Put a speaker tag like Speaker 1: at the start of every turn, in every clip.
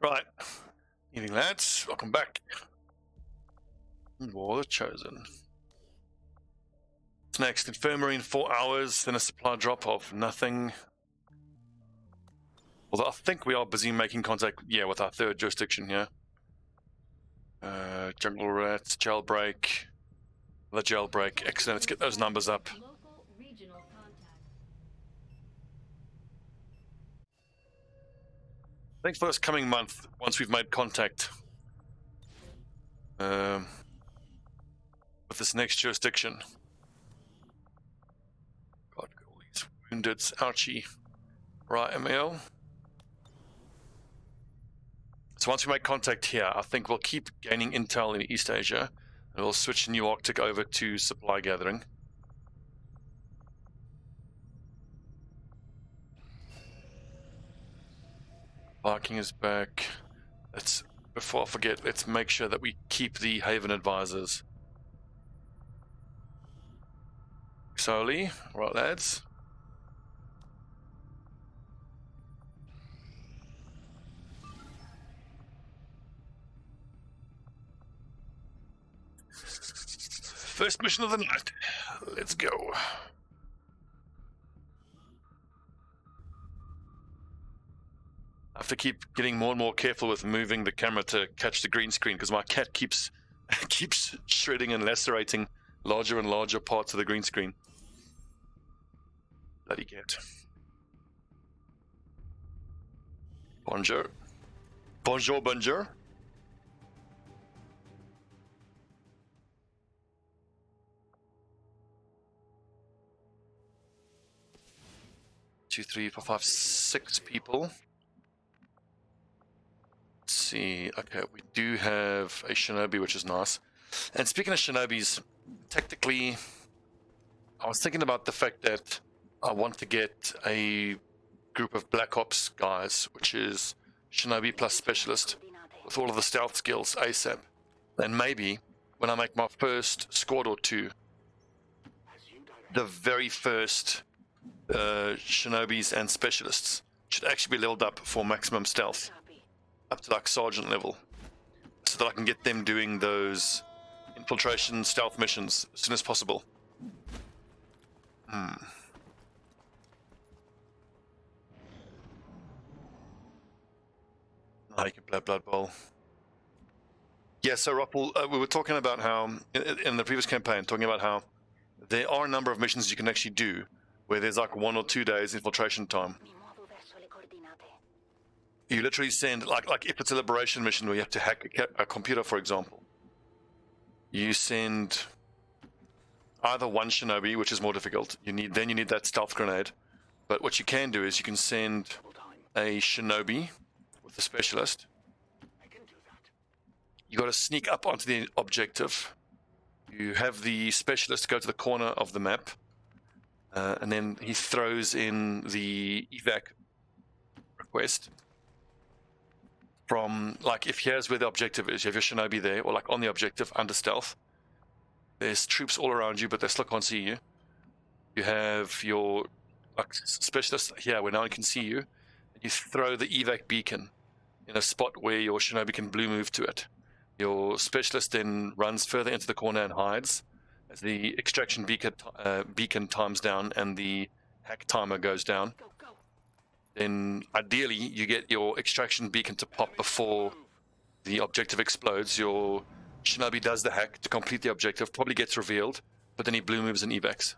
Speaker 1: Right. Evening, lads. Welcome back. War chosen. What's next? Infirmary in 4 hours, then a supply drop of nothing. Although I think we are busy making contact, with our third jurisdiction here. Jungle rats, jailbreak. The jailbreak. Excellent. Let's get those numbers up. I think for this coming month, once we've made contact with this next jurisdiction. God, all these wounded. Ouchie. Right, Emil. So once we make contact here, I think we'll keep gaining intel in East Asia, and we'll switch New Arctic over to supply gathering. Barking is back. Before I forget, let's make sure that we keep the Haven advisors. Solely, right, lads. First mission of the night. Let's go. I have to keep getting more and more careful with moving the camera to catch the green screen because my cat keeps shredding and lacerating larger and larger parts of the green screen. Bloody cat. Bonjour. Bonjour, bonjour. Two, three, four, five, 6 people. Let's see. Okay, we do have a Shinobi, which is nice. And speaking of Shinobis, tactically, I was thinking about the fact that I want to get a group of Black Ops guys, which is Shinobi plus Specialist, with all of the stealth skills ASAP. And maybe when I make my first squad or two, the very first Shinobis and Specialists should actually be leveled up for maximum stealth, up to like sergeant level, so that I can get them doing those infiltration stealth missions as soon as possible. I can play Blood Bowl. Yeah, so Ruppel, we were talking about how, in the previous campaign, talking about how there are a number of missions you can actually do where there's like 1 or 2 days infiltration time. You literally send, like if it's a liberation mission where you have to hack a computer, for example, you send either one Shinobi, which is more difficult. You need that stealth grenade. But what you can do is you can send a Shinobi with the Specialist. You got to sneak up onto the objective. You have the Specialist go to the corner of the map, and then he throws in the evac request. From, like, if here's where the objective is, you have your Shinobi there, or like on the objective under stealth. There's troops all around you, but they still can't see you. You have your Specialist here where no one can see you. And you throw the evac beacon in a spot where your Shinobi can blue move to it. Your Specialist then runs further into the corner and hides as the extraction beacon times down and the hack timer goes down. Then ideally you get your extraction beacon to pop before the objective explodes. Your Shinobi does the hack to complete the objective, probably gets revealed, but then he blue moves and evacs.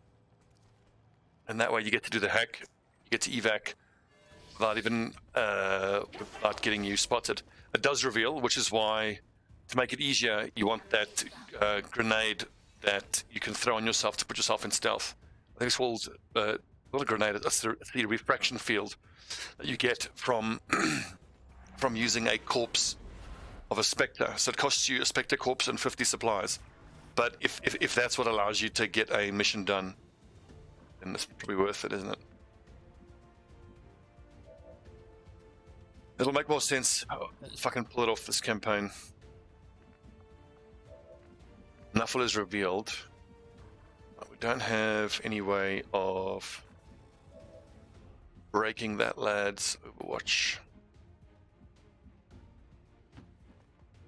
Speaker 1: And that way you get to do the hack, you get to evac without getting you spotted. It does reveal, which is why, to make it easier, you want that grenade that you can throw on yourself to put yourself in stealth. I think it's called, not a grenade, it's the refraction field that you get from using a corpse of a Spectre. So it costs you a Spectre corpse and 50 supplies. But if that's what allows you to get a mission done, then it's probably worth it, isn't it? It'll make more sense if I can pull it off this campaign. Nuffle is revealed. We don't have any way of breaking that lad's Overwatch.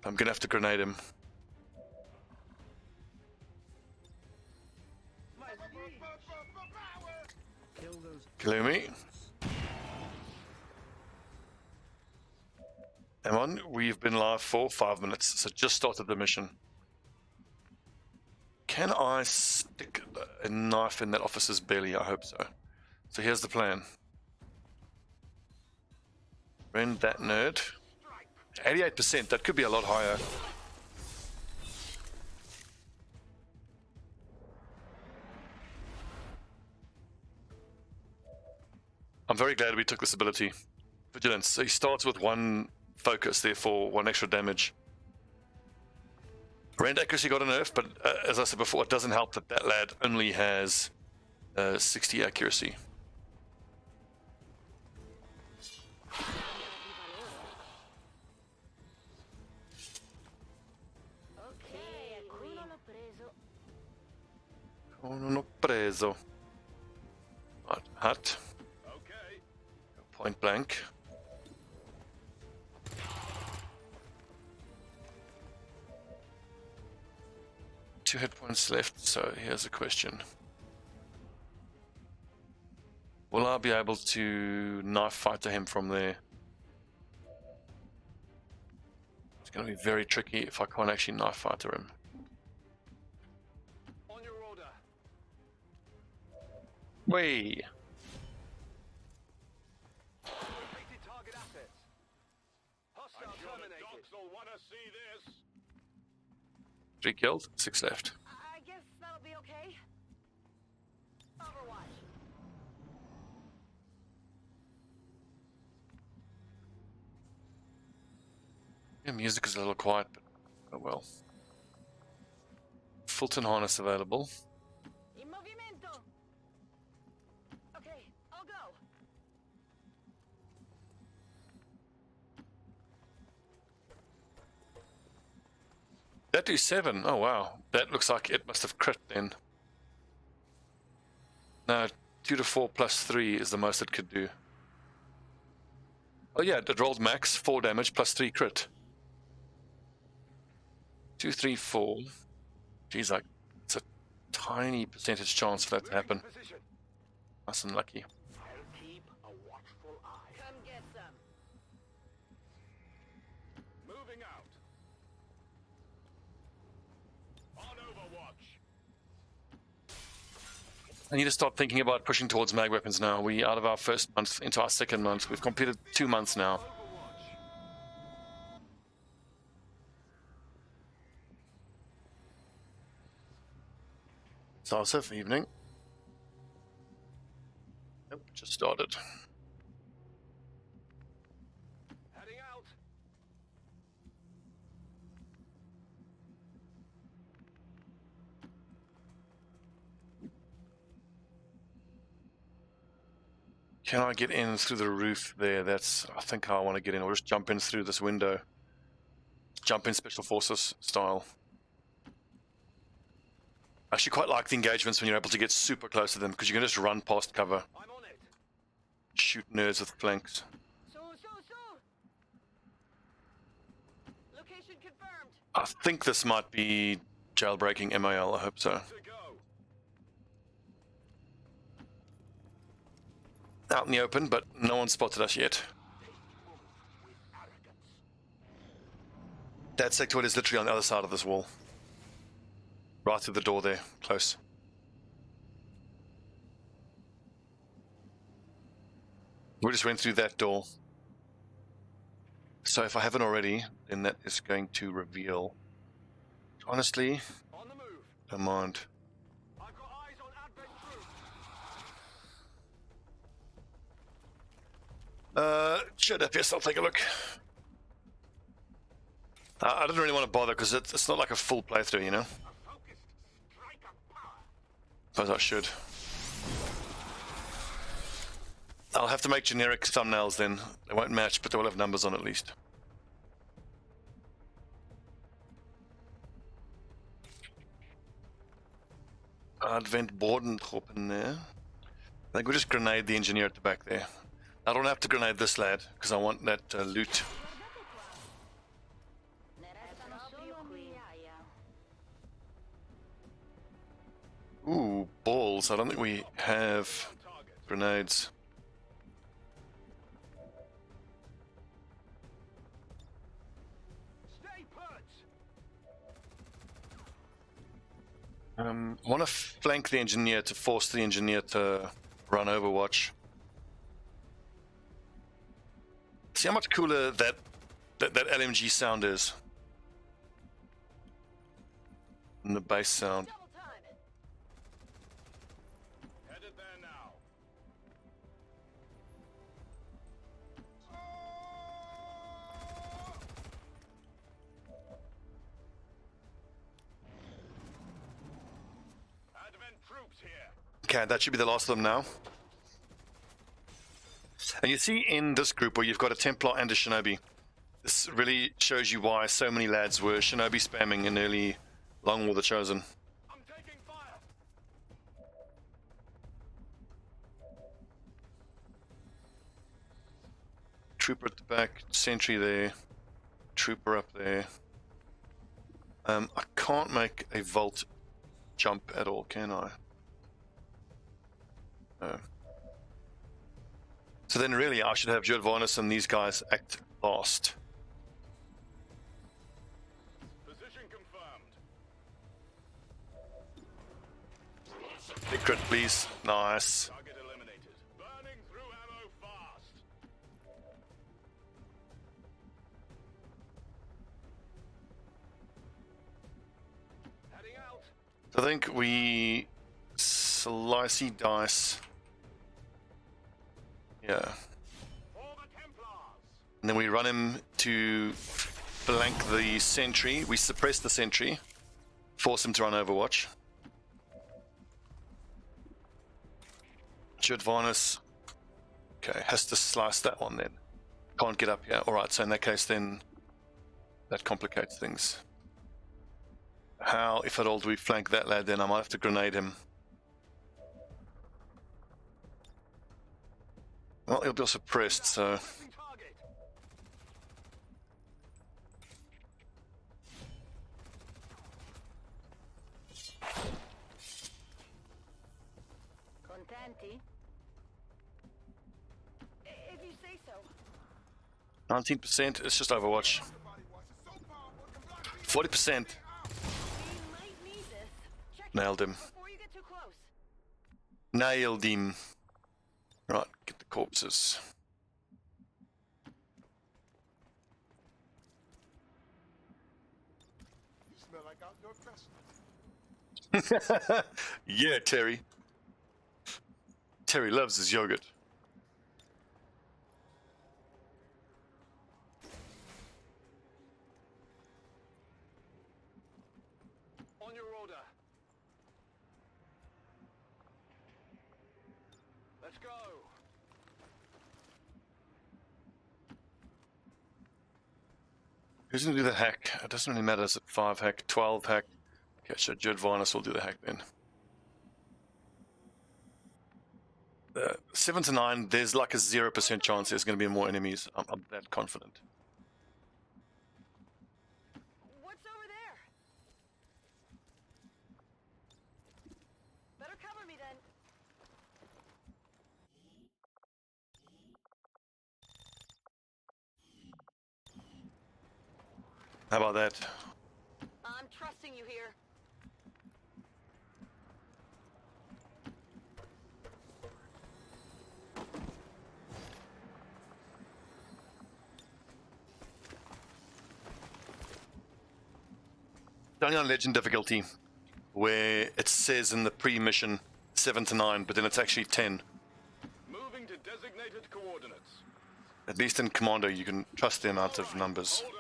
Speaker 1: I'm gonna have to grenade him. Gloomy. Come on, we've been live for 5 minutes, so just started the mission. Can I stick a knife in that officer's belly? I hope so. So here's the plan. Rend that nerd. 88%, that could be a lot higher. I'm very glad we took this ability. Vigilance. So he starts with 1 focus, therefore 1 extra damage. Rend accuracy got a nerf, but as I said before, it doesn't help that that lad only has 60 accuracy. Uno preso. Hut. Point blank. 2 hit points left, so here's a question. Will I be able to knife fighter him from there? It's going to be very tricky if I can't actually knife fighter him.
Speaker 2: On your order.
Speaker 1: Whee!
Speaker 2: Located target assets. Hostile terminated.
Speaker 3: Docs will want to see this.
Speaker 1: 3 killed, 6 left.
Speaker 4: I guess that'll be okay. Overwatch.
Speaker 1: Yeah, music is a little quiet, but oh well. Fulton harness available.
Speaker 4: In movimento. Okay, I'll go.
Speaker 1: That do 7. Oh wow. That looks like it must have crit then. No, 2 to 4 plus 3 is the most it could do. Oh yeah, it rolled max 4 damage plus 3 crit. 2, 3, 4. Geez, like it's a tiny percentage chance for that to happen.
Speaker 2: Position.
Speaker 1: Nice and lucky.
Speaker 2: I'll keep a watchful eye.
Speaker 4: Come get some.
Speaker 3: Moving out. On Overwatch.
Speaker 1: I need to start thinking about pushing towards mag weapons now. We're out of our first month into our second month. We've completed 2 months now.
Speaker 2: Overwatch.
Speaker 1: Sarsiv, evening. Nope, just started.
Speaker 2: Heading out.
Speaker 1: Can I get in through the roof there? That's, I think, how I want to get in. Or just jump in through this window. Jump in Special Forces style. I actually quite like the engagements when you're able to get super close to them, because you can just run past cover.
Speaker 2: I'm on it.
Speaker 1: Shoot nerds with flanks.
Speaker 4: So. Location confirmed.
Speaker 1: I think this might be jailbreaking MAL, I hope so.
Speaker 2: To go.
Speaker 1: Out in the open, but no one spotted us yet.
Speaker 2: With arrogance.
Speaker 1: That sectoid is literally on the other side of this wall. Right through the door there, close. We just went through that door. So if I haven't already, then that is going to reveal. Honestly,
Speaker 2: On the move.
Speaker 1: don't mind.
Speaker 2: I've got eyes on advent troops.
Speaker 1: Shut up, yes, I'll take a look. I didn't really want to bother because it's not like a full playthrough, you know?
Speaker 2: A focused strike of power.
Speaker 1: Suppose I should. I'll have to make generic thumbnails then. They won't match, but they will have numbers on at least. Advent Bordentrupp in there. I think we'll just grenade the engineer at the back there. I don't have to grenade this lad, because I want that loot. Ooh, balls. I don't think we have grenades.
Speaker 2: Stay put.
Speaker 1: I want to flank the engineer to force the engineer to run Overwatch. See how much cooler that LMG sound is. And the bass sound.
Speaker 4: Double time.
Speaker 3: Headed there now.
Speaker 2: Advent troops here.
Speaker 1: Okay, that should be the last of them now. And you see in this group where you've got a Templar and a Shinobi, this really shows you why so many lads were Shinobi spamming in early Long War the Chosen.
Speaker 2: I'm taking fire.
Speaker 1: Trooper at the back, sentry there, trooper up there. I can't make a vault jump at all, can I? No. So then really I should have Jodvarnis and these guys act last.
Speaker 3: Position confirmed.
Speaker 1: Big crit please. Nice.
Speaker 3: Target eliminated. Burning through ammo fast.
Speaker 2: Heading out.
Speaker 1: I think we slicey dice. Yeah.
Speaker 2: For the Templars.
Speaker 1: And then we run him to flank the sentry. We suppress the sentry. Force him to run Overwatch. Jodvarnis. Okay, has to slice that one then. Can't get up here. Alright, so in that case then that complicates things. How, if at all, do we flank that lad then? I might have to grenade him. Well, he'll be suppressed, so...
Speaker 2: Pressing target.
Speaker 4: Contenti? If you say so.
Speaker 1: 19%, it's just Overwatch. 40%.
Speaker 4: We might need this. Check
Speaker 1: Nailed him.
Speaker 4: before you get too close.
Speaker 1: Nailed him. Right, get the corpses.
Speaker 2: You smell like outdoor freshness.
Speaker 1: Yeah, Terry. Terry loves his yogurt.
Speaker 2: On your order. Let's go.
Speaker 1: Who's gonna do the hack? It doesn't really matter. Is it 5 hack, 12 hack? Okay, so Jodvarnis will do the hack then. 7 to 9, there's like a 0% chance there's going to be more enemies. I'm that confident.
Speaker 4: What's over there? Better cover me then.
Speaker 1: How about that?
Speaker 4: I'm trusting you here.
Speaker 1: Only on Legend difficulty, where it says in the pre-mission 7 to 9, but then it's actually 10.
Speaker 3: Moving to designated coordinates.
Speaker 1: At least in Commando, you can trust the amount of numbers.
Speaker 3: Hold on.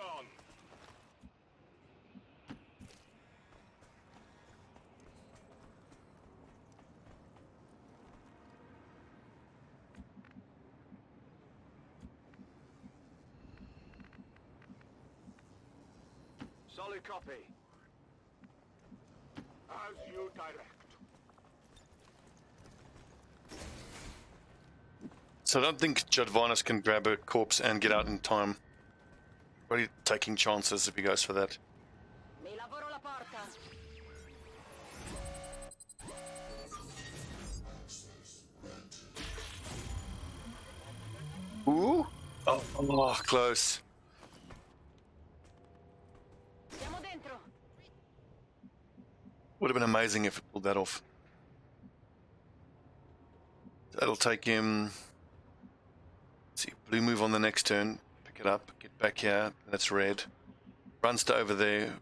Speaker 2: Solid copy. As you direct.
Speaker 1: So I don't think Jodvarnis can grab a corpse and get out in time. Really taking chances if he goes for that.
Speaker 4: Mi lavoro la porta.
Speaker 1: Ooh. Oh, close.
Speaker 4: Siamo dentro.
Speaker 1: Would have been amazing if it pulled that off. That'll take him. Let's see, blue move on the next turn. Pick it up, get back here. That's red. Runs to over there.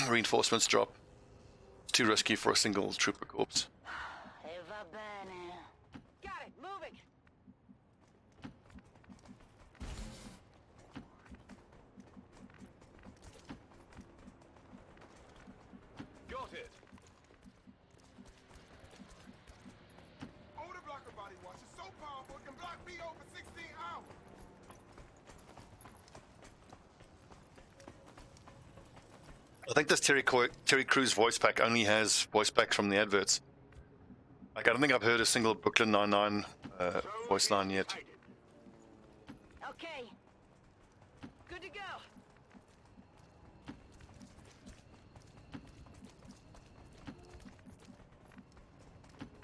Speaker 1: Reinforcements drop. It's too risky for a single trooper corpse.
Speaker 4: E va bene. Got it. Moving.
Speaker 3: Got it.
Speaker 2: Older blocker body wash is so powerful it can block BO for 16 hours.
Speaker 1: I think this Terry Crews voice pack only has voice pack from the adverts. Like, I don't think I've heard a single Brooklyn Nine-Nine voice line yet.
Speaker 4: Okay. Good to go.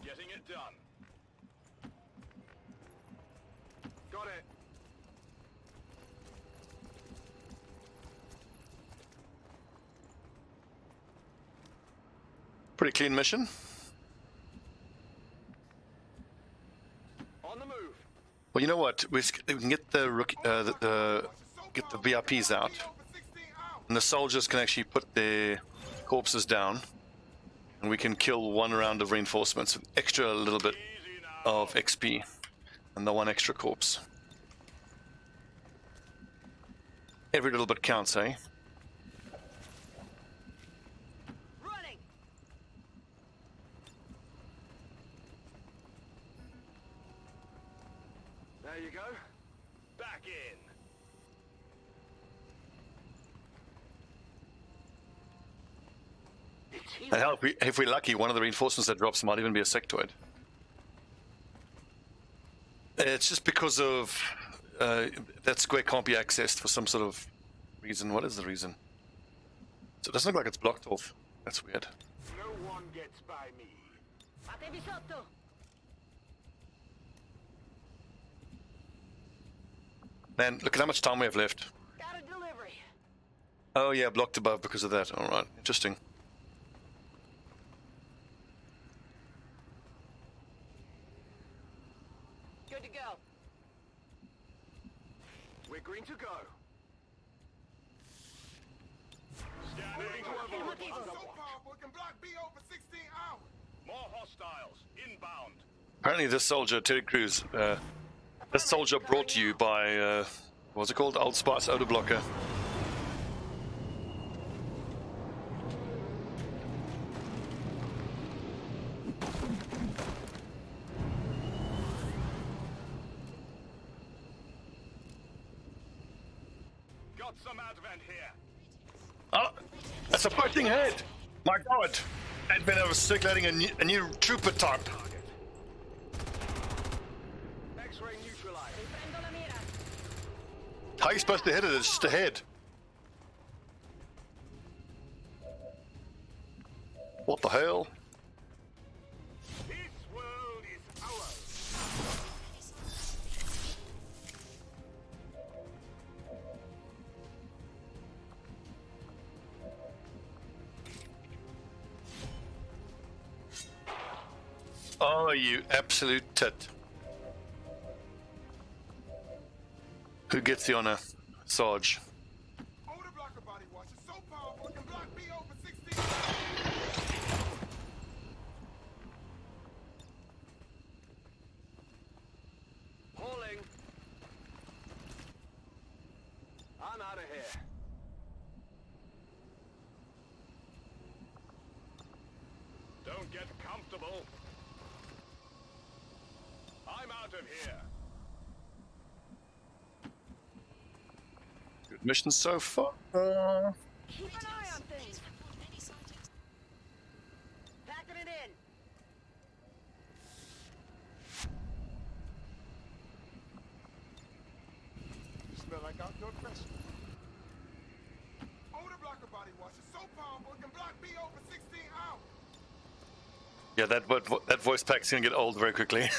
Speaker 3: Getting it done.
Speaker 2: Got it.
Speaker 1: Pretty clean mission.
Speaker 2: On the move.
Speaker 1: Well, you know what? We can get the get the VIPs out, and the soldiers can actually put their corpses down, and we can kill one round of reinforcements with extra little bit
Speaker 3: Easy now.
Speaker 1: of XP, and the one extra corpse. Every little bit counts, eh?
Speaker 4: Running.
Speaker 2: There you go.
Speaker 3: Back in.
Speaker 1: And hell, if we're lucky, one of the reinforcements that drops might even be a sectoid. It's just because of that square can't be accessed for some sort of reason. What is the reason? So it doesn't look like it's blocked off. That's weird.
Speaker 2: No one gets by me.
Speaker 4: Fatevi sotto.
Speaker 1: Man, look at how much time we have left.
Speaker 4: Got a delivery.
Speaker 1: Oh yeah, blocked above because of that. All right, interesting.
Speaker 4: Good to go.
Speaker 2: We're green to go.
Speaker 3: Scanning.
Speaker 4: Affermativo.
Speaker 2: So powerful it can block BO for 16 hours.
Speaker 3: More hostiles. Inbound.
Speaker 1: Apparently, this soldier, Terry Crews, this soldier brought to you by what's it called? Old Spice Odor Blocker.
Speaker 3: Got some advent here.
Speaker 1: Oh, that's a fighting head! My God! Advent of circulating a new trooper type.
Speaker 2: X-ray neutralized.
Speaker 4: Riprendo la mira.
Speaker 1: How are you supposed to hit it? It's just a head. What the hell?
Speaker 3: This world is ours.
Speaker 1: Oh, you absolute tit. Who gets the honor? Sarge.
Speaker 2: Older blocker body wash is so powerful it can block BO for 16 hours. Hauling. I'm out of here.
Speaker 3: Don't get comfortable. I'm out of here.
Speaker 1: Good mission so far.
Speaker 4: Keep an eye on things. Packing it in.
Speaker 2: Smell like outdoor pressure. Older blocker body wash is so powerful it can block BO for 16 hours.
Speaker 1: Yeah, that voice pack's gonna get old very quickly.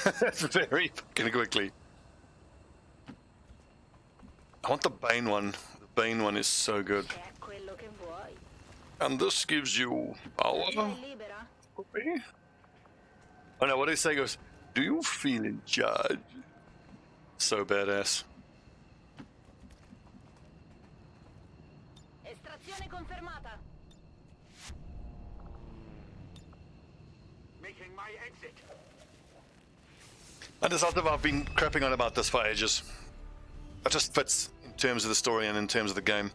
Speaker 1: Very fucking quickly. I want the Bane one. The Bane one is so good.
Speaker 4: C'è quello che vuoi.
Speaker 1: And this gives you power.
Speaker 4: Sei libera?
Speaker 1: Okay. Oh no, what do they say? He goes, do you feel in charge? So badass.
Speaker 4: Estrazione confermata.
Speaker 3: Making my exit.
Speaker 1: And as I've been crapping on about this for ages. It just fits in terms of the story and in terms of the game.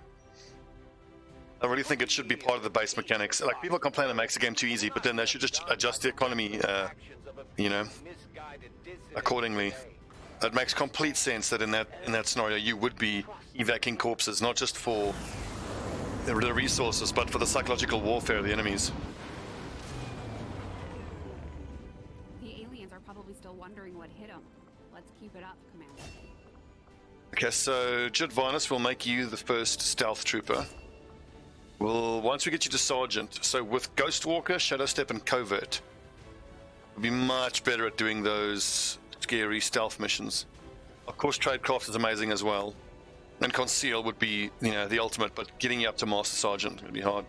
Speaker 1: I really think it should be part of the base mechanics. Like, people complain it makes the game too easy, but then they should just adjust the economy, you know, accordingly. It makes complete sense that in that scenario you would be evacuating corpses, not just for the resources, but for the psychological warfare of the enemies.
Speaker 5: The aliens are probably still wondering what hit them. Let's keep it up, Commander.
Speaker 1: Okay, so Jit Varnus will make you the first stealth trooper. Well, once we get you to Sergeant, so with Ghostwalker, Shadow Step, and Covert, we'll be much better at doing those scary stealth missions. Of course, Tradecraft is amazing as well. And Conceal would be, you know, the ultimate, but getting you up to Master Sergeant would be hard.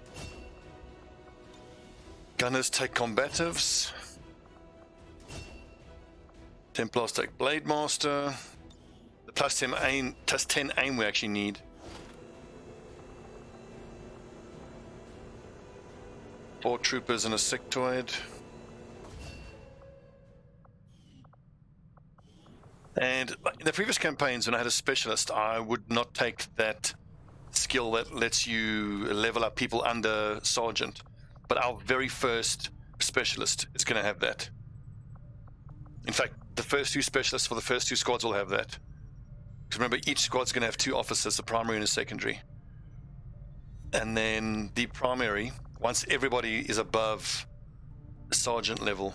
Speaker 1: Gunners take Combatives. Templars take Blade Master. The plus 10 aim we actually need. Four troopers and a sectoid. And in the previous campaigns, when I had a specialist, I would not take that skill that lets you level up people under sergeant. But our very first specialist is going to have that. In fact, the first two specialists for the first two squads will have that. Because remember, each squad's going to have two officers, a primary and a secondary. And then the primary, once everybody is above sergeant level,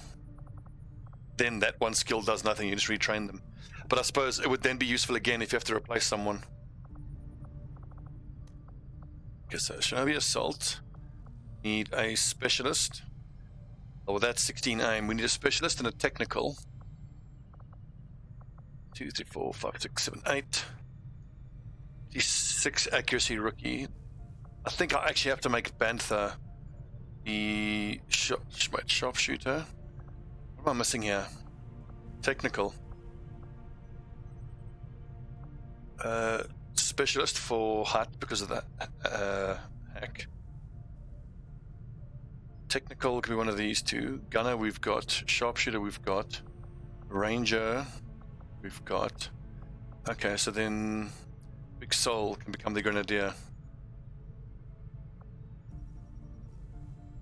Speaker 1: then that one skill does nothing, you just retrain them. But I suppose it would then be useful again if you have to replace someone. Okay, so Shinobi Assault. Need a specialist. Oh, well, that's 16 aim. We need a specialist and a technical. 2, 3, 4, 5, 6, 7, 8. 6 accuracy rookie. I think I actually have to make Bantha the Sharpshooter. What am I missing here? Technical. Specialist for Hut because of that hack. Technical could be one of these two. Gunner we've got. Sharpshooter we've got. Ranger we've got. Okay, so then Big Soul can become the Grenadier.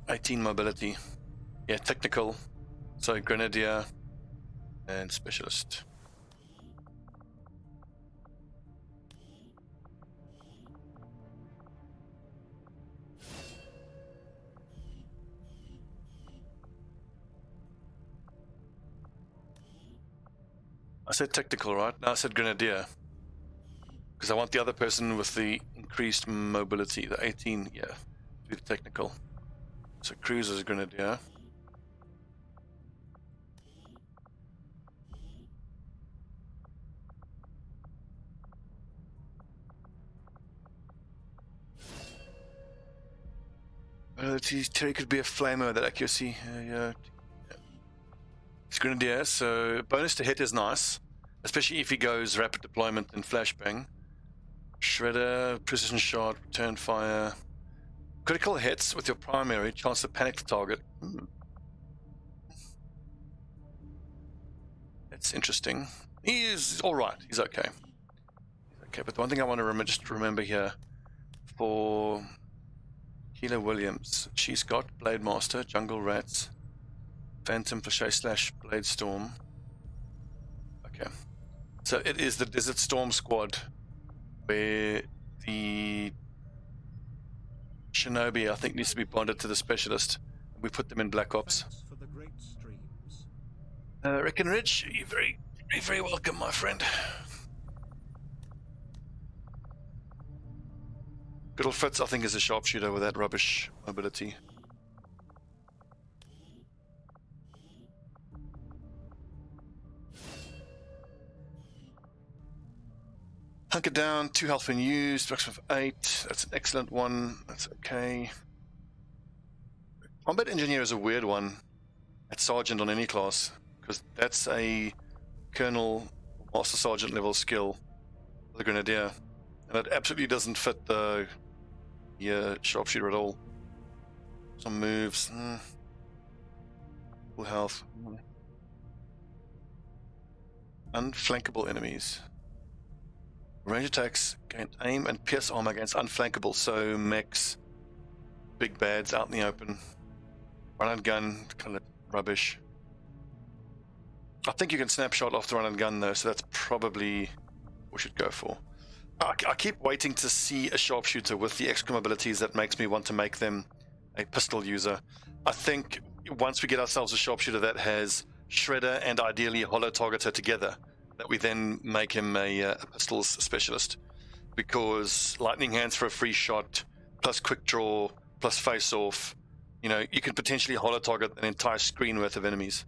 Speaker 1: 18 mobility. Yeah, technical. So Grenadier and Specialist. I said technical, right? No, I said Grenadier. Because I want the other person with the increased mobility, the 18, yeah, do the technical. So Cruiser's Grenadier. Terry could be a flamer, that accuracy. Yeah. It's Grenadier, so bonus to hit is nice, especially if he goes rapid deployment and flashbang. Shredder, precision shot, return fire. Critical hits with your primary, chance to panic the target. That's interesting. He is alright, he's okay. Okay, but the one thing I want to just remember here for Keela Williams, she's got Blade Master, Jungle Rats, Phantom Flashay / Blade Storm. Okay. So it is the Desert Storm squad where the Shinobi, I think, needs to be bonded to the specialist. We put them in Black Ops.
Speaker 6: For the great streams.
Speaker 1: Breckenridge, you're very, very welcome, my friend. Good old Fitz, I think, is a sharpshooter with that rubbish mobility. Okay, flanker down, 2 health when used, maximum of 8. That's an excellent one. That's okay. Combat engineer is a weird one at sergeant on any class, because that's a colonel, master sergeant level skill for the grenadier, and it absolutely doesn't fit the sharpshooter at all. Some moves, full health, unflankable enemies. Range attacks gain aim and pierce armor against unflankable, so mechs, big bads out in the open. Run and gun, kind of rubbish. I think you can snapshot off the run and gun though, so that's probably what we should go for. I keep waiting to see a sharpshooter with the XCOM abilities that makes me want to make them a pistol user. I think once we get ourselves a sharpshooter that has shredder and ideally hollow targeter together, that we then make him a pistols specialist, because lightning hands for a free shot plus quick draw plus face off, you know, you can potentially hollow target an entire screen worth of enemies.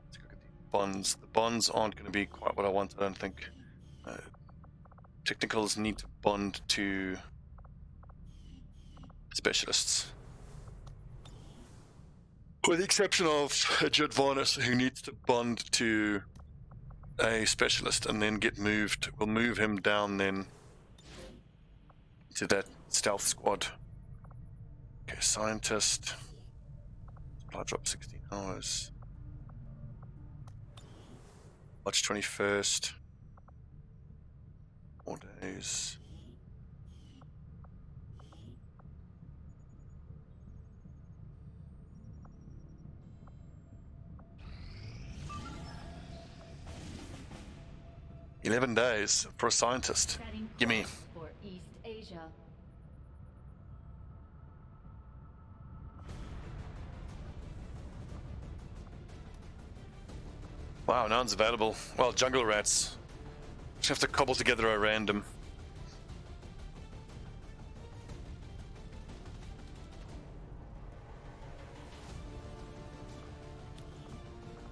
Speaker 1: Let's look at the bonds. The bonds aren't going to be quite what I want, I don't think. Technicals need to bond to specialists. With the exception of Jadvarnis, who needs to bond to a specialist and then get moved. We'll move him down then to that stealth squad. Okay, scientist. Supply drop 16 hours. March 21st. 4 days. $11 days for a scientist. Gimme.
Speaker 4: For East Asia.
Speaker 1: Wow, no one's available. Well, jungle rats. Just have to cobble together a random.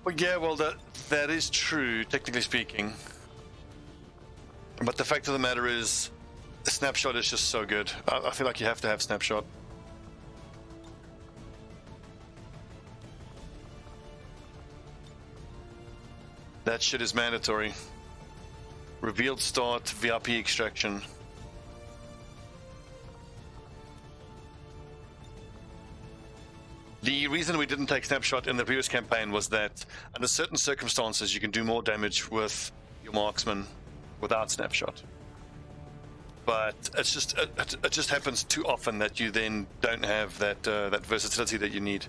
Speaker 1: Well, yeah, well, that is true, technically speaking. But the fact of the matter is, the snapshot is just so good. I feel like you have to have snapshot. That shit is mandatory. Revealed start, VIP extraction. The reason we didn't take snapshot in the previous campaign was that under certain circumstances you can do more damage with your marksman without snapshot. But it's just it just happens too often that you then don't have that that versatility that you need.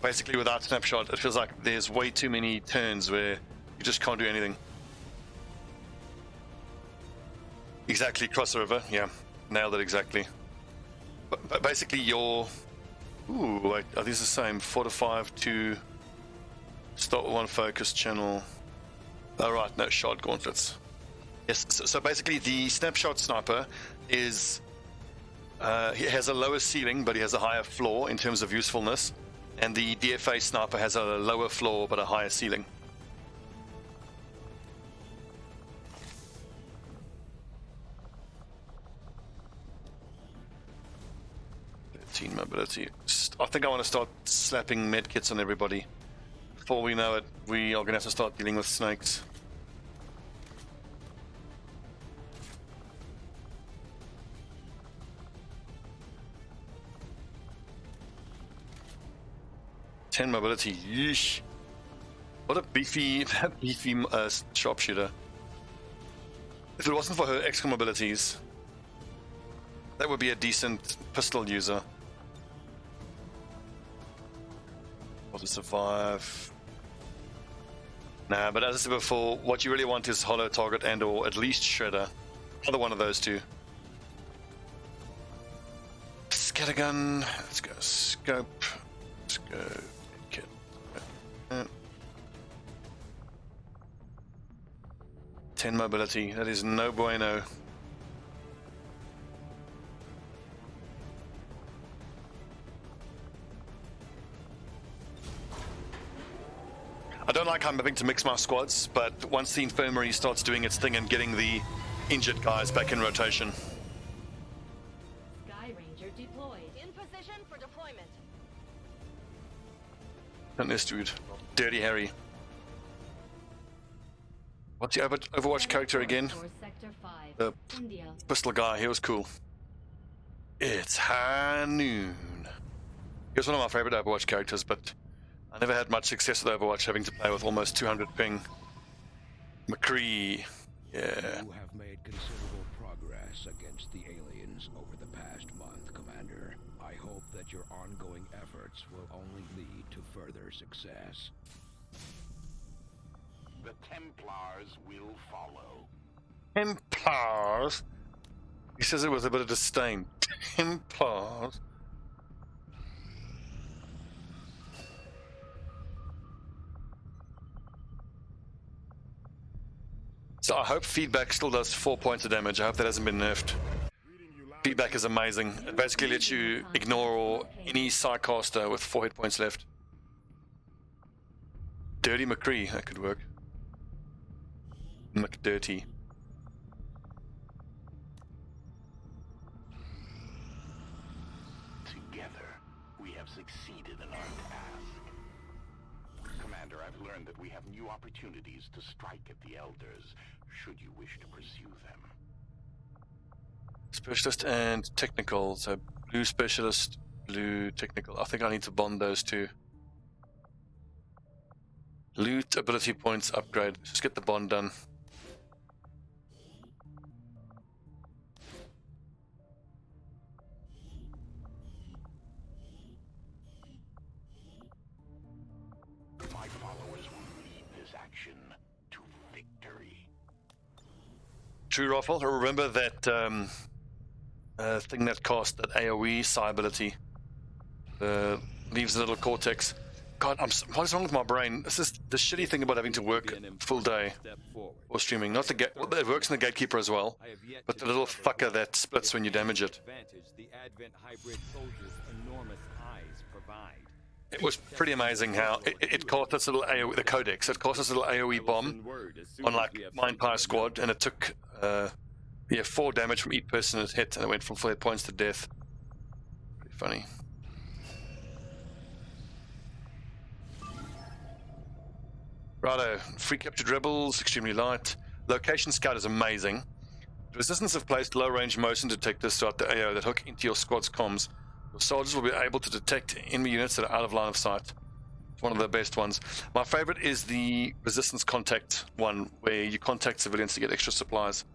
Speaker 1: Basically, without snapshot, it feels like there's way too many turns where you just can't do anything. Exactly, cross the river. Yeah, nailed it exactly. But basically, your wait, are these the same? 4 to 5 to start with one focus channel. Oh, right, no, shard gauntlets. Yes, so basically the snapshot sniper is, he has a lower ceiling, but he has a higher floor in terms of usefulness. And the DFA sniper has a lower floor, but a higher ceiling. Mobility. I think I want to start slapping medkits on everybody. Before we know it, we are going to have to start dealing with snakes. Ten mobility. Yeesh. What a beefy sharpshooter. If it wasn't for her XCOM abilities, that would be a decent pistol user. To survive. Nah, but as I said before, what you really want is hollow target and or at least shredder. Either one of those two. Scattergun. Let's go scope. Let's go kit. 10 mobility. That is no bueno. like I'm having to mix my squads, but once the infirmary starts doing its thing and getting the injured guys back in rotation.
Speaker 4: Sky Ranger deployed. In position for deployment.
Speaker 1: And this dude, Dirty Harry. What's the Overwatch character again?
Speaker 4: For Sector 5,
Speaker 1: The
Speaker 4: India.
Speaker 1: pistol guy, he was cool. It's high noon. He was one of my favorite Overwatch characters, but I never had much success with Overwatch, having to play with almost 200 ping. McCree, yeah.
Speaker 7: You have made considerable progress against the aliens over the past month, Commander. I hope that your ongoing efforts will only lead to further success.
Speaker 3: The Templars will follow.
Speaker 1: Templars. He says it with a bit of disdain. Templars. So I hope feedback still does 4 points of damage. I hope that hasn't been nerfed. Feedback is amazing. It basically lets you ignore any Psycaster with 4 hit points left. Dirty McCree, that could work. McDirty.
Speaker 3: Together, we have succeeded in our task. Commander, I've learned that we have new opportunities to strike at the Elders, should you wish to pursue them.
Speaker 1: Specialist and technical. So blue specialist, blue technical. I think I need to bond those two. Loot ability points upgrade. Let's just get the bond done.
Speaker 3: My followers will lead this action to victory.
Speaker 1: True, Raffle. Remember that thing that cost that AoE psi ability? Leaves a little cortex. God, what is wrong with my brain? This is the shitty thing about having to work full day or streaming. Not the well, it works in the Gatekeeper as well, but the little fucker that splits when you damage it.
Speaker 8: The Advent hybrid soldiers' enormous eyes provide.
Speaker 1: It was pretty amazing how it caught this little AoE, the Codex. It caught this little AoE bomb on like my entire squad, and it took 4 damage from each person it hit, and it went from 4 hit points to death. Pretty funny. Righto, free captured rebels, extremely light. Location scout is amazing. Resistance have placed low range motion detectors throughout the AO that hook into your squad's comms. Your soldiers will be able to detect enemy units that are out of line of sight. It's one of the best ones. My favorite is the resistance contact one, where you contact civilians to get extra supplies.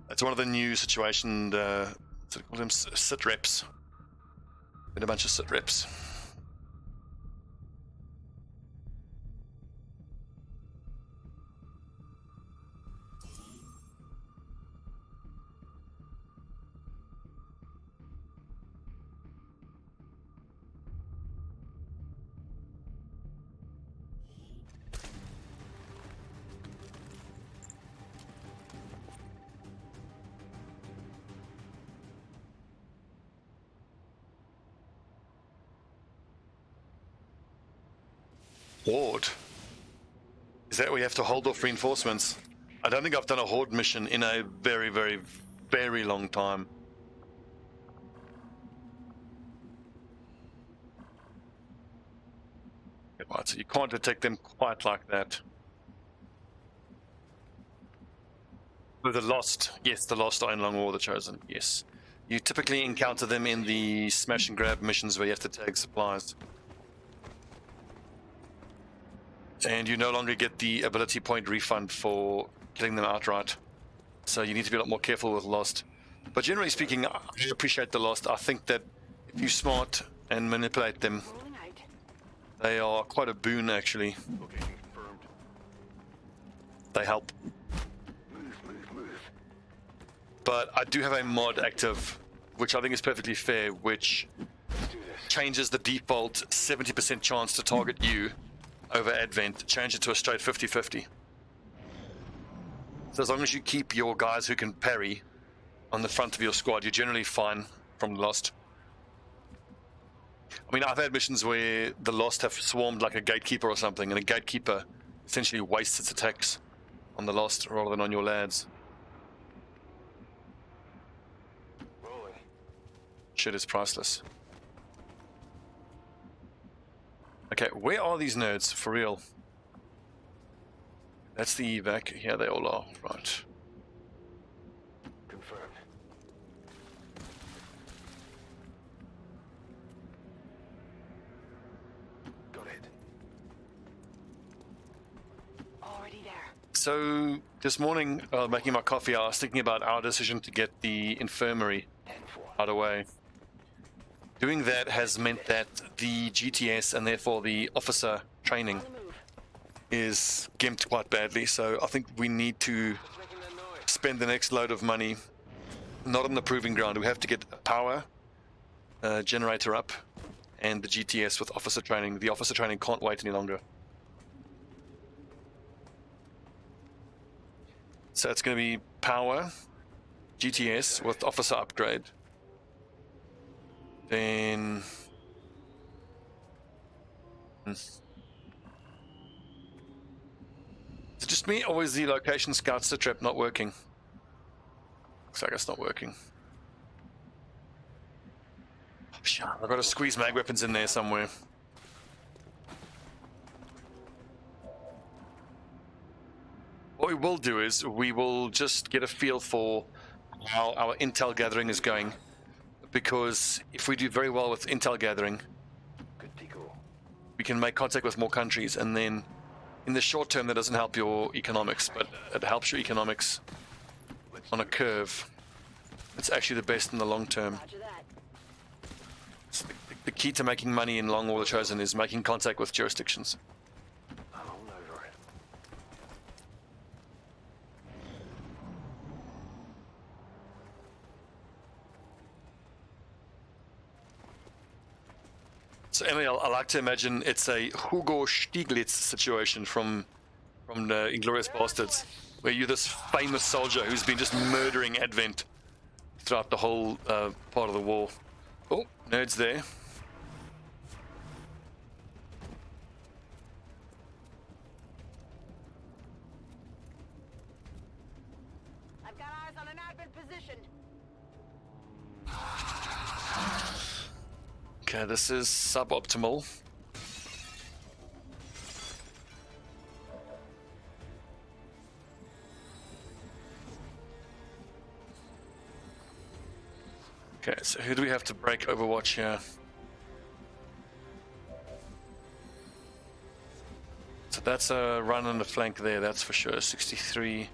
Speaker 1: It's one of the new situation, what's it called them? Sit reps. Been a bunch of sit reps. Horde? Is that where you have to hold off reinforcements? I don't think I've done a Horde mission in a very, very, very long time. Right, so you can't detect them quite like that. With the Lost, yes, the Lost are in Long War, the Chosen, yes. You typically encounter them in the smash and grab missions where you have to tag supplies. And you no longer get the ability point refund for killing them outright. So you need to be a lot more careful with Lost. But generally speaking, I appreciate the Lost. I think that if you're smart and manipulate them, they are quite a boon actually.
Speaker 3: Location confirmed.
Speaker 1: They help. But I do have a mod active, which I think is perfectly fair, which changes the default 70% chance to target you over Advent, change it to a straight 50-50. So as long as you keep your guys who can parry on the front of your squad, you're generally fine from Lost. I mean, I've had missions where the Lost have swarmed like a gatekeeper or something, and a gatekeeper essentially wastes its attacks on the Lost rather than on your lads.
Speaker 2: Rolling.
Speaker 1: Shit is priceless. Okay, where are these nerds for real? That's the evac. Here they all are. Right.
Speaker 2: Confirmed. Go ahead.
Speaker 4: Already there.
Speaker 1: So this morning, making my coffee, I was thinking about our decision to get the infirmary out of the way. Doing that has meant that the GTS and therefore the officer training
Speaker 4: On the move.
Speaker 1: is gimped quite badly. So I think we need to spend the next load of money not on the proving ground. We have to get a power generator up and the GTS with officer training. The officer training can't wait any longer. So it's going to be power, GTS with officer upgrade. Then... Is it just me, or is the location scout sitrep not working? Looks like it's not working. Shit, I've got to squeeze mag weapons in there somewhere. What we will do is we will just get a feel for how our intel gathering is going. Because if we do very well with intel gathering, we can make contact with more countries, and then in the short term that doesn't help your economics, but it helps your economics on a curve. It's actually the best in the long term.
Speaker 4: Roger that.
Speaker 1: So the key to making money in Long War the Chosen is making contact with jurisdictions.
Speaker 2: I'm all over it.
Speaker 1: So Emily, I like to imagine it's a Hugo Stieglitz situation from the Inglourious Bastards, where you're this famous soldier who's been just murdering Advent throughout the whole part of the war. Oh, nerds there.
Speaker 4: I've got eyes on an advent position.
Speaker 1: Okay, this is suboptimal. Okay, so who do we have to break Overwatch here? So that's a run on the flank there, that's for sure. 63.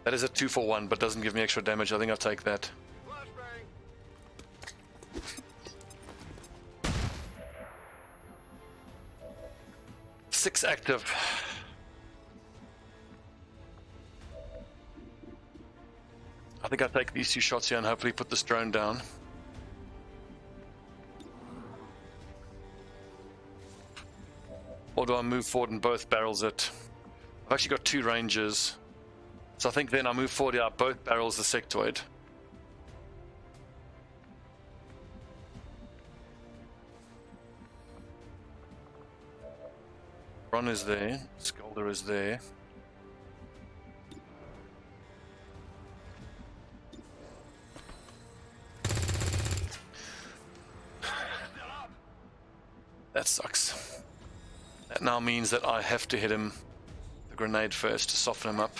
Speaker 1: That is a 2-for-1, but doesn't give me extra damage. I think I'll take that.
Speaker 2: Flashbang.
Speaker 1: 6 active. I think I'll take these 2 shots here and hopefully put this drone down. Or do I move forward and both barrels it? I've actually got 2 rangers. So I think then I move forward here, both barrels the sectoid. Ron is there, Scolder is there. That sucks. That now means that I have to hit him the grenade first to soften him up.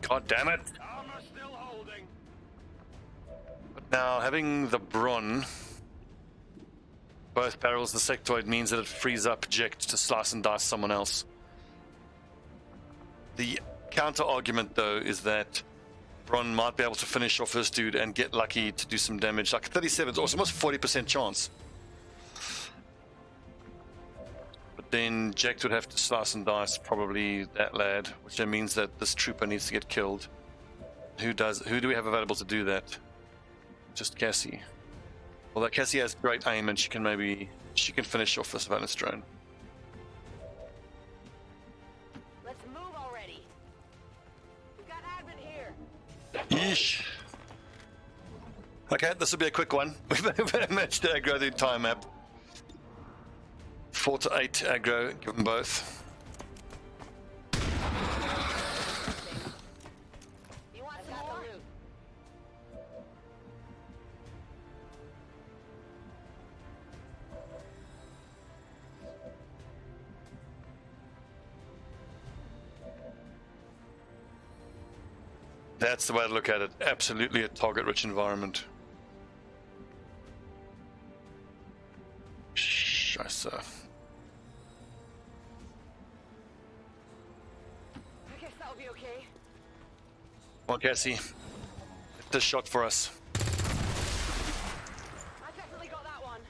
Speaker 1: God damn it!
Speaker 2: Armor still holding.
Speaker 1: But now having the Bron, both barrels the sectoid, means that it frees up Ject to slice and dice someone else. The counter argument though is that Bron might be able to finish off this dude and get lucky to do some damage. Like 37 is almost 40% chance. But then Ject would have to slice and dice probably that lad, which then means that this trooper needs to get killed. Who do we have available to do that? Just Cassie. Although Cassie has great aim and she can maybe She can finish off the surveillance drone.
Speaker 4: Let's move already. We've got admin here.
Speaker 1: Yeesh. Okay, this will be a quick one. We've managed to aggro the entire map. 4 to 8 aggro, give them both.
Speaker 4: You want some more?
Speaker 1: That's the way to look at it. Absolutely a target-rich environment. Scheiße.
Speaker 4: I guess that'll be okay.
Speaker 1: Come on, Cassie. Hit this shot for us.
Speaker 4: I definitely got that one.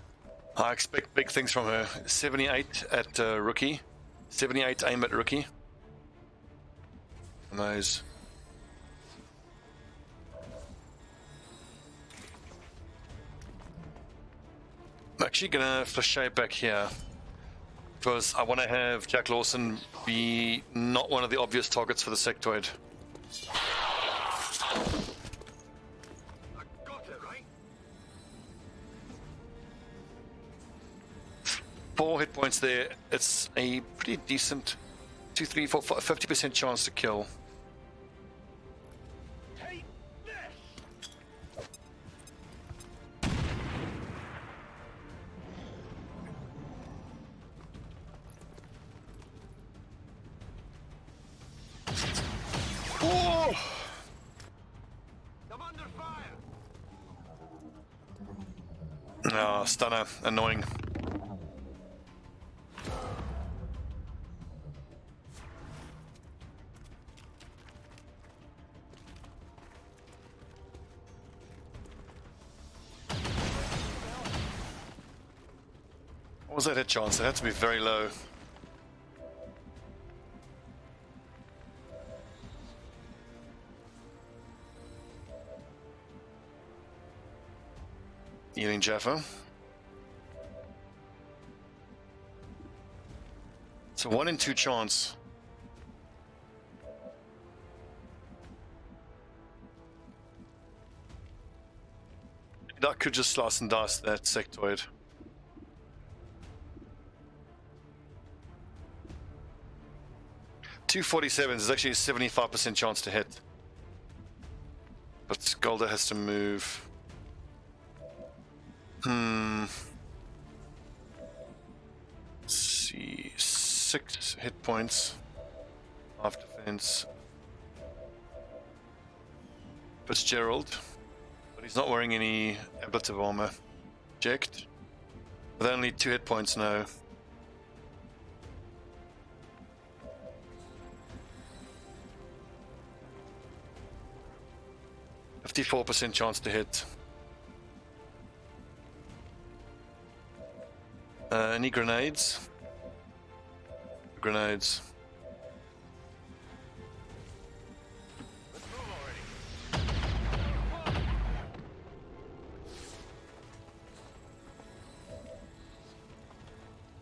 Speaker 1: I expect big things from her. 78 at rookie. 78 aim at rookie. And those. I'm actually gonna flash back here because I want to have Jack Lawson be not one of the obvious targets for the sectoid.
Speaker 2: I got it, right?
Speaker 1: 4 hit points there. It's a pretty decent 2, 3, 4, 50% chance to kill.
Speaker 3: Take this!
Speaker 1: Oh!
Speaker 2: I'm under fire.
Speaker 1: Oh, stunner. Annoying. What was that hit chance? It had to be very low. Eating Jaffa. It's a 1 in 2 chance. That could just slice and dice that sectoid. .247 is actually a 75% chance to hit. But Golda has to move. Let's see. 6 hit points. Half defense. Fitzgerald. But he's not wearing any ablative armor. Checked. With only 2 hit points now. .54% chance to hit. Any grenades? Grenades.
Speaker 2: Let's move already.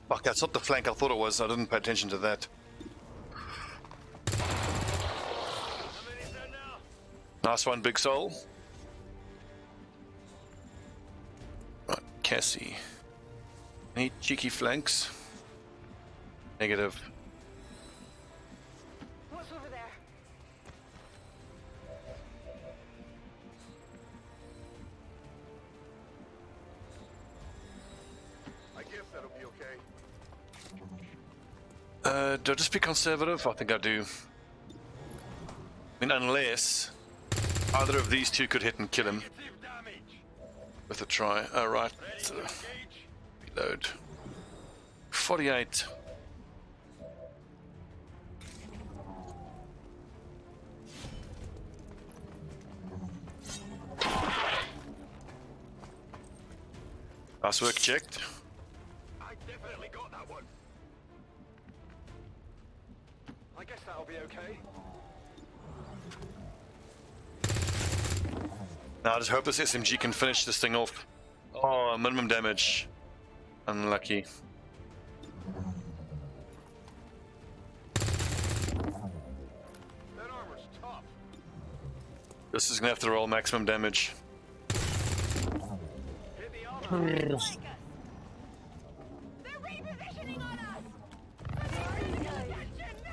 Speaker 1: Fuck, that's not the flank I thought it was. I didn't pay attention to that.
Speaker 2: How many's there now?
Speaker 1: Nice one, Big Soul. Right, Cassie. Any cheeky flanks? Negative.
Speaker 4: What's over there?
Speaker 2: I guess that'll be okay.
Speaker 1: Do I just be conservative? I think I do. I mean, unless either of these two could hit and kill him
Speaker 2: Negative damage.
Speaker 1: with a try. Alright.
Speaker 2: Ready to engage?
Speaker 1: Reload. 48. Nice work, checked.
Speaker 2: I definitely got that one. I guess that'll be okay.
Speaker 1: Now I just hope this SMG can finish this thing off. Oh, minimum damage. Unlucky.
Speaker 2: That armor's tough.
Speaker 1: This is gonna have to roll maximum damage.
Speaker 2: Hit the armor.
Speaker 4: They're repositioning on us! Attention, no!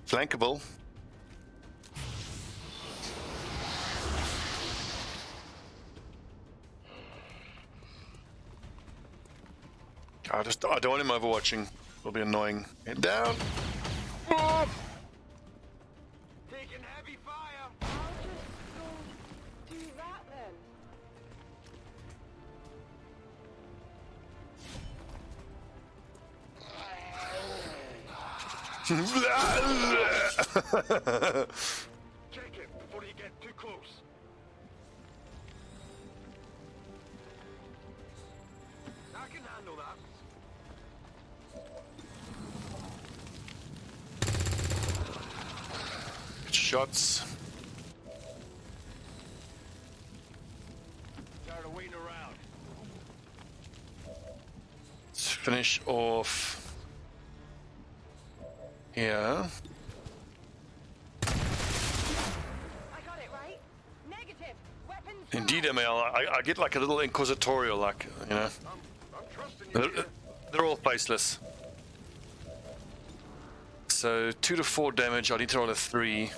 Speaker 1: Flankable. I don't want him overwatching. It'll be annoying. Head down.
Speaker 2: Taking heavy fire.
Speaker 4: I'll just go do that then.
Speaker 2: Check it before you get too close. I can handle that.
Speaker 1: Shots.
Speaker 2: Tired of waiting around.
Speaker 1: Let's finish off here.
Speaker 4: I got it, right? Negative. Weapons.
Speaker 1: Indeed, ML. I get like a little inquisitorial, like, you know.
Speaker 2: I'm trusting you.
Speaker 1: They're all faceless. So 2 to 4 damage. I need to roll a 3.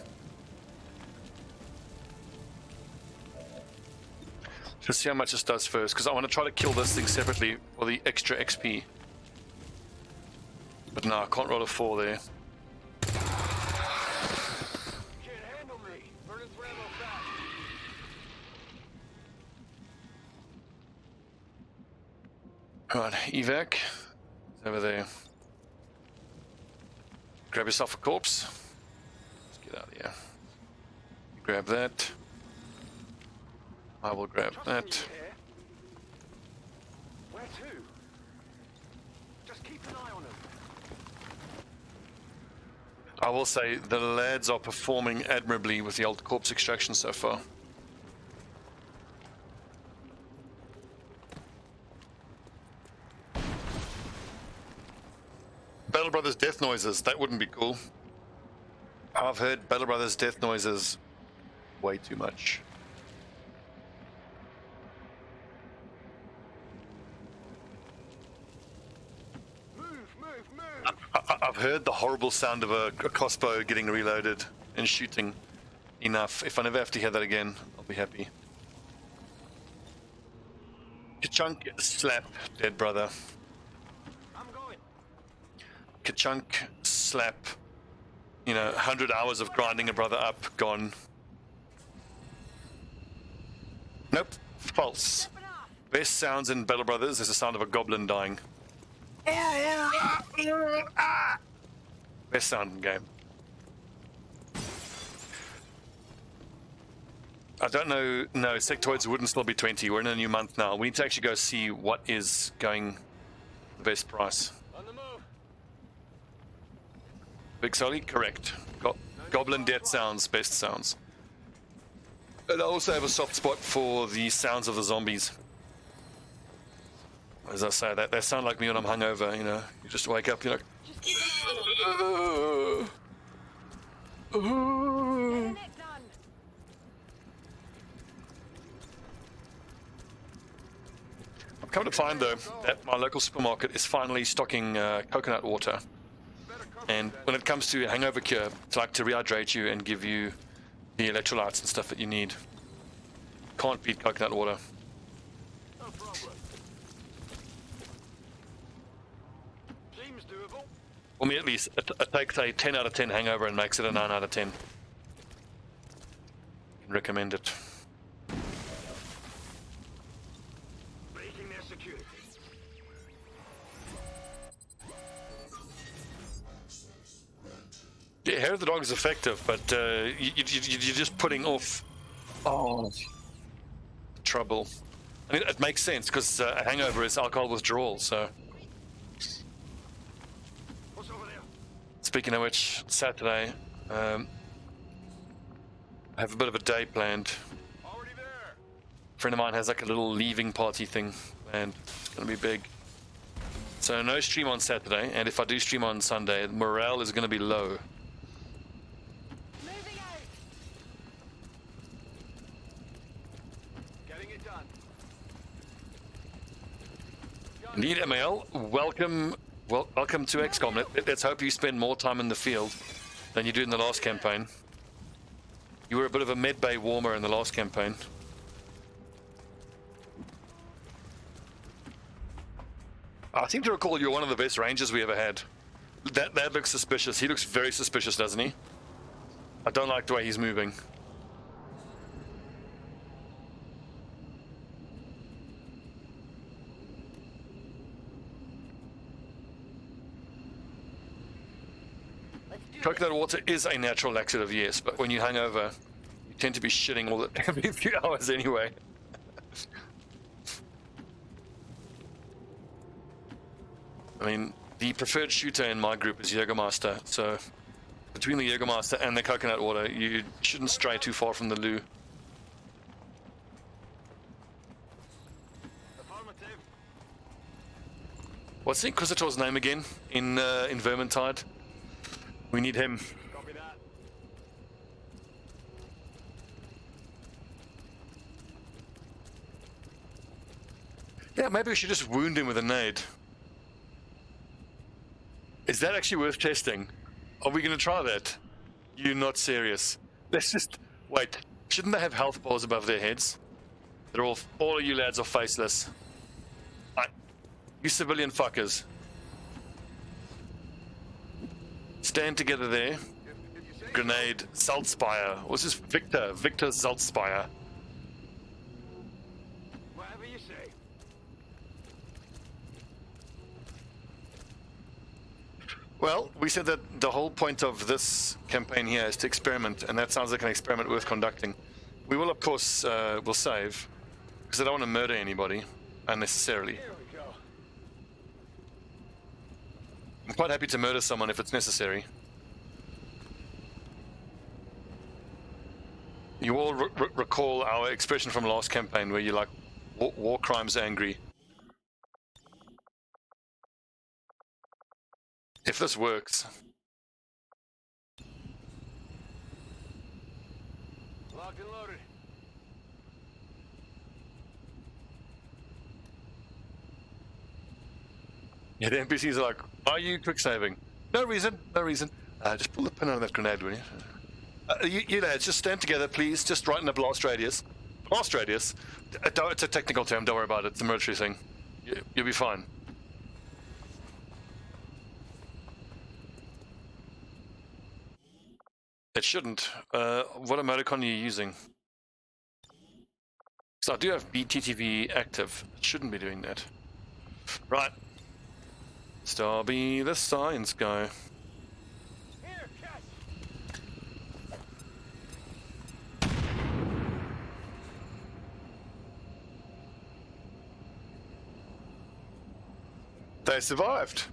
Speaker 1: Let's see how much this does first, because I want to try to kill this thing separately for the extra XP. But no, I can't roll a 4 there.
Speaker 2: Can't handle me. Burning through ammo fast.
Speaker 1: Right, evac. It's over there. Grab yourself a corpse. Let's get out of here. Grab that. I will grab that.
Speaker 2: Trusting you here. Where to? Just keep an eye on him.
Speaker 1: I will say the lads are performing admirably with the old corpse extraction so far. Battle Brothers death noises, that wouldn't be cool. I've heard Battle Brothers death noises way too much. I've heard the horrible sound of a crossbow getting reloaded and shooting enough. If I never have to hear that again, I'll be happy. Ka-chunk slap, dead brother.
Speaker 2: I'm going.
Speaker 1: Ka-chunk slap. You know, 100 hours of grinding a brother up, gone. Nope, false. Best sounds in Battle Brothers is the sound of a goblin dying. Best sound in game. I don't know. No, sectoids wouldn't still be 20. We're in a new month now. We need to actually go see what is going the best price.
Speaker 2: On the move.
Speaker 1: Big Sully, correct. Goblin death sounds, best sounds. And I also have a soft spot for the sounds of the zombies. As I say, they sound like me when I'm hungover, you know. You just wake up, you're like...
Speaker 4: Just keep an eye on him. Getting it done.
Speaker 1: I've come to find, though, that my local supermarket is finally stocking coconut water. And when it comes to hangover cure, it's like to rehydrate you and give you the electrolytes and stuff that you need. Can't beat coconut water.
Speaker 2: No problem. Seems doable.
Speaker 1: For me, at least, it takes a 10 out of 10 hangover and makes it a 9 out of 10. Can recommend it.
Speaker 2: Breaking their security.
Speaker 1: Yeah, Hair of the Dog is effective, but you're just putting off trouble. I mean, it makes sense because a hangover is alcohol withdrawal. So,
Speaker 2: What's over there?
Speaker 1: speaking of which, Saturday, I have a bit of a day planned.
Speaker 2: Already there.
Speaker 1: friend of mine has like a little leaving party thing, and it's gonna be big. So no stream on Saturday, and if I do stream on Sunday, morale is gonna be low.
Speaker 4: Moving out.
Speaker 3: Getting it done.
Speaker 1: Indeed, ML, welcome to XCOM. Let's hope you spend more time in the field than you did in the last campaign. You were a bit of a med bay warmer in the last campaign. I seem to recall you're one of the best rangers we ever had. That looks suspicious. He looks very suspicious, doesn't he? I don't like the way he's moving. Coconut water is a natural laxative, yes, but when you hang over, you tend to be shitting every few hours anyway. I mean, the preferred shooter in my group is Jägermeister, so between the Jägermeister and the coconut water, you shouldn't stray too far from the loo.
Speaker 3: Affirmative.
Speaker 1: What's the Inquisitor's name again in Vermintide? We need him.
Speaker 3: Copy that.
Speaker 1: Yeah, maybe we should just wound him with a nade. Is that actually worth testing? Are we going to try that? You're not serious. Let's just... Wait, shouldn't they have health bars above their heads? They're all of you lads are faceless. You civilian fuckers. Stand together there. Grenade, Saltspire. What's this? Victor Saltspire.
Speaker 3: Whatever you say.
Speaker 1: Well, we said that the whole point of this campaign here is to experiment, and that sounds like an experiment worth conducting. We will, of course, will save, because I don't want to murder anybody unnecessarily.
Speaker 3: Here we go.
Speaker 1: I'm quite happy to murder someone if it's necessary. You all recall our expression from last campaign where you're like, war crimes angry. If this works.
Speaker 3: Locked and loaded.
Speaker 1: Yeah, the NPCs are like, are you quick saving? No reason, no reason. Just pull the pin out of that grenade, will you? You lads, just stand together, please. Just right in the blast radius. Blast radius? It's a technical term, don't worry about it. It's a military thing. You'll be fine. It shouldn't. What emoticon are you using? So I do have BTTV active. It shouldn't be doing that. Right. Stobbie the science guy.
Speaker 3: Here, catch.
Speaker 1: They survived.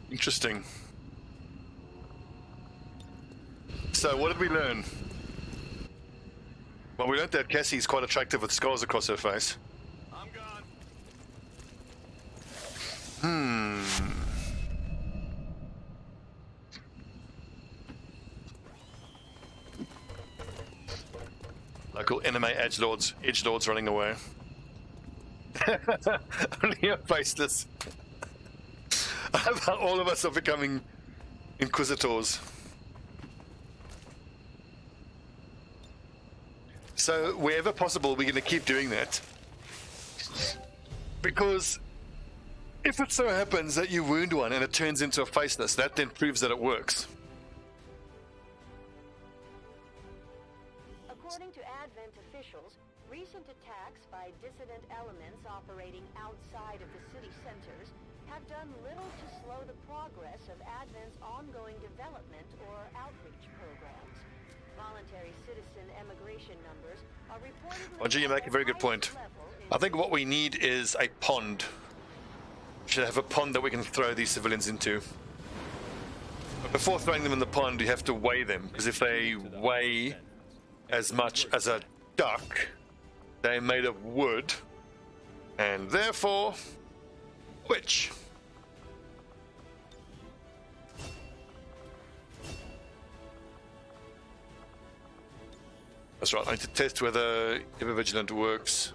Speaker 1: Interesting. So what did we learn? Well, we learned that Cassie's quite attractive with scars across her face.
Speaker 3: I'm gone.
Speaker 1: Local anime edgelords running away. Only a faceless. I love how all of us are becoming inquisitors. So wherever possible, we're going to keep doing that. Because if it so happens that you wound one and it turns into a faceless, that then proves that it works.
Speaker 9: According to Advent officials, recent attacks by dissident elements operating outside of the city centers have done little to slow the progress of Advent's ongoing development or outreach programs. Voluntary citizen emigration numbers are reportedly...
Speaker 1: Roger, you make a very good point. I think what we need is a pond. We should have a pond that we can throw these civilians into. But before throwing them in the pond, you have to weigh them, because if they weigh as much as a duck. They're made of wood, and therefore, witch. That's right, I need to test whether Ever Vigilant works.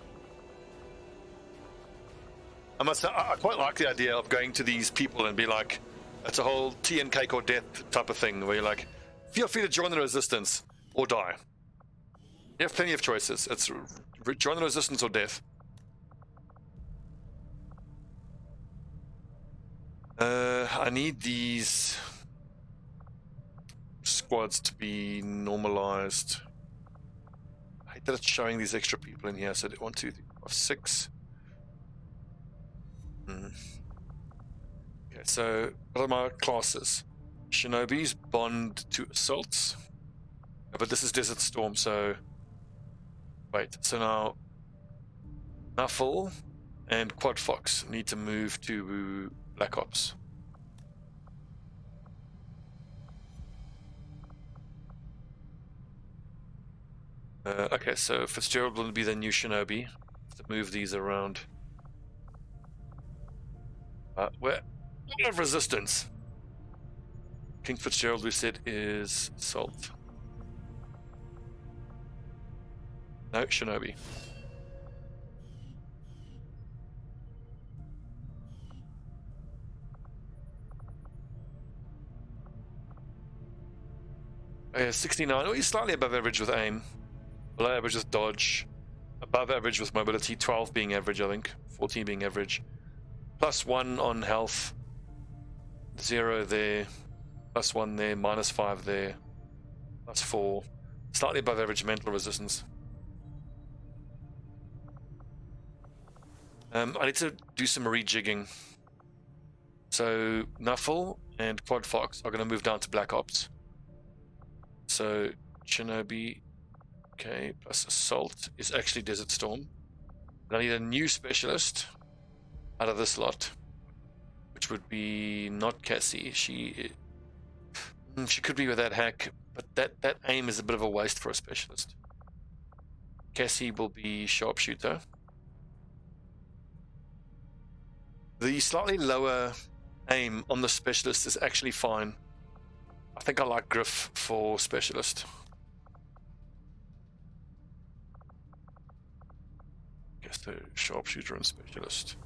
Speaker 1: I must say, I quite like the idea of going to these people and be like, it's a whole tea and cake or death type of thing, where you're like, feel free to join the resistance or die. You have plenty of choices. It's join the resistance or death. I need these squads to be normalized. I hate that it's showing these extra people in here. So 1, 2, 3, 4, 6. Okay, so what are my classes? Shinobis bond to assaults. But this is Desert Storm, so wait, so now Nuffle and Quad Fox need to move to Black Ops. Okay, so Fitzgerald will be the new Shinobi. To move these around. Where? We have resistance. King Fitzgerald, we said, is Salt. No, Shinobi. Oh, yeah, 69. Oh, he's slightly above average with aim. Below average with dodge. Above average with mobility. 12 being average, I think. 14 being average. +1 on health. 0 there. +1 there. -5 there. +4. Slightly above average mental resistance. I need to do some rejigging. So Nuffle and Quad Fox are going to move down to Black Ops. So Shinobi, okay, plus Assault is actually Desert Storm. And I need a new specialist out of this lot, which would be not Cassie. She could be with that hack, but that aim is a bit of a waste for a specialist. Cassie will be Sharpshooter. The slightly lower aim on the specialist is actually fine. I think I like Griff for specialist. Guess the Sharpshooter and specialist.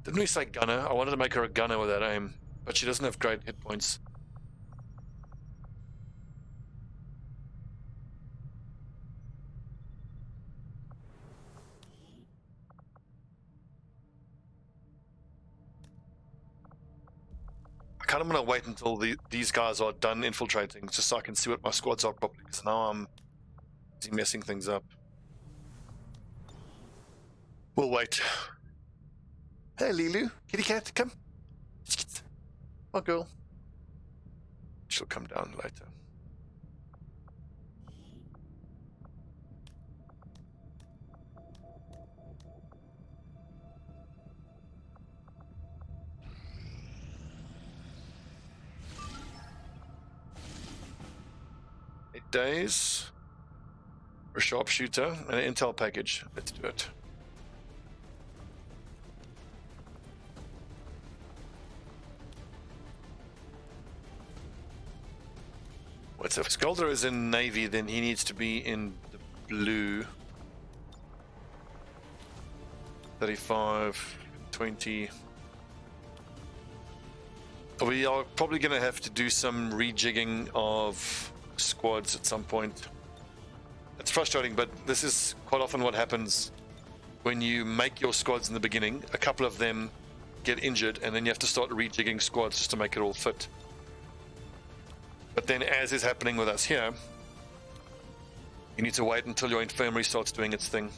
Speaker 1: Didn't we say gunner? I wanted to make her a gunner with that aim, but she doesn't have great hit points. I kind of want to wait until these guys are done infiltrating, just so I can see what my squads are properly, because now I'm busy messing things up. We'll wait. Hey Lilu, kitty cat, come. Oh girl. She'll come down later. Days for a Sharpshooter and an intel package. Let's do it. What's if Skulder is in navy, then he needs to be in the blue. 35, 20. We are probably going to have to do some rejigging of squads at some point. It's frustrating, but this is quite often what happens when you make your squads in the beginning. A couple of them get injured, and then you have to start rejigging squads just to make it all fit. But then, as is happening with us here, you need to wait until your infirmary starts doing its thing.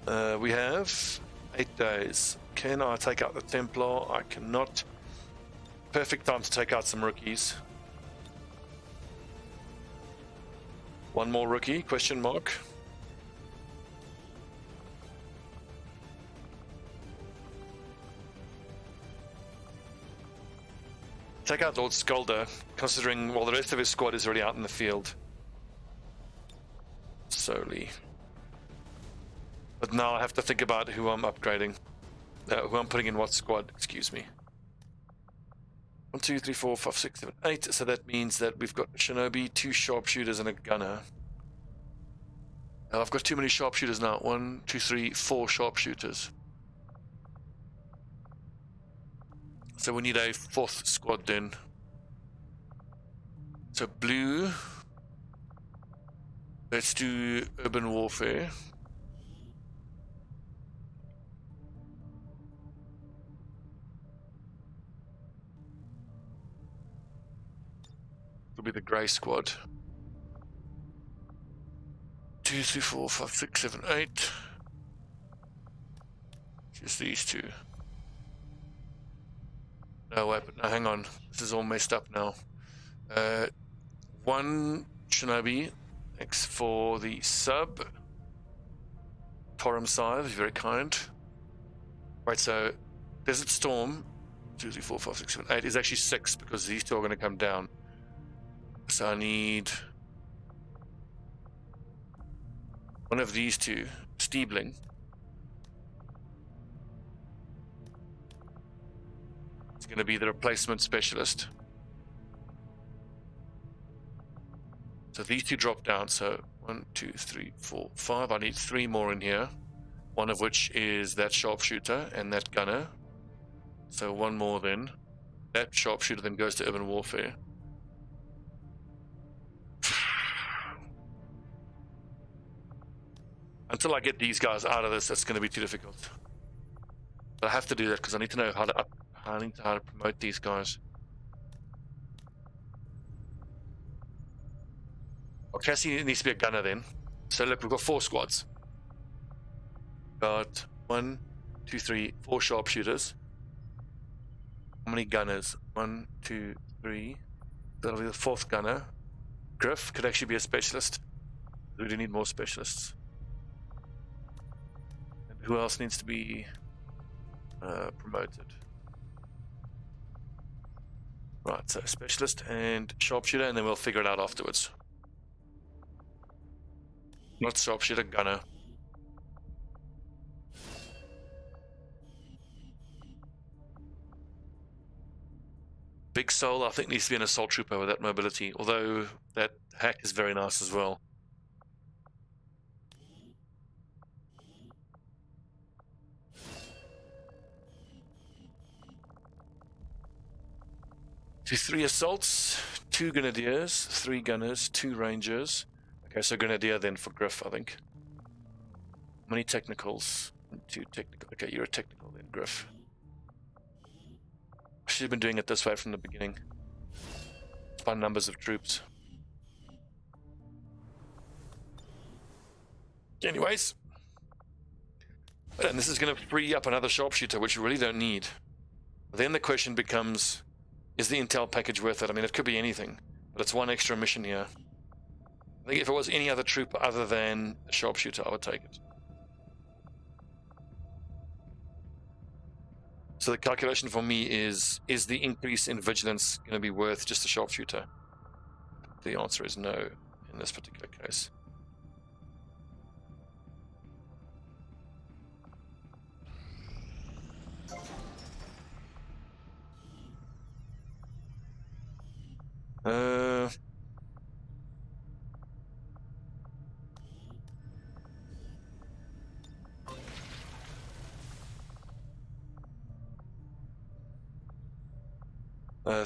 Speaker 1: We have 8 days. Can I take out the Templar? I cannot. Perfect time to take out some rookies. One more rookie, question mark. Take out Lord Skulder, considering, well, the rest of his squad is already out in the field. Solely. But now I have to think about who I'm upgrading. Who I'm putting in what squad, excuse me. 1, 2, 3, 4, 5, 6, 7, 8. So that means that we've got Shinobi, 2 sharpshooters, and a gunner. I've got too many sharpshooters now. 1, 2, 3, 4 sharpshooters. So we need a 4th squad then. So blue. Let's do urban warfare. It'll be the grey squad. 2, 3, 4, 5, 6, 7, 8. Just these 2. No, wait, but no, hang on. This is all messed up now. 1 Shinobi. X for the sub. Torum Scythe, very kind. Right, so Desert Storm, 2, 3, 4, 5, 6, 7, 8 is actually 6 because these 2 are going to come down. So I need one of these 2, Steebling. It's going to be the replacement specialist. So these 2 drop down. So 1, 2, 3, 4, 5. I need 3 more in here. One of which is that sharpshooter and that gunner. So 1 more then. That sharpshooter then goes to urban warfare. Until I get these guys out of this, that's going to be too difficult. But I have to do that because I need to know how to promote these guys. Okay, Cassie needs to be a gunner then. So look, we've got 4 squads. Got 1, 2, 3, 4 sharpshooters. How many gunners? 1, 2, 3. That'll be the 4th gunner. Griff could actually be a specialist. We do need more specialists. And who else needs to be promoted? Right, so specialist and sharpshooter, and then we'll figure it out afterwards. Not sharpshooter, gunner. Big Soul, I think, needs to be an assault trooper with that mobility, although that hack is very nice as well. So 3 assaults, 2 grenadiers, 3 gunners, 2 rangers. Okay, so Grenadier then for Griff, I think. How many technicals? 2 technical. Okay, you're a technical then, Griff. I should have been doing it this way from the beginning. It's by numbers of troops. Anyways. And this is going to free up another sharpshooter, which you really don't need. Then the question becomes, is the intel package worth it? I mean, it could be anything, but it's 1 extra mission here. I think if it was any other troop other than a sharpshooter, I would take it. So the calculation for me is the increase in vigilance going to be worth just a sharpshooter? The answer is no in this particular case.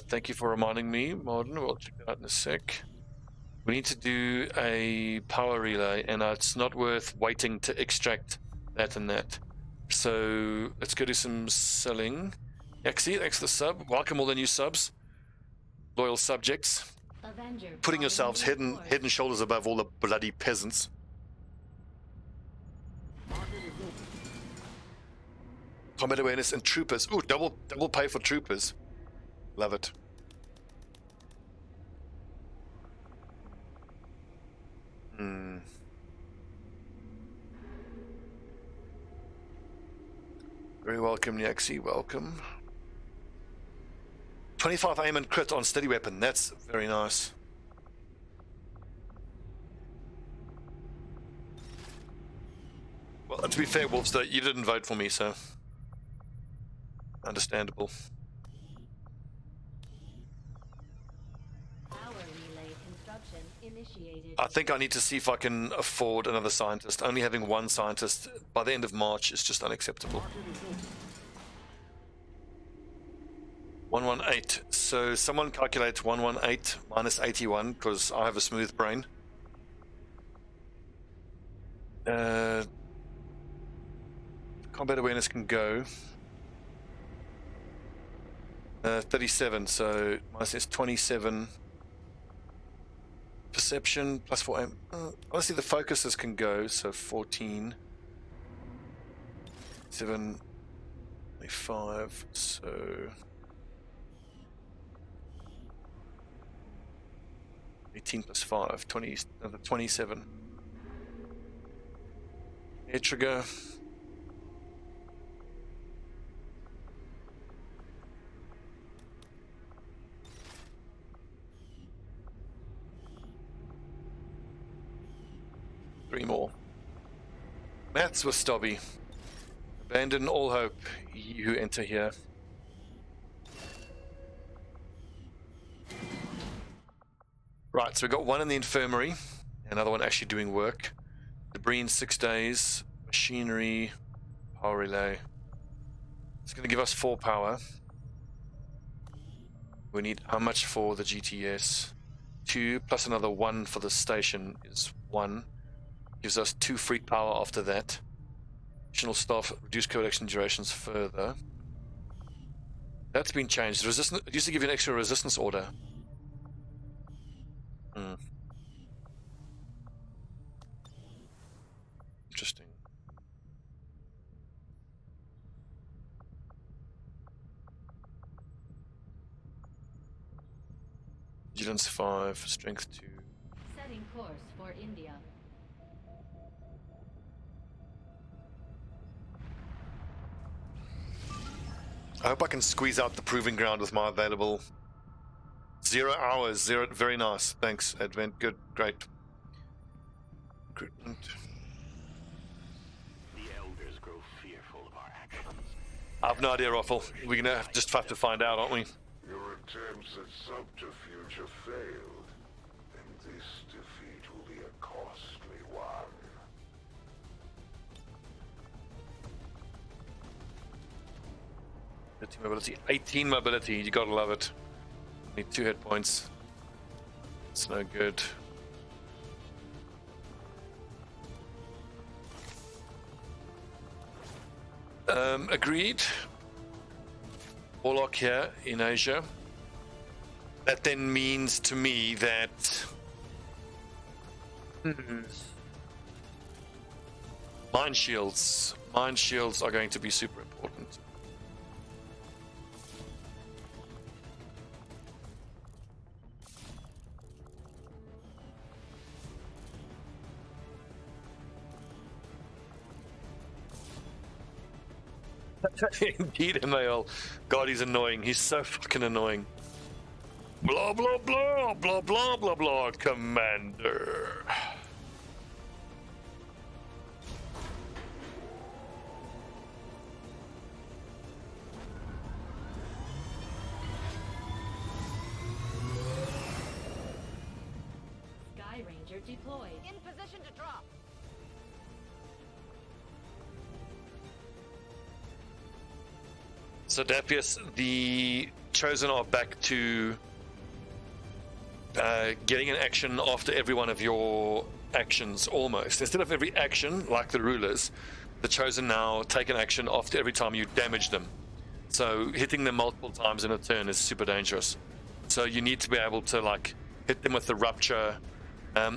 Speaker 1: Thank you for reminding me, Martin. We'll check that out in a sec. We need to do a power relay, and it's not worth waiting to extract that and that. So let's go do some selling. Exie, thanks for the sub. Welcome all the new subs. Loyal subjects.
Speaker 9: Avenger,
Speaker 1: Putting yourselves head and shoulders above all the bloody peasants.
Speaker 2: Marking is moving.
Speaker 1: Combat awareness and troopers. Ooh, double pay for troopers. Love it. Very welcome, Yaxi. Welcome. 25 aim and crit on steady weapon. That's very nice. Well, to be fair, Wolfster, you didn't vote for me, so understandable.
Speaker 9: Power relay construction initiated.
Speaker 1: I think I need to see if I can afford another scientist. Only having one scientist by the end of March is just unacceptable. 118. So someone calculate 118 minus 81, because I have a smooth brain. Combat awareness can go. 37, so minus is 27. Perception plus 4 aim. Honestly, the focuses can go, so 14. 7, 5, so 18 plus 5, 20, 27. Air trigger. Three more. Maths with Stobbie. Abandon all hope, ye who enter here. Right, so we got one in the infirmary, another one actually doing work. Debris in 6 days, machinery, power relay. It's going to give us 4 power. We need how much for the GTS? 2 plus another 1 for the station is 1. Gives us 2 free power after that. Additional staff, reduce collection durations further. That's been changed. Resistance, it used to give you an extra resistance order. Interesting. Vigilance 5, strength 2.
Speaker 9: Setting course for India.
Speaker 1: I hope I can squeeze out the proving ground with my available 0 hours. 0, very nice. Thanks, Advent. Good, great. Recruitment.
Speaker 3: The elders grow fearful of our actions.
Speaker 1: I have no idea, Ruffle. We're gonna just have to find out, aren't we?
Speaker 2: Your attempts at subterfuge have failed, and this defeat will be a costly one.
Speaker 1: 13 mobility, 18 mobility. You gotta love it. Need 2 hit points. It's no good. Agreed. Warlock here in Asia. That then means to me that mine shields are going to be super important. Indeed, MAL. God, he's annoying. He's so fucking annoying. Blah, blah, blah, blah, blah, blah, blah, Commander.
Speaker 9: Sky Ranger deployed.
Speaker 4: In position to drop.
Speaker 1: So, Dapius, the Chosen are back to getting an action after every one of your actions, almost. Instead of every action, like the rulers, the Chosen now take an action after every time you damage them. So, hitting them multiple times in a turn is super dangerous. So, you need to be able to, like, hit them with the Rupture.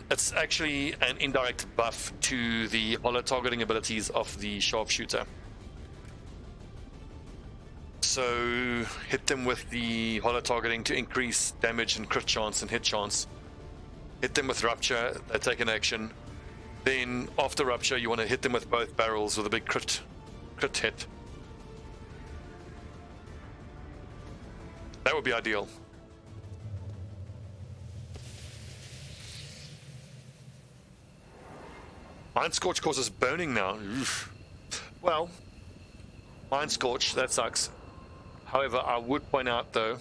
Speaker 1: It's actually an indirect buff to the holo targeting abilities of the Sharpshooter. So hit them with the holo targeting to increase damage and crit chance and hit chance. Hit them with rupture, they take an action. Then after rupture, you want to hit them with both barrels with a big crit hit. That would be ideal. Mind Scorch causes burning now. Oof. Well, Mind Scorch, that sucks. However, I would point out though,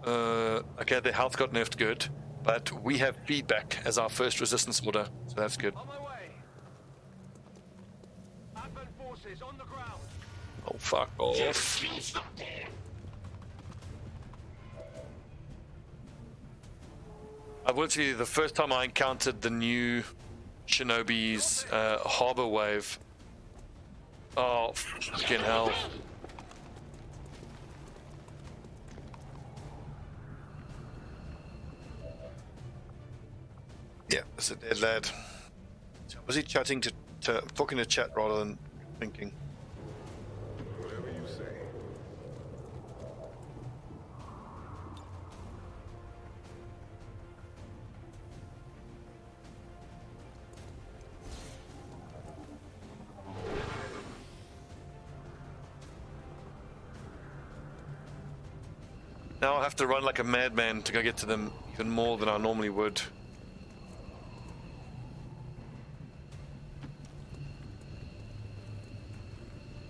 Speaker 1: okay, the health got nerfed good, but we have feedback as our first resistance order, so that's good.
Speaker 8: On my way. Advent forces on the ground.
Speaker 1: Oh, fuck off. I will tell you, the first time I encountered the new Shinobi's harbor wave, oh, fucking hell. Yeah, it's a dead lad. Was he chatting to talking to chat rather than thinking?
Speaker 2: Whatever you say.
Speaker 1: Now I have to run like a madman to go get to them even more than I normally would.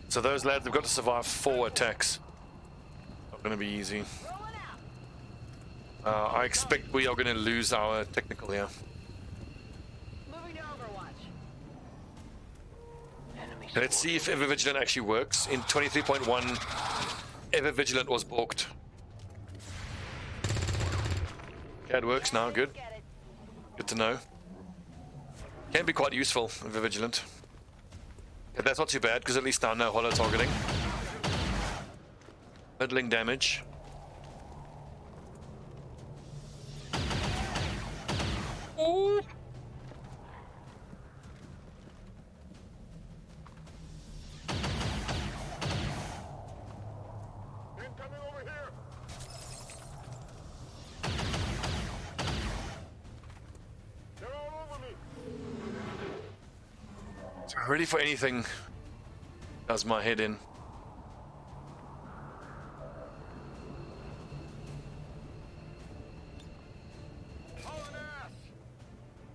Speaker 1: So those lads have got to survive 4 attacks. Not going to be easy. I expect we are going to lose our technical here.
Speaker 9: Moving to Overwatch.
Speaker 1: Let's see if Ever Vigilant actually works. In 23.1, Ever Vigilant was balked. Okay, it works now, good. Good to know. Can be quite useful, Ever Vigilant. Yeah, that's not too bad, because at least I know holo targeting. Middling damage. Ooh.
Speaker 2: Incoming over here. They're all over me.
Speaker 1: Ready for anything. Does my head in.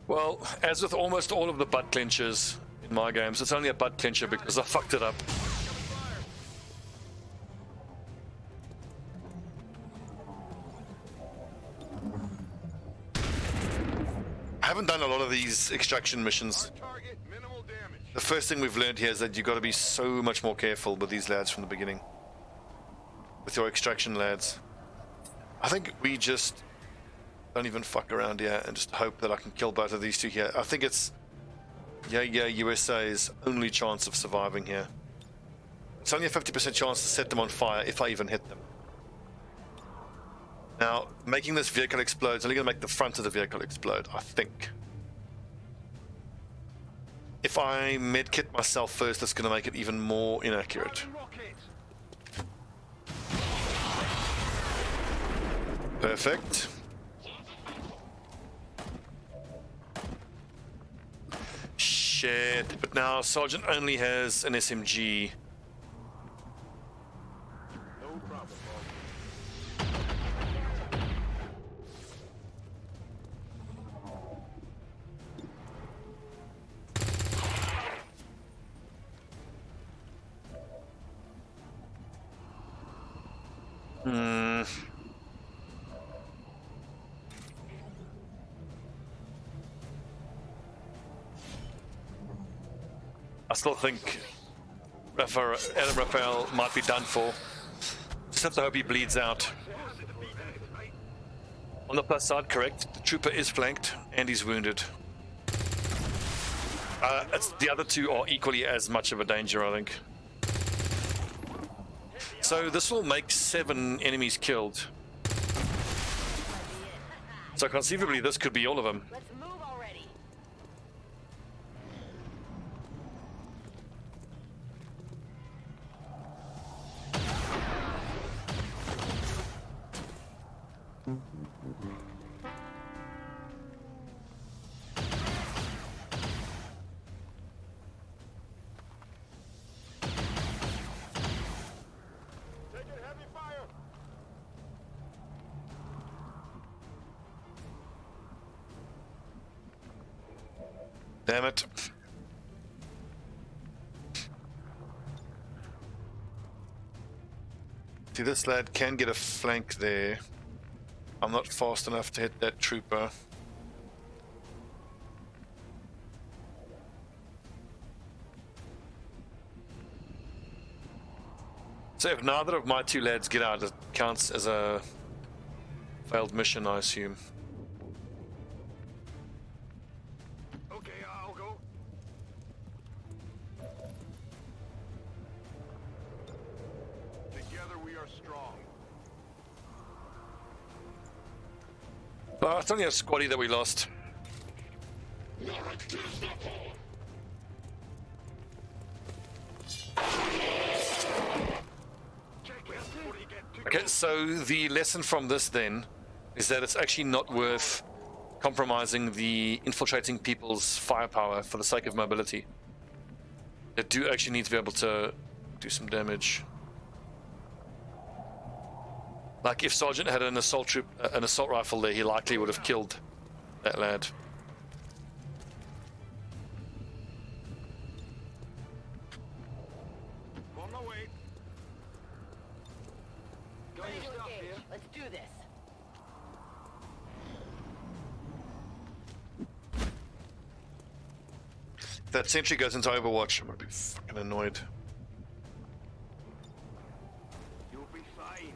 Speaker 1: Well, as with almost all of the butt clenchers in my games, it's only a butt clencher because I fucked it up. I haven't done a lot of these extraction missions.
Speaker 2: Target, minimal damage.
Speaker 1: The first thing we've learned here is that you've got to be so much more careful with these lads from the beginning. With your extraction lads. I think we just don't even fuck around here and just hope that I can kill both of these two here. I think it's USA's only chance of surviving here. It's only a 50% chance to set them on fire if I even hit them. Now, making this vehicle explode is only going to make the front of the vehicle explode, I think. If I medkit myself first, that's going to make it even more inaccurate. Perfect. Shit, but now Sergeant only has an SMG.
Speaker 2: No problem,
Speaker 1: I still think Adam Raphael might be done for. Just have to hope he bleeds out. On the plus side, correct. The trooper is flanked and he's wounded. The other two are equally as much of a danger, I think. So this will make 7 enemies killed. So conceivably this could be all of them.
Speaker 9: Let's move already.
Speaker 1: Damn it. See, this lad can get a flank there. I'm not fast enough to hit that trooper. So if neither of my two lads get out, it counts as a failed mission, I assume.
Speaker 2: Okay, I'll go. Together we are strong.
Speaker 1: Oh, it's only a squaddy that we lost. Okay, so the lesson from this then is that it's actually not worth compromising the infiltrating people's firepower for the sake of mobility. They do actually need to be able to do some damage. Like if Sergeant had an assault rifle there, he likely would have killed that lad.
Speaker 2: On my way.
Speaker 9: Ready to engage. Let's do this.
Speaker 1: If that sentry goes into Overwatch, I'm gonna be fucking annoyed.
Speaker 2: You'll be fine.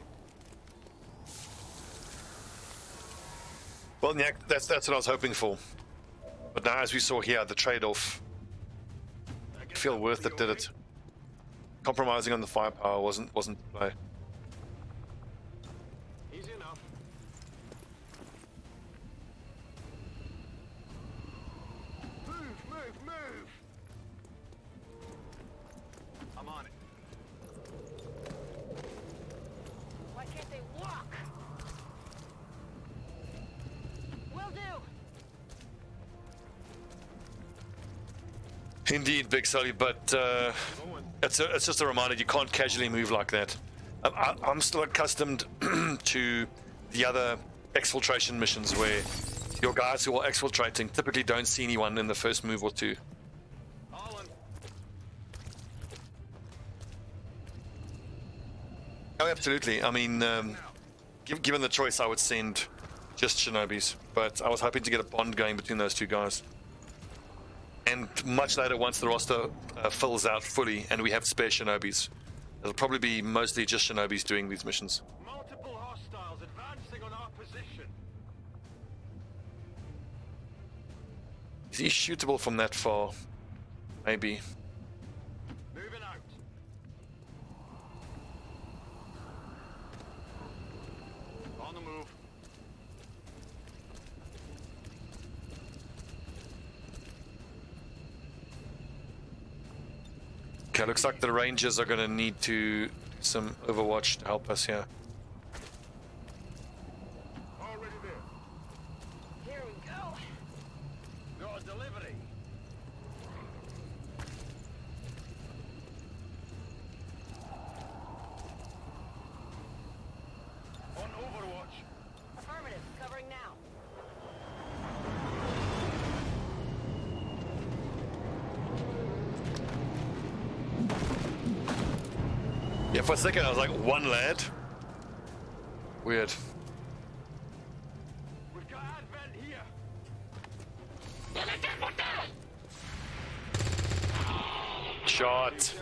Speaker 1: Well, yeah, that's what I was hoping for. But now, as we saw here, the trade-off, I feel worth it, did it? Compromising on the firepower wasn't the play.
Speaker 2: Easy enough. Move! I'm on it.
Speaker 9: Why can't they walk? Will do.
Speaker 1: Indeed, Big Sully, but it's just a reminder you can't casually move like that. I'm still accustomed to the other exfiltration missions where your guys who are exfiltrating typically don't see anyone in the first move or two. Oh, absolutely. I mean, given the choice, I would send just Shinobis, but I was hoping to get a bond going between those two guys. And much later, once the roster fills out fully and we have spare Shinobis, it'll probably be mostly just Shinobis doing these missions.
Speaker 2: Multiple hostiles advancing on our position.
Speaker 1: Is he shootable from that far? Maybe.
Speaker 2: Moving out. On the move.
Speaker 1: Okay, looks like the Rangers are going to need to do some Overwatch to help us here.
Speaker 2: Already there.
Speaker 9: Here we go.
Speaker 2: Got a delivery. On Overwatch.
Speaker 9: Affirmative. Covering now.
Speaker 1: Yeah, for a second I was like, one lad? Weird.
Speaker 2: We've got advent here.
Speaker 1: Shot.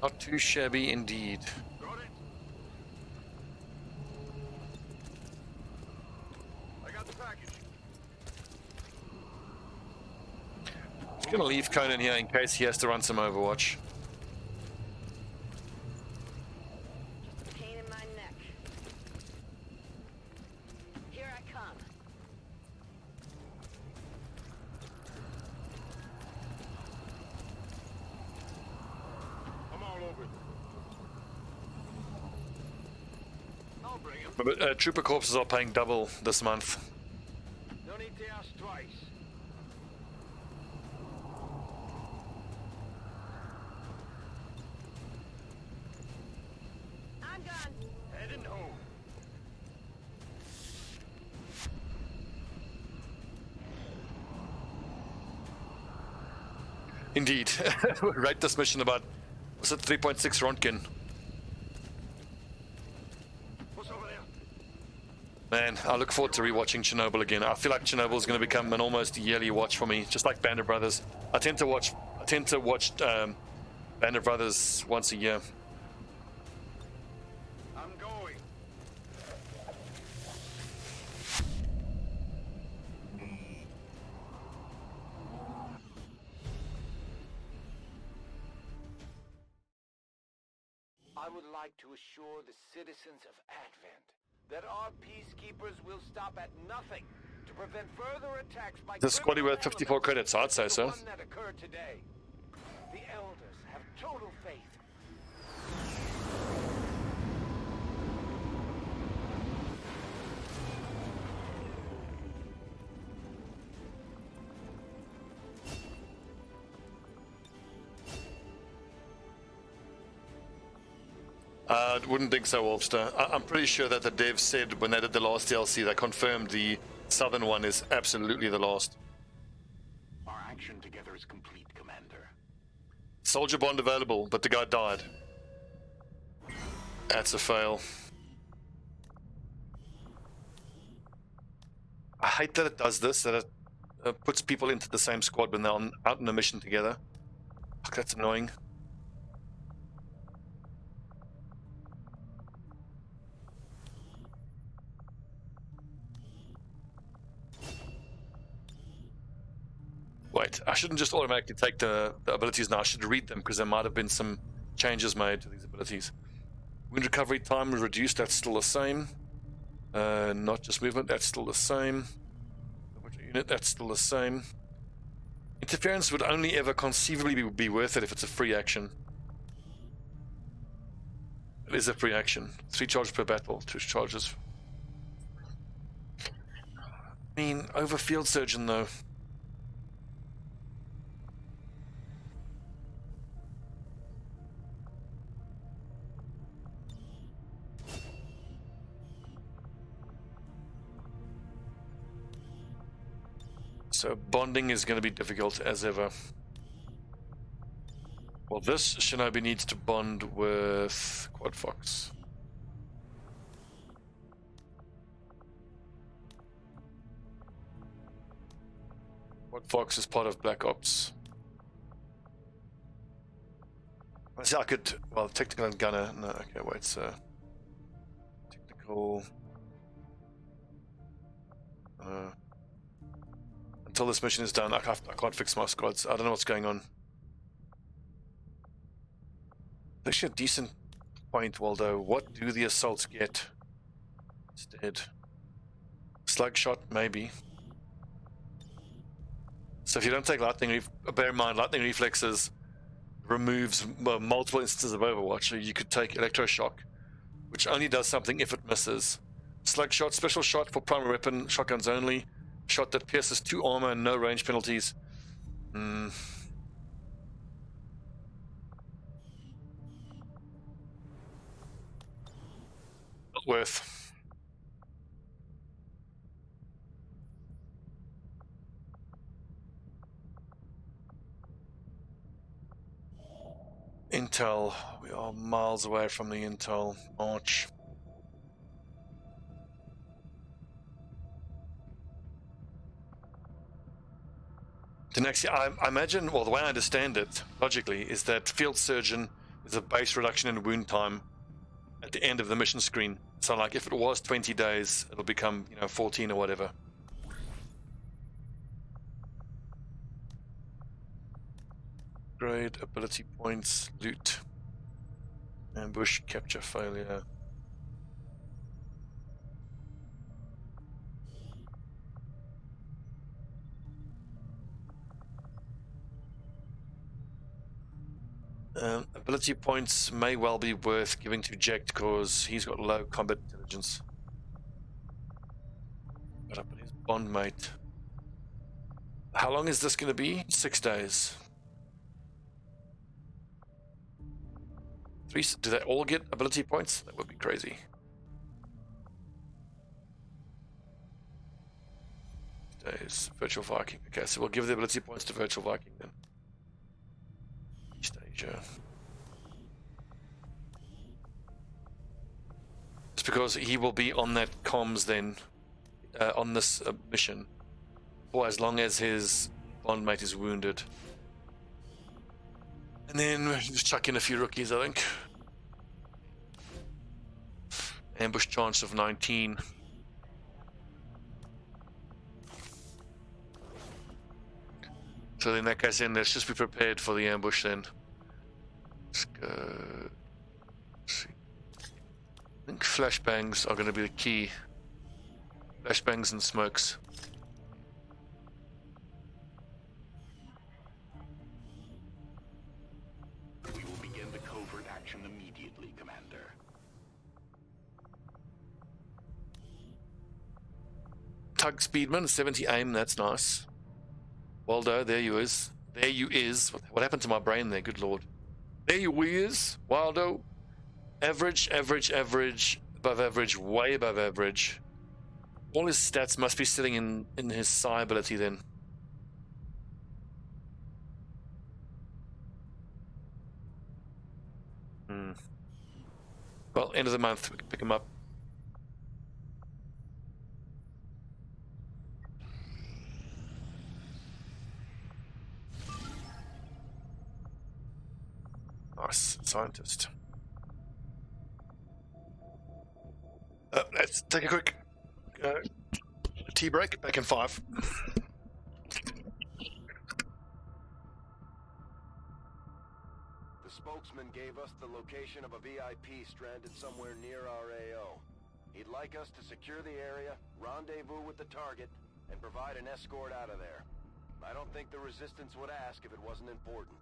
Speaker 1: Not too shabby indeed.
Speaker 2: Got it. I got the package.
Speaker 1: Just gonna leave Conan here in case he has to run some Overwatch.
Speaker 9: Just a pain in my neck. Here I come.
Speaker 2: I'm all over it. I'll bring him.
Speaker 1: But trooper corpses are paying double this month.
Speaker 2: No need to ask twice.
Speaker 9: I'm gone.
Speaker 2: Heading home.
Speaker 1: Indeed. Rate this mission about, was it 3.6 Rontgen?
Speaker 2: What's over there?
Speaker 1: Man, I look forward to rewatching Chernobyl again. I feel like Chernobyl is going to become an almost yearly watch for me, just like Band of Brothers. I tend to watch Band of Brothers once a year.
Speaker 2: I'm going.
Speaker 3: I would like to assure the citizens of Advent that our peacekeepers will stop at nothing to prevent further attacks by
Speaker 1: This squaddy worth 54 credits, I'd say so.
Speaker 3: the one that occurred today. The elders have total faith.
Speaker 1: I wouldn't think so, Wolfster. I'm pretty sure that the devs said when they did the last DLC, they confirmed the southern one is absolutely the last.
Speaker 3: Our action together is complete, Commander.
Speaker 1: Soldier bond available, but the guy died. That's a fail. I hate that it does this, that it puts people into the same squad when they're out on a mission together. Fuck, that's annoying. Wait, I shouldn't just automatically take the abilities now. I should read them because there might have been some changes made to these abilities. Wind recovery time is reduced, that's still the same. Not just movement, that's still the same. Unit, that's still the same. Interference would only ever conceivably be worth it if it's a free action. It is a free action. 3 charges per battle, 2 charges. I mean, over field surgeon though. So bonding is going to be difficult as ever. Well, this Shinobi needs to bond with Quad Fox. Quad Fox is part of Black Ops. I could, well, technical and gunner. No, okay, wait, so technical. Until this mission is done, I can't fix my squads. I don't know what's going on. Actually, a decent point, Waldo. What do the assaults get instead? Slug shot, maybe. So if you don't take lightning, bear in mind, lightning reflexes removes multiple instances of Overwatch. So you could take electroshock, which only does something if it misses. Slug shot, special shot for primary weapon, shotguns only. Shot that pierces 2 armor and no range penalties. Not worth. Intel. We are miles away from the Intel. March. The next, I imagine, well, the way I understand it logically is that field surgeon is a base reduction in wound time at the end of the mission screen. So, like, if it was 20 days, it'll become, 14 or whatever. Grade, ability points, loot, ambush, capture, failure. Ability points may well be worth giving to Jack because he's got low combat intelligence. But up in his bond mate. How long is this going to be? 6 days. 3. Do they all get ability points? That would be crazy. Days. Virtual Viking. Okay, so we'll give the ability points to Virtual Viking then. Sure. Just because he will be on that comms then, on this mission, for as long as his bondmate is wounded. And then we'll just chuck in a few rookies, I think. Ambush chance of 19. So in that case, then let's just be prepared for the ambush then. Let's go. Let's see. I think flashbangs are going to be the key. Flashbangs and smokes.
Speaker 3: We will begin the covert action immediately, Commander.
Speaker 1: Tug Speedman, 70 aim, that's nice. Waldo, there you is. There you is. What happened to my brain there? Good lord. There you is, Waldo. Average, average, average, above average, way above average. All his stats must be sitting in his psi ability then. Well, end of the month, we can pick him up. Nice, scientist. Let's take a quick tea break. Back in 5.
Speaker 10: The spokesman gave us the location of a VIP stranded somewhere near our AO. He'd like us to secure the area, rendezvous with the target, and provide an escort out of there. I don't think the Resistance would ask if it wasn't important.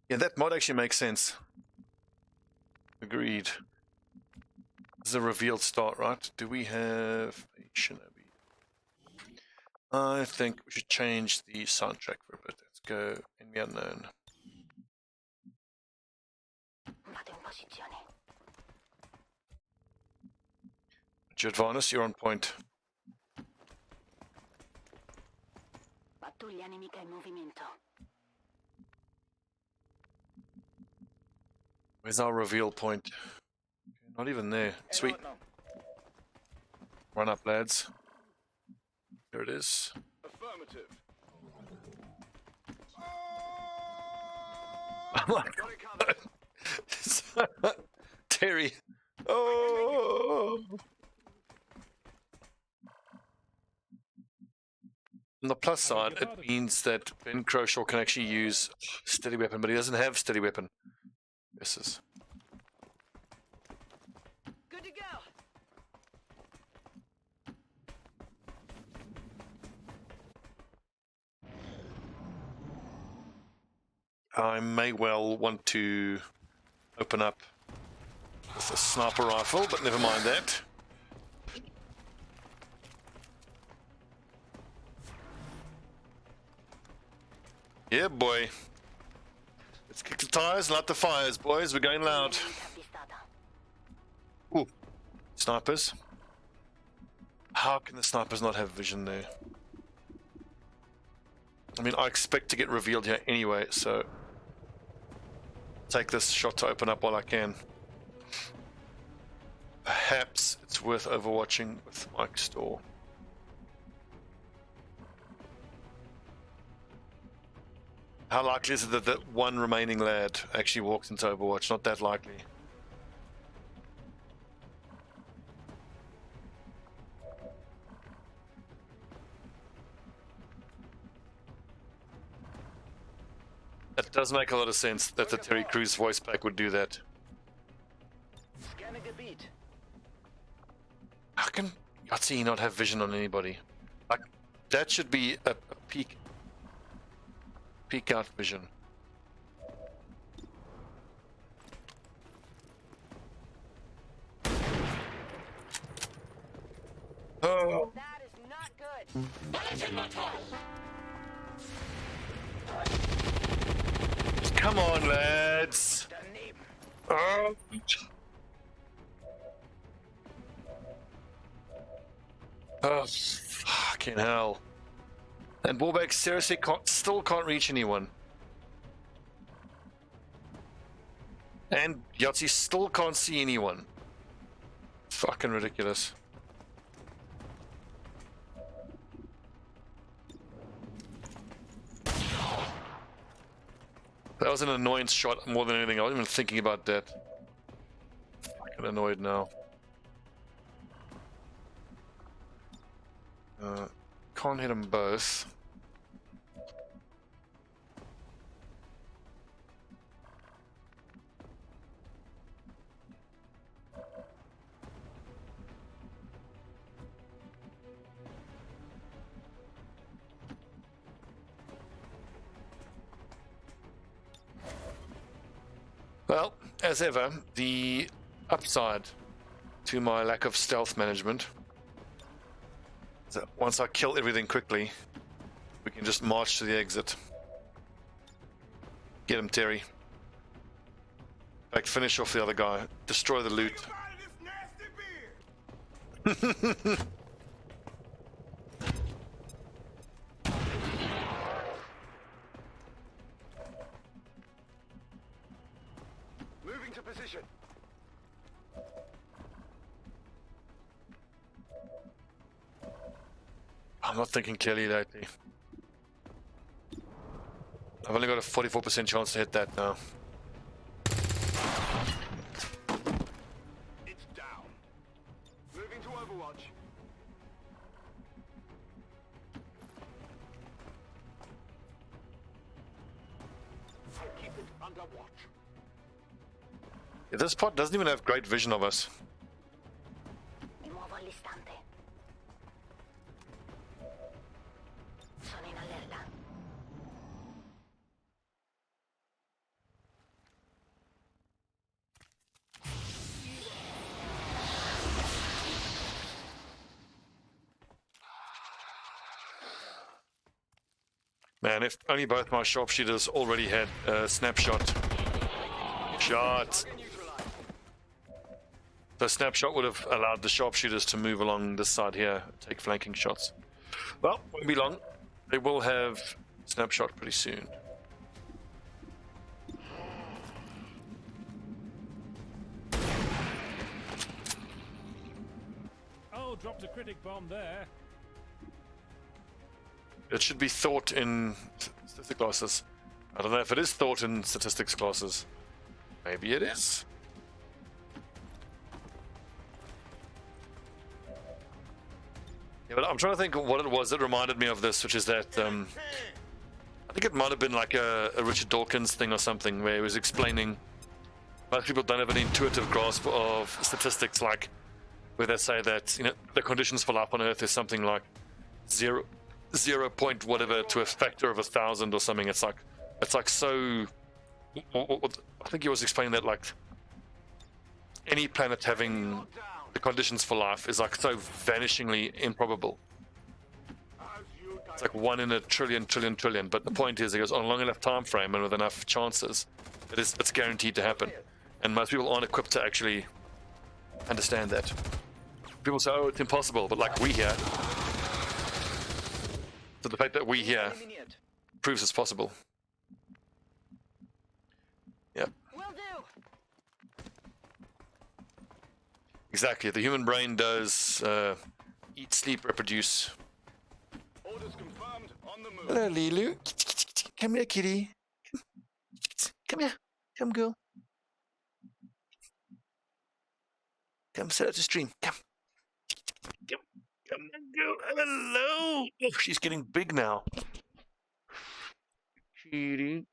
Speaker 1: Yeah, that mod actually makes sense. Agreed. This is a revealed start, right? Do we have a Shinobi? I think we should change the soundtrack for a bit. Let's go in the unknown. Jadvanis, you're on point.
Speaker 9: Pattuglia nemica in movimento.
Speaker 1: Where's our reveal point? Not even there. Sweet. Run up, lads. There it is.
Speaker 10: Affirmative.
Speaker 1: Oh my god. Terry. Oh. On the plus side, it means that Ben Croshaw can actually use steady weapon, but he doesn't have steady weapon. Misses.
Speaker 9: Good to go.
Speaker 1: I may well want to open up with a sniper rifle, but never mind that. Yeah, boy. Let's kick the tires, light the fires, boys. We're going loud. Ooh, snipers. How can the snipers not have vision there? I mean, I expect to get revealed here anyway, so take this shot to open up while I can. Perhaps it's worth overwatching with Mike's store. How likely is it that that one remaining lad actually walks into Overwatch? Not that likely. It does make a lot of sense that the Terry Crews voice pack would do that.
Speaker 10: Scanning the beat.
Speaker 1: How can Yahtzee not have vision on anybody? Like, that should be a peak out vision. Oh.
Speaker 9: That is not good.
Speaker 1: Come on, lads. Oh. Oh, fucking hell. And Warbeck seriously still can't reach anyone. And Yahtzee still can't see anyone. Fucking ridiculous. That was an annoyance shot more than anything. I wasn't even thinking about that. Fucking annoyed now. Can't hit them both. Well, as ever, the upside to my lack of stealth management is that once I kill everything quickly, we can just march to the exit. Get him, Terry. In fact, finish off the other guy. Destroy the loot.
Speaker 10: Moving to position.
Speaker 1: I'm not thinking clearly lately. I've only got a 44% chance to hit that now.
Speaker 10: It's down. Moving to Overwatch. Keep it under watch.
Speaker 1: Yeah, this pod doesn't even have great vision of us.
Speaker 9: Mi muovo all'istante. Sono in allerta.
Speaker 1: Man, if only both my sharpshooters already had a snapshot. Shot. The snapshot would have allowed the sharpshooters to move along this side here, take flanking shots. Well, won't be long. They will have snapshot pretty soon.
Speaker 8: Oh, dropped a critic bomb there.
Speaker 1: It should be thought in statistics classes. I don't know if it is thought in statistics classes. Maybe it is. Yeah, but I'm trying to think of what it was that reminded me of this, which is that I think it might have been like a Richard Dawkins thing or something, where he was explaining most people don't have an intuitive grasp of statistics, like where they say that, you know, the conditions for life on Earth is something like 0 point whatever to a factor of 1,000 or something. It's like so. I think he was explaining that like any planet having the conditions for life is like so vanishingly improbable. It's like 1 in a trillion. But the point is, it goes on a long enough time frame and with enough chances, it's guaranteed to happen. And most people aren't equipped to actually understand that. People say, "Oh, it's impossible," but like we here, so the fact that we here proves it's possible. Yep.
Speaker 9: Will do.
Speaker 1: Exactly. The human brain does eat, sleep, reproduce.
Speaker 3: Orders confirmed. On the move.
Speaker 1: Hello, Lilu. Come here, kitty. Come here. Come, girl. Come, set up the stream. Come. Come on, girl. Hello. Oh, she's getting big now. Kitty.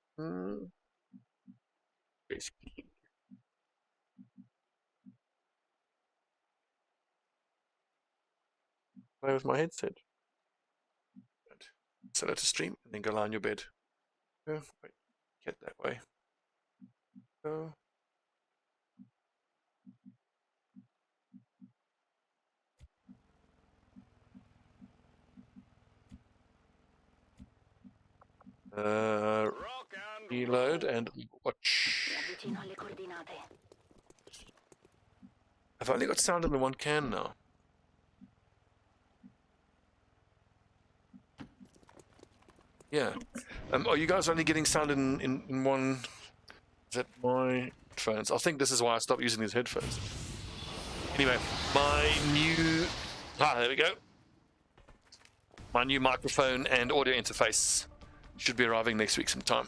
Speaker 1: Play with my headset. Set it to stream and then go lie on your bed. Go. Wait. Get that way. Go. Reload and watch. I've only got sound in the one can now. Yeah. Are you guys only getting sound in one? Is that my headphones? I think this is why I stopped using these headphones. Anyway, my new... there we go. My new microphone and audio interface should be arriving next week sometime.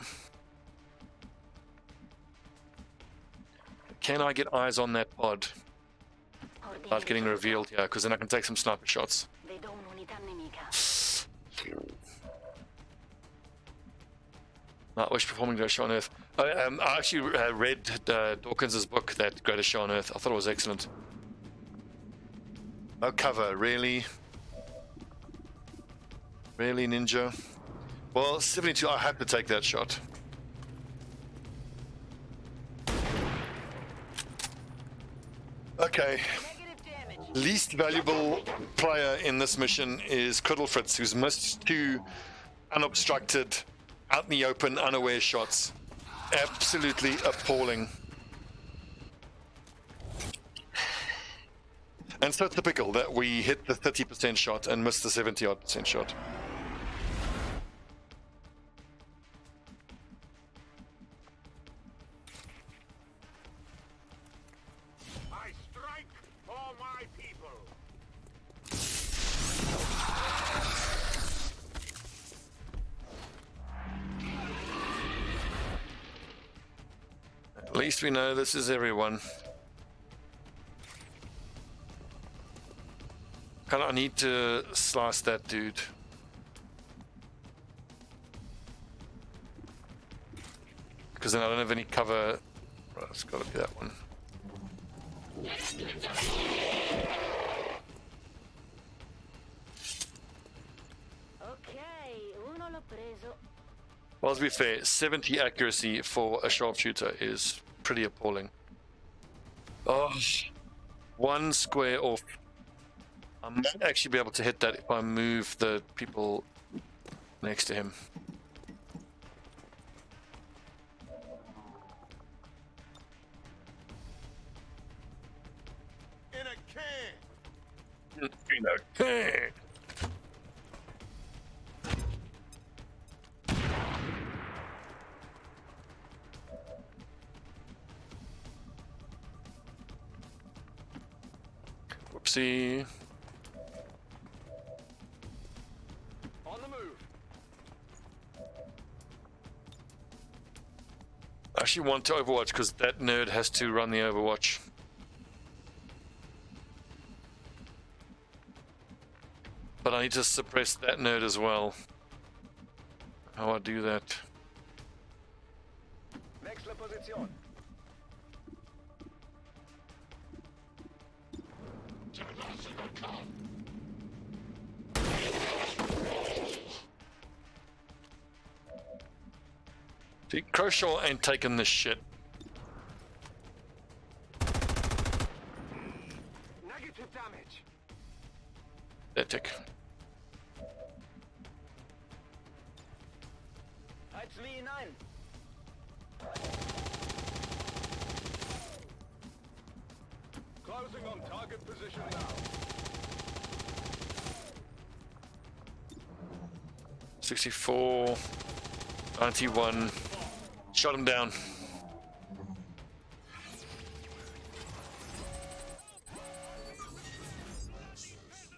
Speaker 1: Can I get eyes on that pod without getting revealed here? Because then I can take some sniper shots. Which performing Greatest Show on Earth? I actually read Dawkins' book, that Greatest Show on Earth. I thought it was excellent. No cover, really? Really, Ninja? Well, 72, I have to take that shot. Okay. Least valuable player in this mission is Criddle Fritz, who's missed 2 unobstructed, out in the open, unaware shots. Absolutely appalling. And so typical that we hit the 30% shot and missed the 70-odd% shot.
Speaker 2: I strike for my people.
Speaker 1: At least we know this is everyone. I need to slice that dude. Because then I don't have any cover. Right, it's got to be that one. Well, to be fair, 70 accuracy for a sharpshooter is pretty appalling. Oh, 1 square off. I might actually be able to hit that if I move the people next to him.
Speaker 2: In a can.
Speaker 1: In a can. Whoopsie. I actually want to Overwatch because that nerd has to run the Overwatch. But But I need to suppress that nerd as well. How I do that?
Speaker 10: Wechsle Position.
Speaker 1: See, Croshaw ain't taking this shit.
Speaker 10: Negative damage.
Speaker 1: That tick.
Speaker 10: Heiz mich hinein. Closing on target position now.
Speaker 1: 64, 91. Shot him down.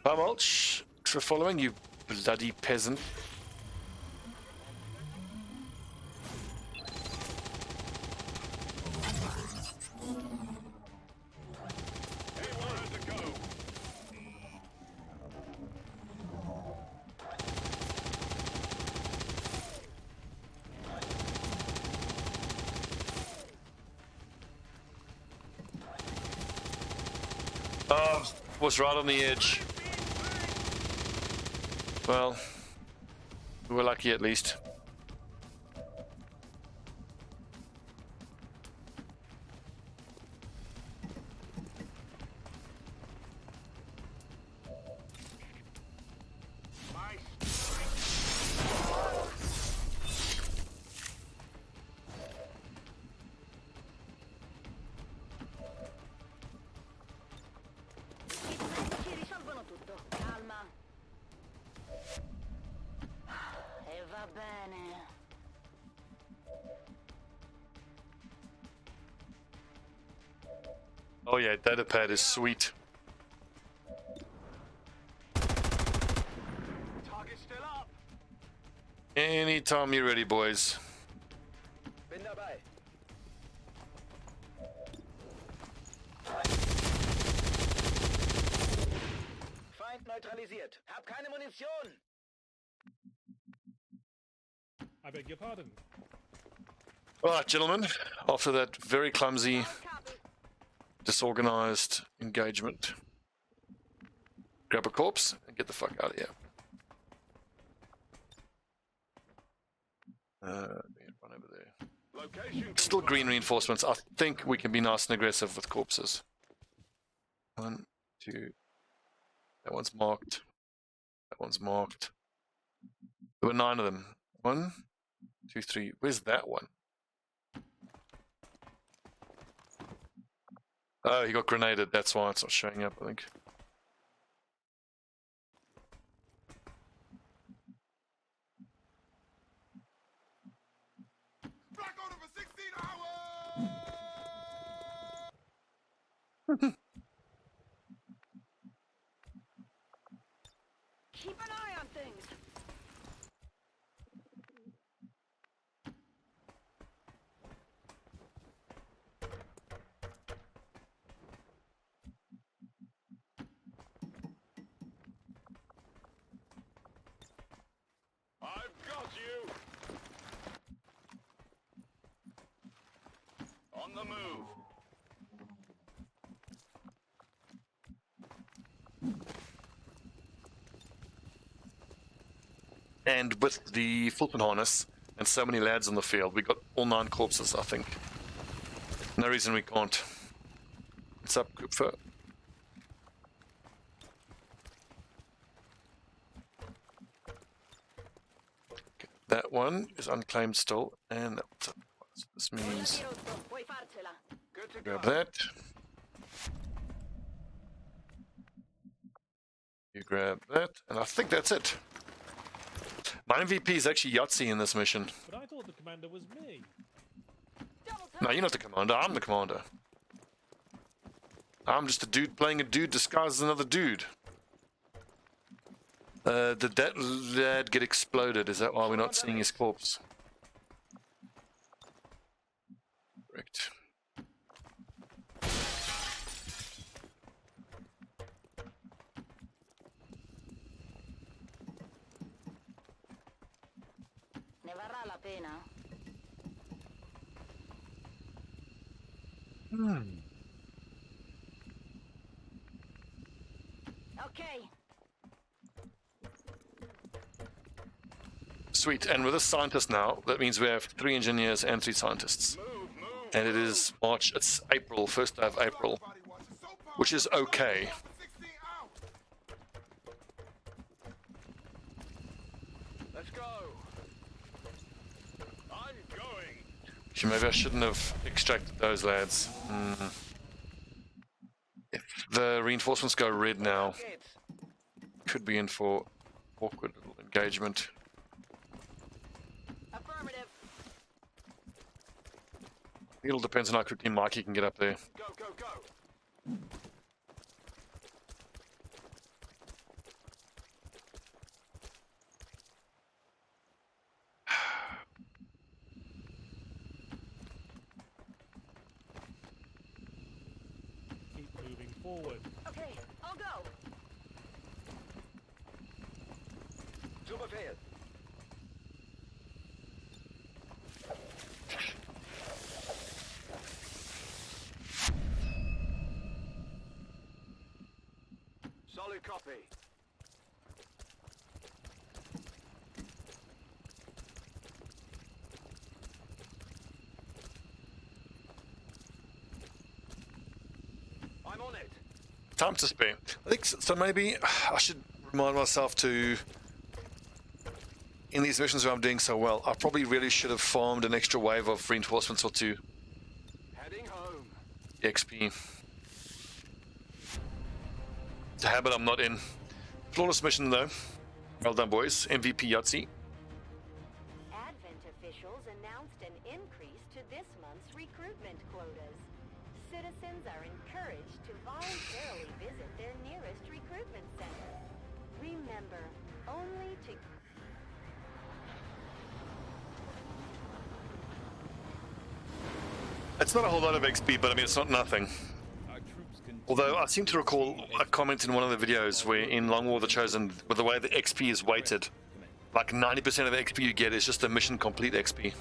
Speaker 1: Mulch for following, you bloody peasant. Oh, was right on the edge. Well, we were lucky at least.
Speaker 9: Ci risolvono tutto. Calma. E va bene.
Speaker 1: Oh yeah, data pad is sweet.
Speaker 10: Target still up.
Speaker 1: Anytime you're ready, boys.
Speaker 10: Bin dabei. Feind neutralisiert. Hab keine Munition.
Speaker 6: I beg your pardon.
Speaker 1: Alright, gentlemen, after that very clumsy,
Speaker 9: Copy.
Speaker 1: disorganized engagement, grab a corpse and get the fuck out of here. Run over there.
Speaker 10: Location
Speaker 1: Still green reinforcements. I think we can be nice and aggressive with corpses. 1, 2. That one's marked. That one's marked. There were 9 of them. 1, 2, 3. Where's that one? Oh, he got grenaded. That's why it's not showing up, I think.
Speaker 2: Back order for 16 hours!
Speaker 9: Keep an eye on things.
Speaker 10: I've got you. On the move.
Speaker 1: And with the Fulton harness and so many lads on the field, we got all 9 corpses, I think. No reason we can't. What's up, Kupfer? Okay, that one is unclaimed still, and this means
Speaker 9: Puoi farcela.
Speaker 10: Good to
Speaker 1: grab
Speaker 10: go.
Speaker 1: that. You grab that, and I think that's it. My MVP is actually Yahtzee in this mission.
Speaker 6: But I thought the commander was me.
Speaker 9: Double
Speaker 1: No, you're not the commander. I'm the commander. I'm just a dude playing a dude disguised as another dude. Did that lad get exploded? Is that why we're not seeing his corpse? Correct.
Speaker 9: Ne varrà la pena. Okay.
Speaker 1: Sweet, and with a scientist now, that means we have 3 engineers and 3 scientists. And it is March, it's April, first day of April, which is okay.
Speaker 10: Let's go. I'm going.
Speaker 1: Actually, maybe I shouldn't have extracted those lads. If the reinforcements go red now, could be in for awkward little engagement.
Speaker 9: Affirmative.
Speaker 1: It all depends on how quickly Mikey can get up there.
Speaker 10: Go, go, go.
Speaker 6: Keep moving forward.
Speaker 9: Okay, I'll go.
Speaker 10: Zoom ahead. Solid copy. I'm on it.
Speaker 1: Time to spare. I think so. Maybe I should remind myself to, in these missions where I'm doing so well, I probably really should have farmed an extra wave of reinforcements or 2
Speaker 10: Heading home.
Speaker 1: XP. It's a habit I'm not in. Flawless mission though. Well done, boys. MVP Yahtzee.
Speaker 9: Advent officials announced an increase to this month's recruitment quotas. Citizens are encouraged to voluntarily visit their nearest recruitment center. Remember, only to...
Speaker 1: It's not a whole lot of XP, but I mean, it's not nothing.
Speaker 8: Our troops continue
Speaker 1: Although I seem to recall a comment in one of the videos where in Long War of the Chosen, with the way the XP is weighted, like 90% of the XP you get is just a mission complete XP.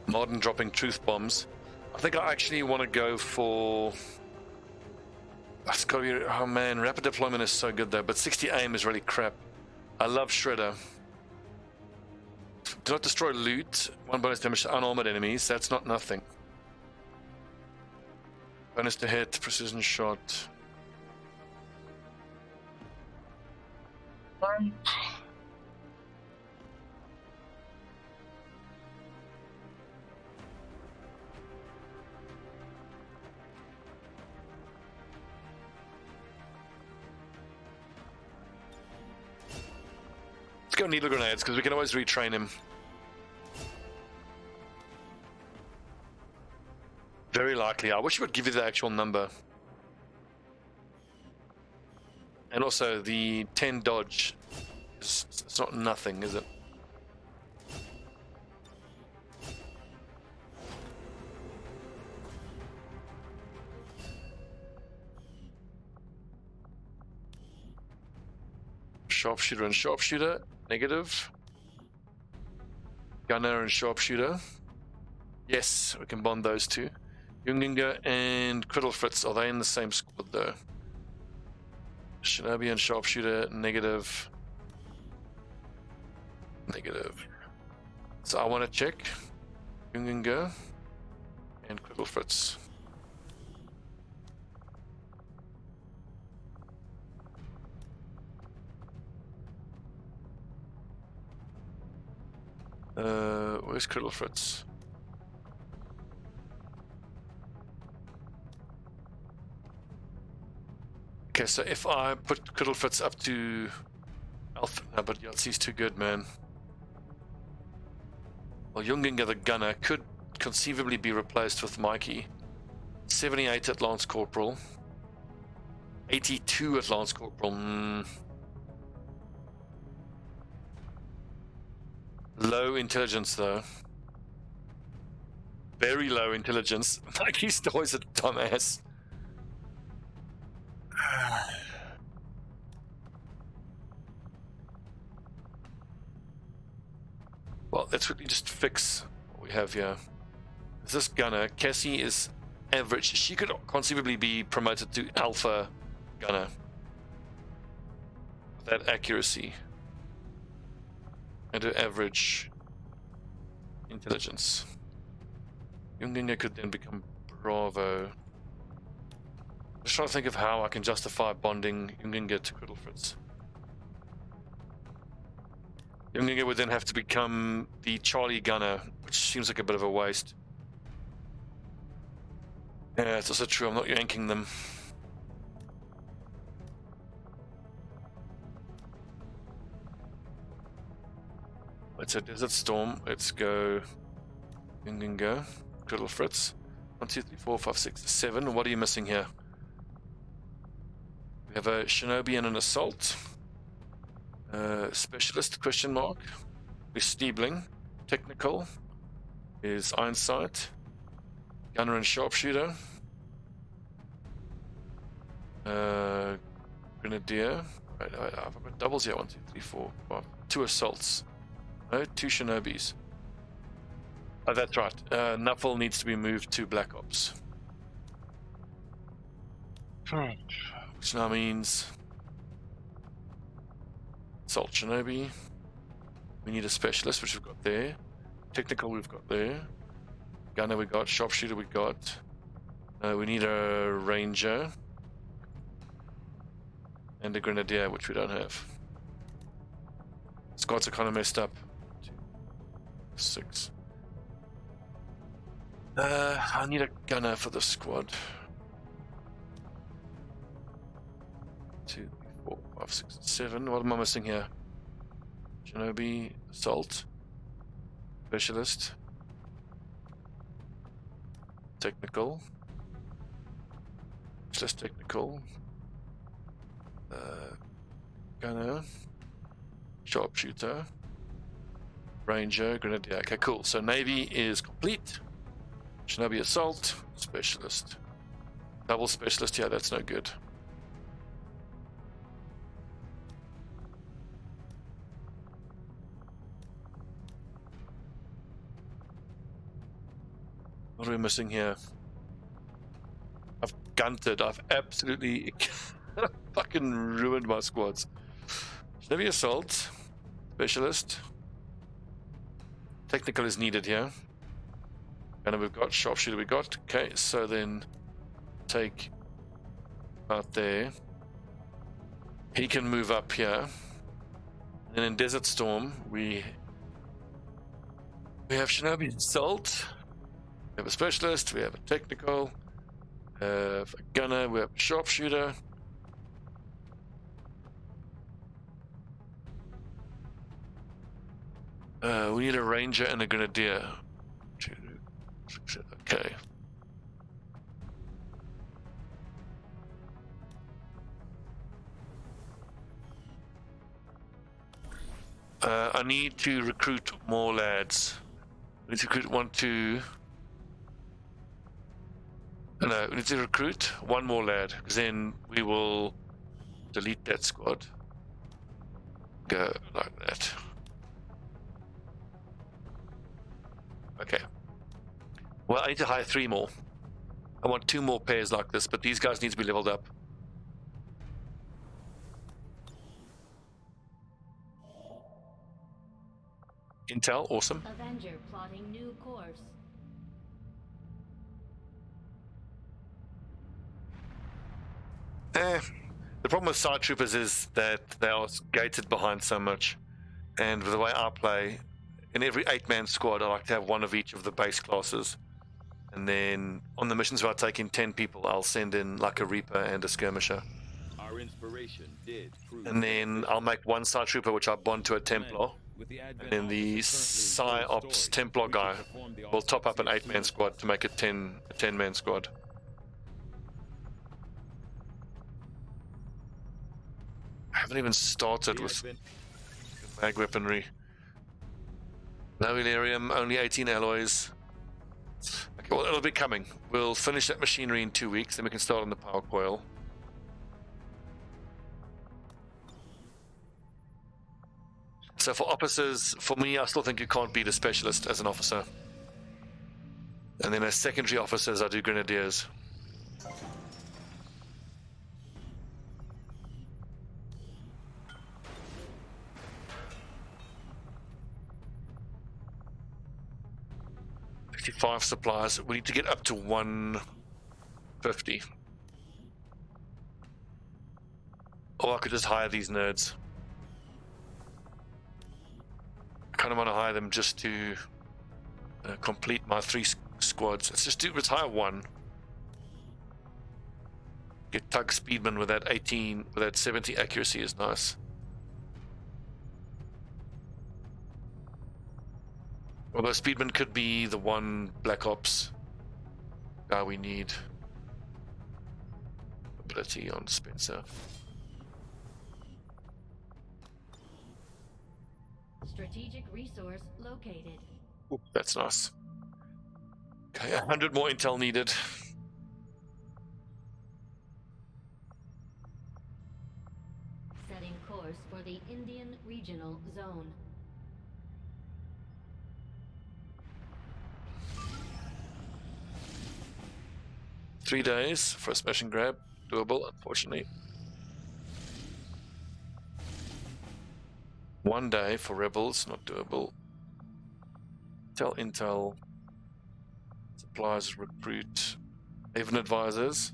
Speaker 1: Modern dropping truth bombs. I think I actually want to go for... That's gotta be... Oh man, rapid deployment is so good though, but 60 aim is really crap. I love Shredder. Do not destroy loot. 1 bonus damage to unarmored enemies. That's not nothing. Bonus to hit, precision shot. Let's go needle grenades because we can always retrain him. Very likely. I wish it would give you the actual number. And also the 10 dodge. It's not nothing, is it? Sharpshooter and Sharpshooter, negative. Gunner and Sharpshooter. Yes, we can bond those 2. Junginger and Criddle Fritz, are they in the same squad though? Shinobi and Sharpshooter, negative. Negative. So I want to check Junginger and Criddle Fritz. Where's Criddle Fritz? Okay, so if I put Criddle Fritz up to Alpha, no, but Yahtzee's too good, man. Well, Junginger the Gunner could conceivably be replaced with Mikey. 78 at Lance Corporal. 82 at Lance Corporal. Low intelligence though. very low intelligence. Like he's always a dumbass. Well, let's quickly just fix what we have here. This gunner, Cassie, is average. She could conceivably be promoted to alpha gunner. With that accuracy. And her average intelligence. Junginger could then become Bravo. I'm just trying to think of how I can justify bonding Junginger to Criddlefritz. Junginger would then have to become the Charlie gunner, which seems like a bit of a waste. Yeah, it's also true, I'm not yanking them. Let's say Desert Storm, let's go Junginger, Criddlefritz. 1, 2, 3, 4, 5, 6, 7. What are you missing here? We have a Shinobi and an Assault. Specialist, question mark. We're Steebling. Technical is Ironsight. Gunner and Sharpshooter. Grenadier. Right, I've got doubles here. 1, 2, 3, 4, 5. 2 Assaults. No, 2 Shinobis. Oh, that's right. Nuffle needs to be moved to Black Ops. Which now means Assault Shinobi. We need a Specialist, which we've got there. Technical we've got there. Gunner we got. Sharpshooter we got. We need a Ranger. And a Grenadier, which we don't have. Squads are kind of messed up. 2, 6. I need a gunner for the squad. 2, 3, 4, 5, 6, 7. What am I missing here? Shinobi, Assault, Specialist, Technical, just Technical, Gunner, Sharpshooter, Ranger, Grenadier. Okay, cool. So Navy is complete. Shinobi, Assault, Specialist. Double Specialist, yeah, that's no good. What are we missing here? I've gunted. I've absolutely fucking ruined my squads. Shinobi, Assault, Specialist. Technical is needed here. And we've got Sharpshooter we got. Okay, so then take out there. He can move up here. And in Desert Storm, we have Shinobi Assault. We have a Specialist, we have a Technical, we have a Gunner, we have a Sharpshooter. We need a Ranger and a Grenadier. Okay. I need to recruit more lads. I need to recruit 1, 2. No, we need to recruit 1 more lad, because then we will delete that squad. Go like that. Okay. Well, I need to hire 3 more. I want 2 more pairs like this, but these guys need to be leveled up. Intel, awesome.
Speaker 9: Avenger plotting new course.
Speaker 1: The problem with side troopers is that they are gated behind so much. And with the way I play, in every 8-man squad, I like to have 1 of each of the base classes. And then on the missions where I take in 10 people, I'll send in like a Reaper and a Skirmisher.
Speaker 8: Our inspiration did prove.
Speaker 1: And then I'll make 1 side trooper which I bond to a Templar. And then the Psy-Ops Templar guy will top up an 8-man squad to make a 10-man squad. I haven't even started with mag weaponry. No Illyrium, only 18 alloys. Okay, well, it'll be coming. We'll finish that machinery in 2 weeks, then we can start on the power coil. So for officers, for me, I still think you can't beat a specialist as an officer. And then as secondary officers, I do grenadiers. $55 supplies. We need to get up to 150. Or I could just hire these nerds. I kind of want to hire them just to complete my 3 squads. Let's hire 1. Get Tug Speedman with that 18, with that 70 accuracy is nice. Although Speedman could be the one Black Ops guy we need. Ability on Spencer.
Speaker 9: Strategic resource located.
Speaker 1: Ooh, that's nice. Okay, 100 more intel needed.
Speaker 9: Setting course for the Indian Regional Zone.
Speaker 1: Three days for a smash and grab. Doable, unfortunately. 1 day for rebels, not doable. Intel. Supplies, recruit. Haven advisors.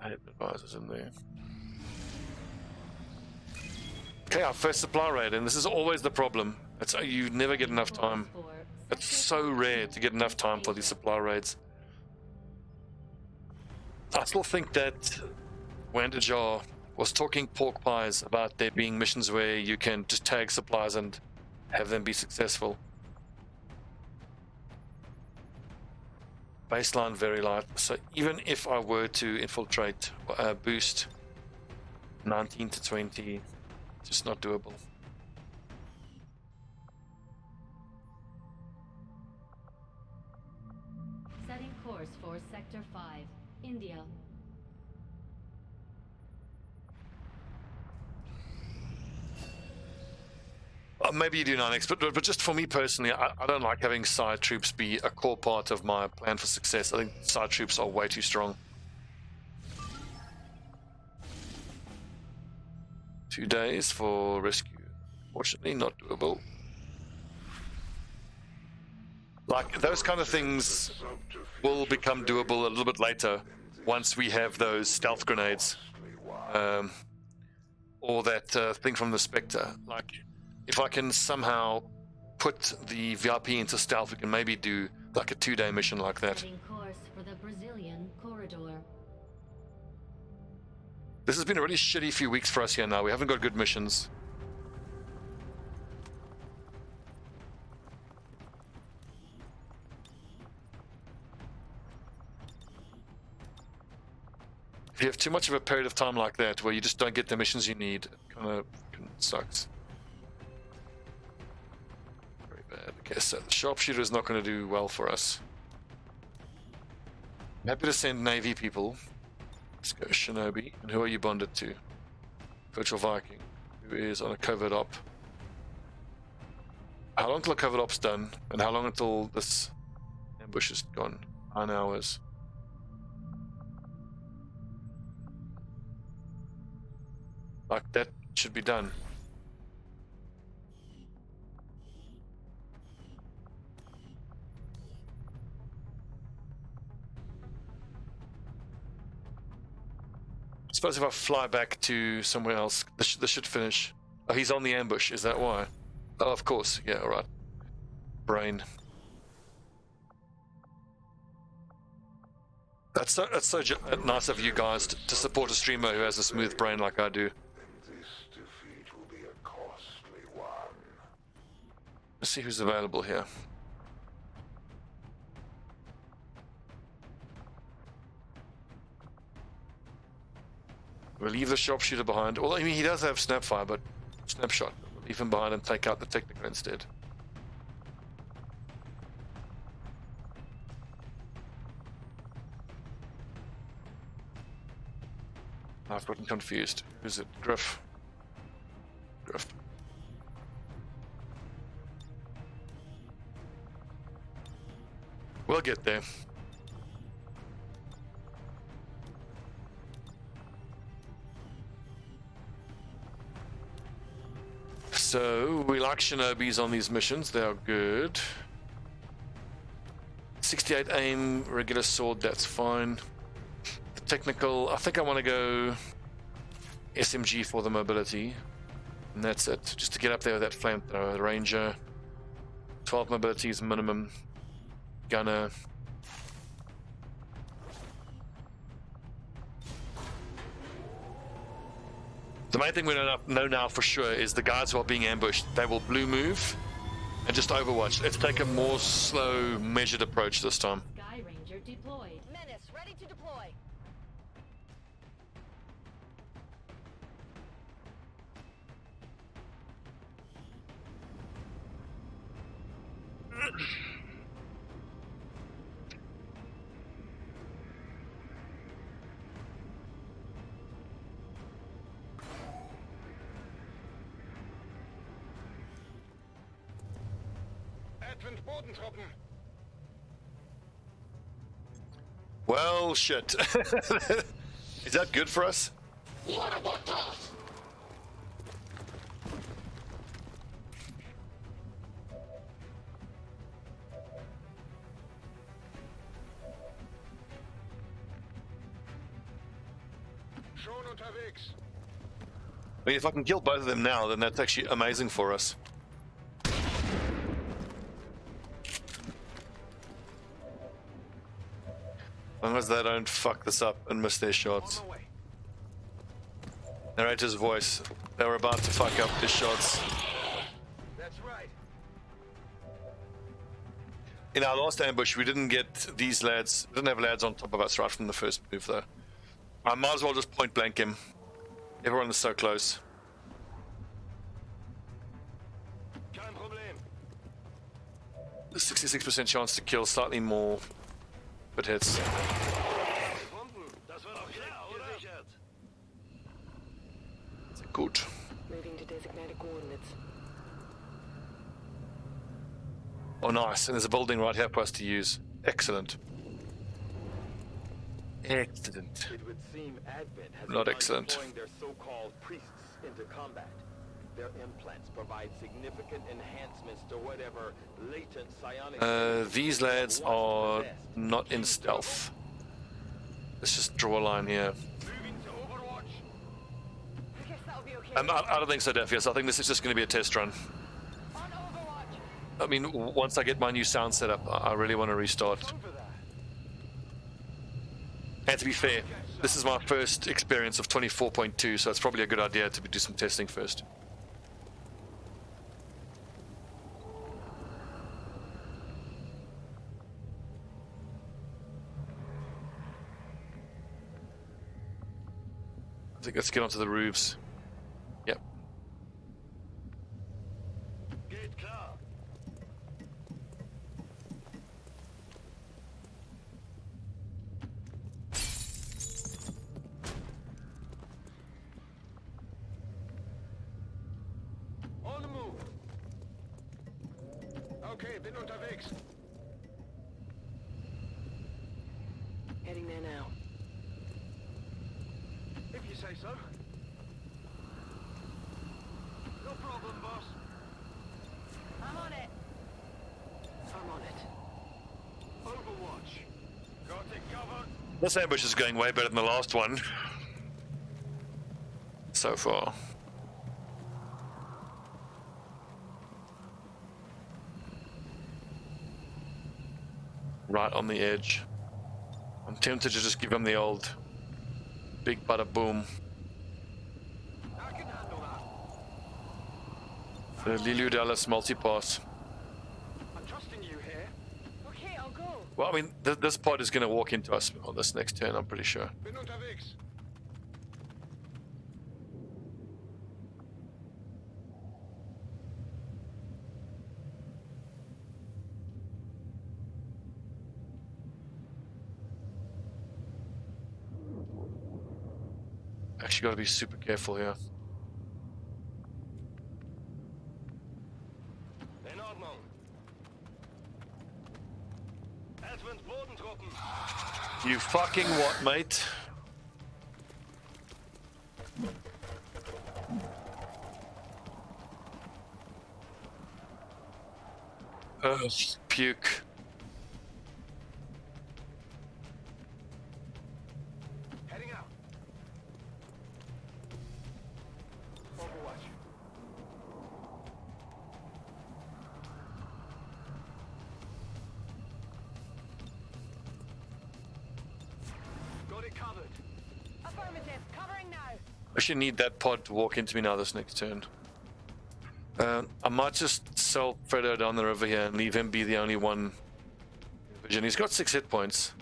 Speaker 1: Haven advisors in there. Okay, our first supply raid, and this is always the problem. It's you never get enough time. It's so rare to get enough time for these supply raids. I still think that Wandajar was talking pork pies about there being missions where you can just tag supplies and have them be successful. Baseline very light, so even if I were to infiltrate, boost 19 to 20, just not doable.
Speaker 9: Setting course for Sector 5, India.
Speaker 1: Maybe you do 9x, but just for me personally, I don't like having side troops be a core part of my plan for success. I think side troops are way too strong. 2 days for rescue. Fortunately, not doable. Like, those kind of things will become doable a little bit later once we have those stealth grenades. Or that thing from the Spectre. Like, if I can somehow put the VIP into stealth, we can maybe do like a 2-day mission like that.
Speaker 9: Setting course for the Brazilian corridor.
Speaker 1: This has been a really shitty few weeks for us here now. We haven't got good missions. If you have too much of a period of time like that where you just don't get the missions you need, it kind of sucks. Very bad. Okay, so the Sharpshooter is not going to do well for us. I'm happy to send Navy people. Let's go Shinobi. And who are you bonded to? Virtual Viking, who is on a covert op. How long till a covert op's done? And how long until this ambush is gone? 9 hours. Like, that should be done. I suppose if I fly back to somewhere else, this should finish. Oh, he's on the ambush, is that why? Oh, of course, yeah, alright. Brain. That's so nice of you guys to support a streamer who has a smooth brain like I do.
Speaker 2: This defeat will be a costly one.
Speaker 1: Let's see who's available here. We'll leave the Sharpshooter behind. Well, I mean, he does have Snapfire, but Snapshot. We'll leave him behind and take out the Technical instead. I've gotten confused. Who's it? Griff. Griff. We'll get there. So, we like Shinobis on these missions. They are good. 68 aim, regular sword, that's fine. The technical, I think I want to go SMG for the mobility. And that's it. Just to get up there with that flamethrower. The Ranger. 12 mobility is minimum. Gunner. The main thing we know now for sure is the guards who are being ambushed, they will blue move and just overwatch. Let's take a more slow, measured approach this time.
Speaker 9: Sky Ranger deployed. Menace ready to deploy.
Speaker 10: Advent Bodentruppen.
Speaker 1: Well, shit. Is that good for us?
Speaker 2: What about that?
Speaker 10: Schon unterwegs.
Speaker 1: I mean, if I can kill both of them now, then that's actually amazing for us. As long as they don't fuck this up and miss their shots.
Speaker 10: On my way.
Speaker 1: Narrator's voice. They were about to fuck up their shots.
Speaker 10: That's right.
Speaker 1: In our last ambush, we didn't get these lads. We didn't have lads on top of us right from the first move, though. I might as well just point blank him. Everyone is so close.
Speaker 10: Kein Problem.
Speaker 1: 66% chance to kill, slightly more, but hits.
Speaker 10: Das war doch klar, oder? Gesichert.
Speaker 1: Good.
Speaker 9: Moving to designated coordinates.
Speaker 1: Oh, nice. And there's a building right here for us to use. Excellent. Excellent.
Speaker 11: It would seem Advent has
Speaker 1: Not
Speaker 11: begun
Speaker 1: excellent.
Speaker 11: deploying their so-called priests into combat. Their implants provide significant enhancements to whatever latent psionic...
Speaker 1: These lads are not in stealth. Let's just draw a line here.
Speaker 10: Moving to Overwatch.
Speaker 9: I guess that'll be okay.
Speaker 1: I don't think so, Defius. I think this is just going to be a test run.
Speaker 9: On Overwatch.
Speaker 1: I mean, once I get my new sound set up, I really want to restart.
Speaker 10: Over that.
Speaker 1: And to be fair, this is my first experience of 24.2, so it's probably a good idea to do some testing first. I think let's get onto the roofs. Yep.
Speaker 10: Geht klar. On the move. Okay, bin unterwegs.
Speaker 9: Heading there now.
Speaker 10: If you say so. No problem, boss.
Speaker 9: I'm on it. I'm on it.
Speaker 10: Overwatch. Got it covered.
Speaker 1: This ambush is going way better than the last one. So far. Right on the edge. I'm tempted to just give him the old big bada boom.
Speaker 10: I can handle that.
Speaker 1: The Liliu Dallas multi-pass.
Speaker 10: I'm trusting you here.
Speaker 9: Okay, I'll go.
Speaker 1: Well, I mean, this pod is going to walk into us on this next turn, I'm pretty sure.
Speaker 10: Bin unterwegs.
Speaker 1: actually got to be super careful here.
Speaker 10: In Ordnung. Advent Bodentruppen.
Speaker 1: You fucking what, mate? Puke.
Speaker 10: Heading out. Overwatch. Got it covered.
Speaker 9: Affirmative. Covering now.
Speaker 1: I should need that pod to walk into me now this next turn. I might just sell Fredo down the river here and leave him be the only one in vision. He's got 6 hit points.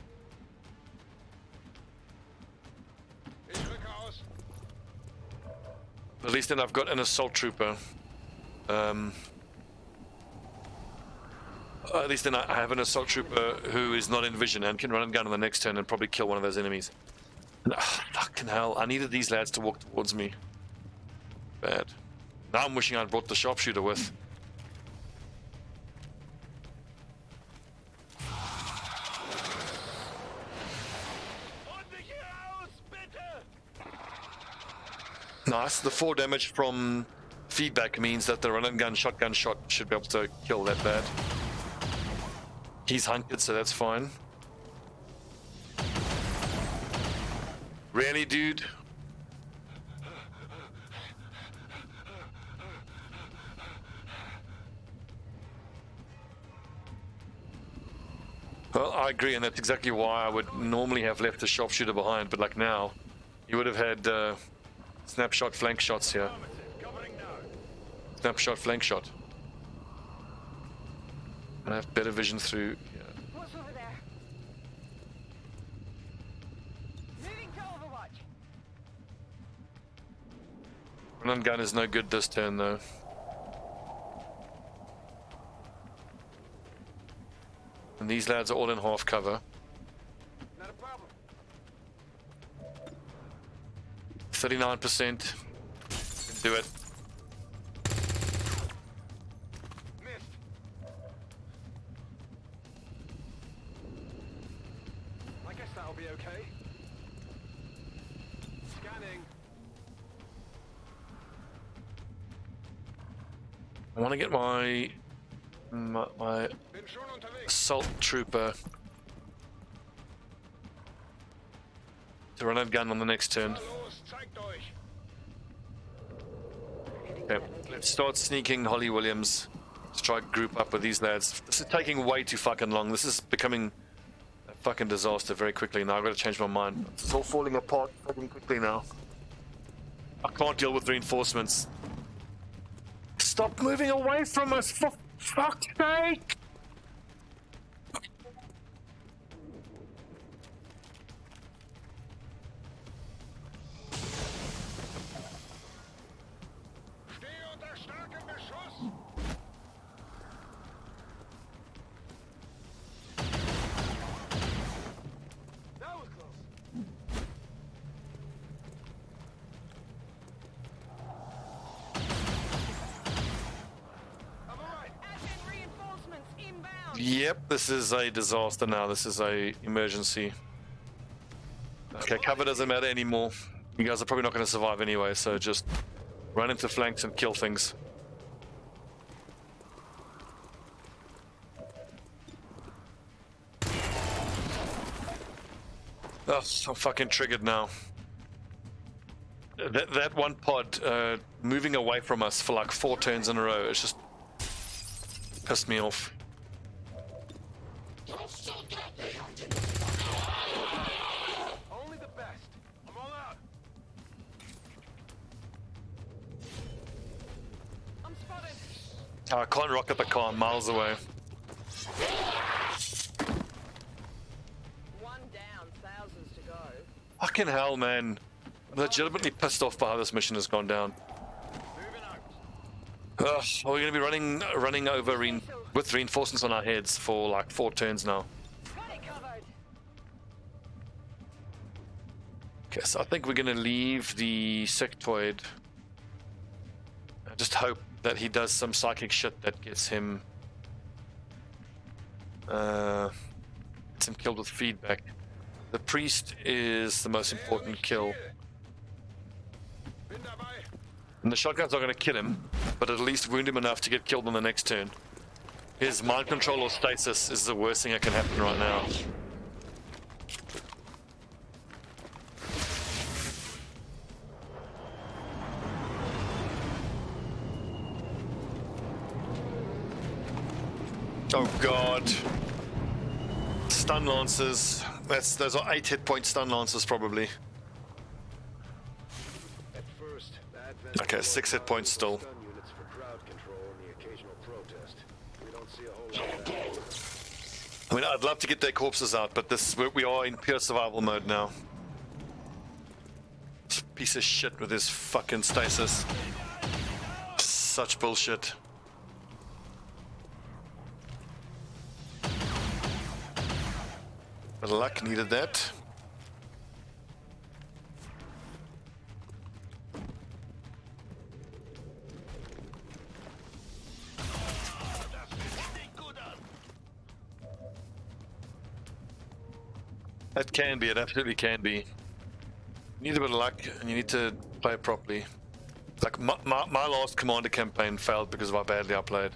Speaker 1: At least then I've got an assault trooper. At least then I have an assault trooper who is not in vision and can run and gun on the next turn and probably kill one of those enemies. And, fucking hell, I needed these lads to walk towards me. Bad. Now I'm wishing I'd brought the Sharpshooter with. Nice. The 4 damage from feedback means that the run and gun shotgun shot should be able to kill that bad. He's hunted, so that's fine. Really, dude? Well, I agree, and that's exactly why I would normally have left the Sharpshooter behind, but like now, you would have had snapshot flank shots here. Snapshot flank shot. And I have better vision through. Yeah.
Speaker 9: What's over there? Moving to Overwatch.
Speaker 1: Run and gun is no good this turn, though. And these lads are all in half cover.
Speaker 10: Not a problem.
Speaker 1: 39%. Do it.
Speaker 10: Missed. I guess that'll be okay. Scanning.
Speaker 1: I want to get my
Speaker 10: Bin schon unterwegs.
Speaker 1: assault trooper to run and gun on the next turn.
Speaker 10: Los, zeigt euch.
Speaker 1: Okay, let's start sneaking Holly Williams to try to group up with these lads. This is taking way too fucking long. This is becoming a fucking disaster very quickly now. I've got to change my mind. It's all falling apart fucking quickly now. I can't deal with reinforcements. Stop moving away from us, for fuck's sake!
Speaker 10: Stehe unter starkem Beschuss. That was close. I'm alright.
Speaker 9: Advent reinforcements inbound.
Speaker 1: Yep, this is a disaster now. This is a emergency. Okay, cover doesn't matter anymore. You guys are probably not going to survive anyway, so just run into flanks and kill things. Oh, I'm fucking triggered now. That one pod moving away from us for like 4 turns in a row, it's just pissed me off.
Speaker 10: Only the best. I'm all out.
Speaker 9: I'm spotted.
Speaker 1: I can't rocket the car, I'm miles away.
Speaker 9: One down, thousands to go.
Speaker 1: Fucking hell, man. I'm legitimately pissed off by how this mission has gone down.
Speaker 10: Moving out.
Speaker 1: Ugh, we're going to be running over with reinforcements on our heads for like 4 turns now.
Speaker 9: Got it covered.
Speaker 1: Okay, so I think we're gonna leave the sectoid. I just hope that he does some psychic shit that gets him killed with feedback. The priest is the most important kill. And the shotgun's not gonna kill him, but at least wound him enough to get killed on the next turn. His mind control or stasis is the worst thing that can happen right now. Oh god. Stun lancers. Those are 8 hit point stun lancers probably.
Speaker 10: At first, Advent
Speaker 1: Okay, 6 hit points still.
Speaker 10: stun units for crowd control and the occasional protest. We don't see a whole lot of that.
Speaker 1: I mean, I'd love to get their corpses out, but we are in pure survival mode now. This piece of shit with his fucking stasis. Such bullshit. But luck needed that. That can be, it absolutely can be. You need a bit of luck and you need to play it properly. Like my last Commander campaign failed because of how badly I played.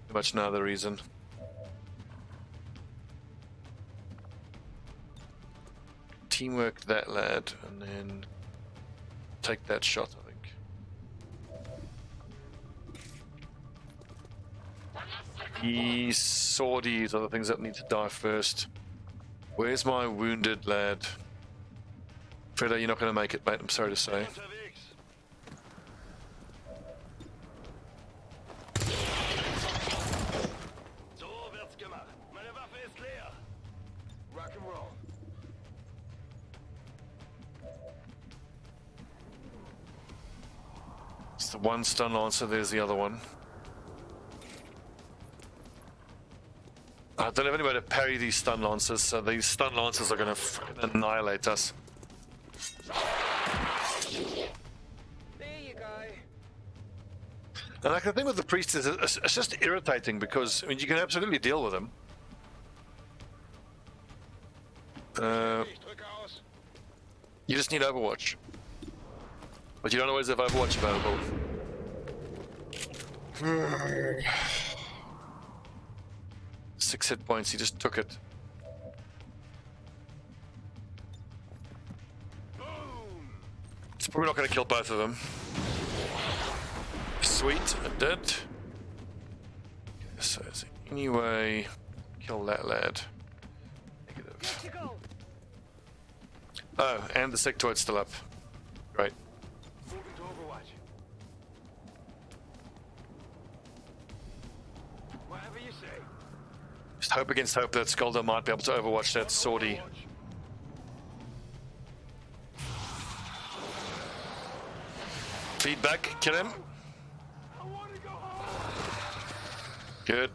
Speaker 1: Pretty much no other reason. Teamwork that lad and then take that shot, I think. The swordies are the things that need to die first. Where's my wounded lad? Fredo, you're not going to make it, mate, I'm sorry to say.
Speaker 10: Rock and roll.
Speaker 1: It's the one stun lancer, there's the other one. I don't have any way to parry these stun lancers, so these stun lancers are going to fucking annihilate us.
Speaker 10: There you go.
Speaker 1: And like the thing with the priest is it's just irritating because I mean you can absolutely deal with him. You just need Overwatch. But you don't always have Overwatch available. 6 hit points, he just took it. It's probably not going to kill both of them. Sweet, it did. Okay, so is there any way kill that lad? Negative. Oh, and the sectoid's still up. Great.
Speaker 10: Moving to Overwatch. Whatever you say.
Speaker 1: Just hope against hope that Skulldugger might be able to overwatch that swordie. Feedback, kill him. Good.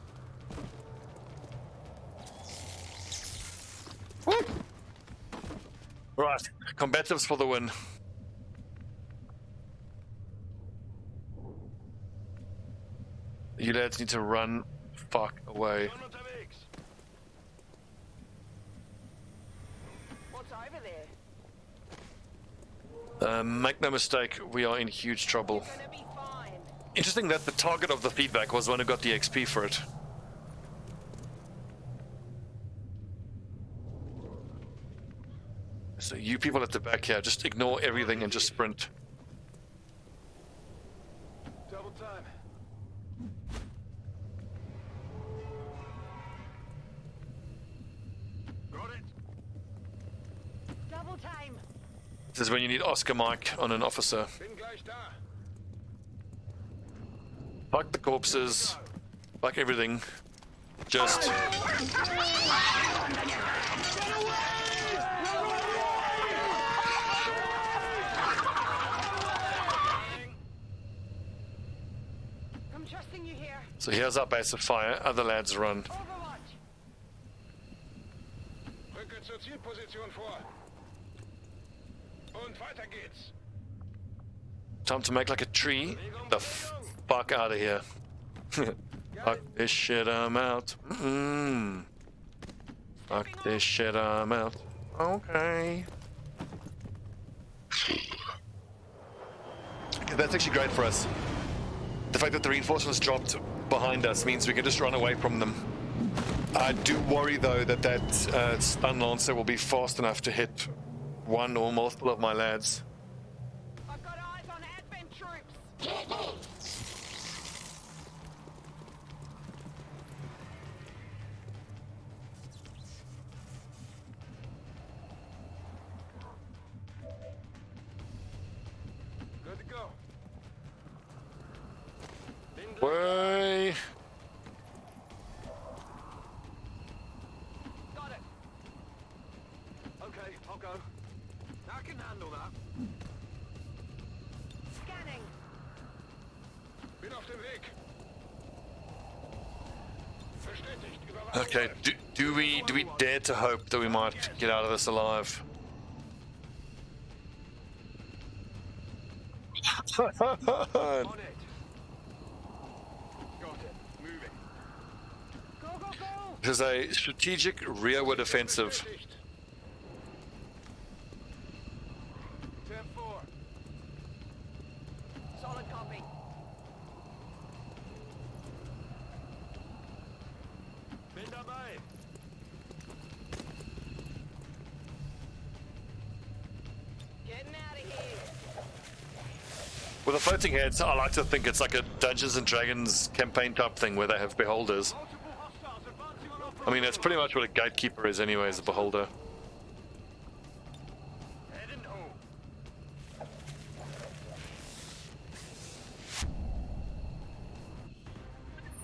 Speaker 1: Woo! Right, combatives for the win. You lads need to run fuck away.
Speaker 9: What's over there?
Speaker 1: Make no mistake, we are in huge trouble.
Speaker 9: Gonna be fine.
Speaker 1: Interesting that the target of the feedback was the one who got the XP for it. So you people at the back here, just ignore everything and just sprint.
Speaker 10: Double time. Got it.
Speaker 9: Double time.
Speaker 1: This is when you need Oscar Mike on an officer.
Speaker 10: Bin gleich da.
Speaker 1: Fuck the corpses. Fuck everything. Just...
Speaker 9: I'm trusting you here.
Speaker 1: So here's our base of fire. Other lads run.
Speaker 9: Overwatch.
Speaker 10: Rücke zur Zielposition vor.
Speaker 2: Und weiter geht's.
Speaker 1: Time to make like a tree. The fuck out of here. Fuck this shit, I'm out. Fuck this shit, I'm out. Okay. Okay, that's actually great for us. The fact that the reinforcements dropped behind us means we can just run away from them. I do worry though that stun lancer will be fast enough to hit one or multiple of my lads.
Speaker 4: I've got eyes on advent troops.
Speaker 10: Good to go.
Speaker 1: Way.
Speaker 10: Got it. Okay, I'll go. I can handle that.
Speaker 9: Scanning.
Speaker 2: Bin auf dem Weg. Bestätigt. Überwachung.
Speaker 1: Okay, do we dare to hope that we might get out of this alive?
Speaker 10: On it. Got it. Moving.
Speaker 9: Go, go, go!
Speaker 1: This is a strategic rearward offensive.
Speaker 2: Bestätigt.
Speaker 10: 10-4.
Speaker 9: Solid copy.
Speaker 10: Bin dabei.
Speaker 9: Getting out of here.
Speaker 1: With the floating heads, I like to think it's like a Dungeons and Dragons campaign type thing where they have beholders.
Speaker 10: Multiple hostiles advancing on our
Speaker 1: I mean, that's pretty much what a gatekeeper is anyway, is a beholder.
Speaker 10: Heading home.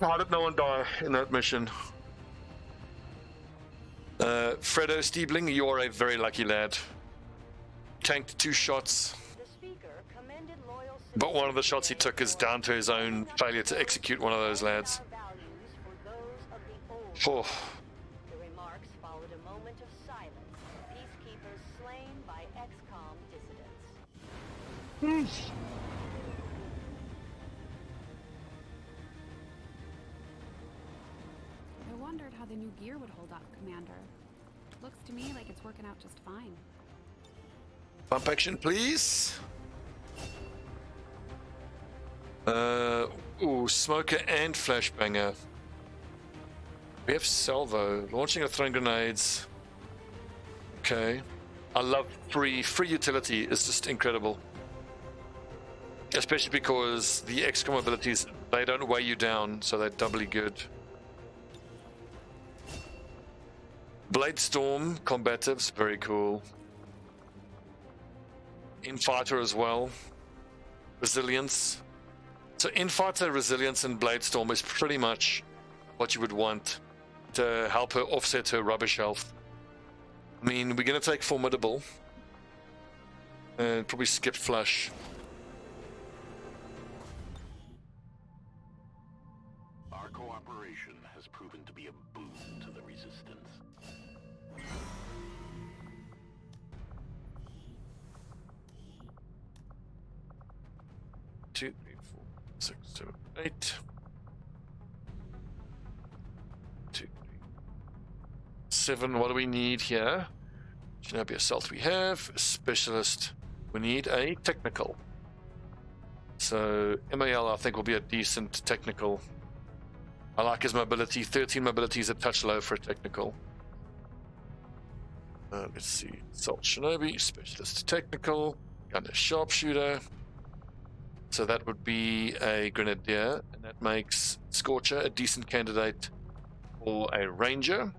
Speaker 1: How did no one die in that mission? Fredo Stiebling, you are a very lucky lad. Tanked 2 shots,
Speaker 9: The speaker commended loyal
Speaker 1: but one of the shots he took is down to his own failure to execute one of those lads.
Speaker 9: values for those of the old.
Speaker 1: Oh,
Speaker 9: The remarks followed a moment of silence. Peacekeepers slain by XCOM dissidents.
Speaker 5: I wondered how the new gear would hold up, Commander. Looks to me like it's working out just fine.
Speaker 1: bump action, please. Ooh, smoker and flashbanger. We have salvo, launching of throwing grenades. Okay. I love free utility is just incredible. Especially because the XCOM abilities, they don't weigh you down, so they're doubly good. Blade Storm, combatives, very cool. Infighter as well. Resilience. So Infighter, Resilience, and Blade Storm is pretty much what you would want to help her offset her rubbish health. I mean, we're going to take Formidable. And probably skip Flush.
Speaker 3: Our cooperation has proven to be a boon to the Resistance.
Speaker 1: Two, three, 4, 6, 7, 8. 2, 3, 7. What do we need here? Shinobi Assault we have. Specialist. We need a technical. So MAL I think will be a decent technical. I like his mobility. 13 mobility is a touch low for a technical. Let's see. Assault Shinobi, Specialist Technical, Gunner Sharpshooter. So that would be a Grenadier, and that makes Scorcher a decent candidate for a Ranger.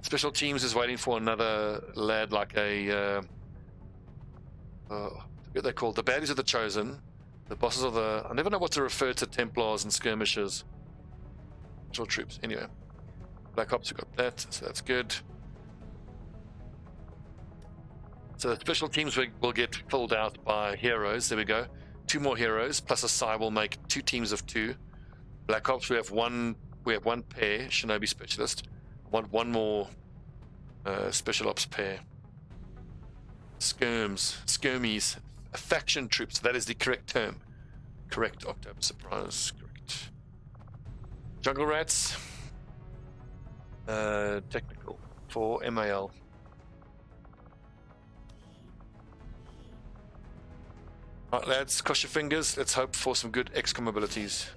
Speaker 1: Special Teams is waiting for another lad like a... what they're called? The baddies of the Chosen. The bosses of the... I never know what to refer to Templars and Skirmishers. Special Troops. Anyway. Black Ops, we got that, so that's good. So the Special Teams will get filled out by heroes. There we go. 2 more heroes, plus a Psi will make 2 teams of 2. Black Ops, we have one pair, Shinobi Specialist. I want 1 more Special Ops pair. skirmies, faction troops. That is the correct term. Correct, October Surprise. Correct. Jungle rats. Technical for MAL. Right, lads, cross your fingers. Let's hope for some good XCOM abilities.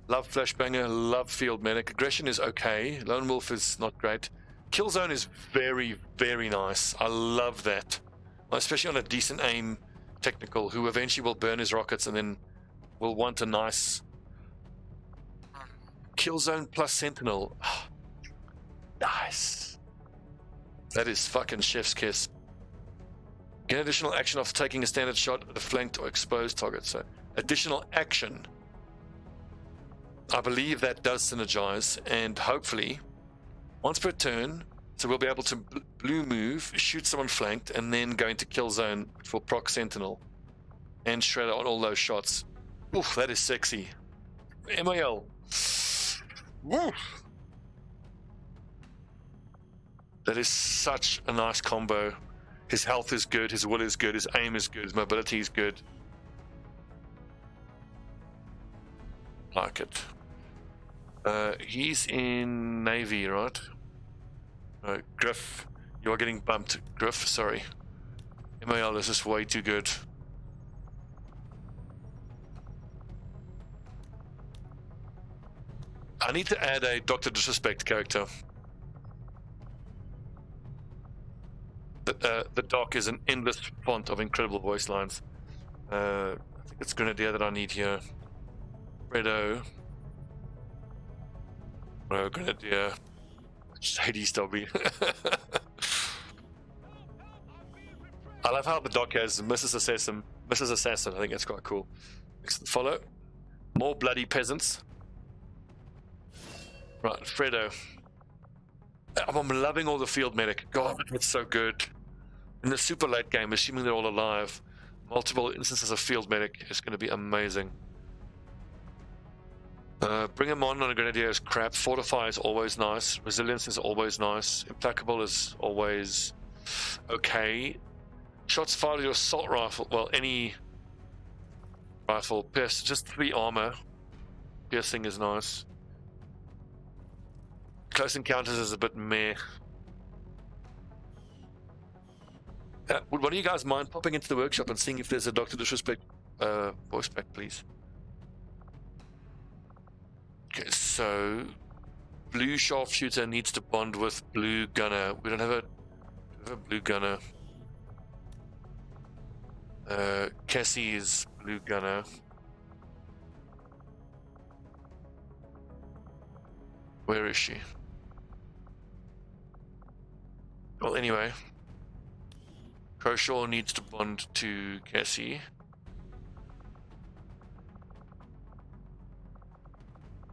Speaker 1: Love Flashbanger, love Field Medic. Aggression is okay. Lone Wolf is not great. Killzone is very, very nice. I love that. Especially on a decent aim technical, who eventually will burn his rockets and then will want a nice Killzone plus Sentinel. Nice. That is fucking chef's kiss. Get additional action after taking a standard shot at a flanked or exposed target. So, additional action. I believe that does synergize, and hopefully, once per turn, so we'll be able to blue move, shoot someone flanked, and then go into kill zone for proc sentinel and shredder on all those shots. Oof, that is sexy. MAL. Woo. That is such a nice combo. His health is good, his will is good, his aim is good, his mobility is good. Like it. He's in Navy, right? Griff, you are getting bumped. Griff, sorry. MAL is just way too good. I need to add a Dr. Disrespect character. The doc is an endless font of incredible voice lines. I think it's Grenadier that I need here. Fredo. Oh, Grenadier. Shady Stobbie. I love how the doc has Mrs. Assassin. Mrs. Assassin, I think that's quite cool. Next, follow. More bloody peasants. Right, Fredo. I'm loving all the field medic. God, it's so good. In the super late game, assuming they're all alive, multiple instances of field medic is going to be amazing. Bring him on a Grenadier is crap. Fortify is always nice. Resilience is always nice. Implacable is always okay. Shots fired with your assault rifle. Well, any rifle. Pierce, just 3 armor. Piercing is nice. Close encounters is a bit meh. Would one of you guys mind popping into the workshop and seeing if there's a Dr. Disrespect voice pack, please? Okay, so blue Sharpshooter needs to bond with blue gunner. We don't have a blue gunner. Cassie is blue gunner. Where is she? Well, anyway, Croshaw needs to bond to Cassie.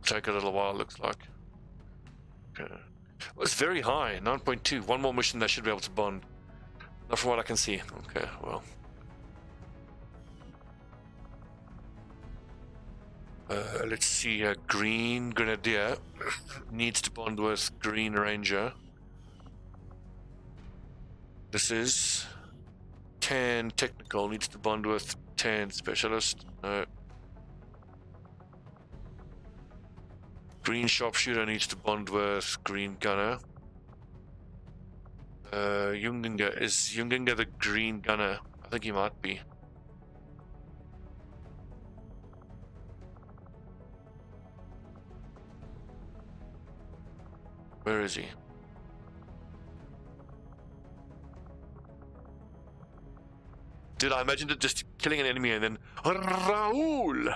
Speaker 1: Take a little while, looks like. Okay. Well, it's very high, 9.2. One more mission, they should be able to bond. Not from what I can see. Okay, well. Let's see, Green Grenadier needs to bond with Green Ranger. This is Tan Technical, needs to bond with Tan Specialist. Green Sharpshooter needs to bond with Green Gunner. Junginger, is Junginger the Green Gunner? I think he might be. Where is he? Dude, I imagined it just killing an enemy and then Raoul!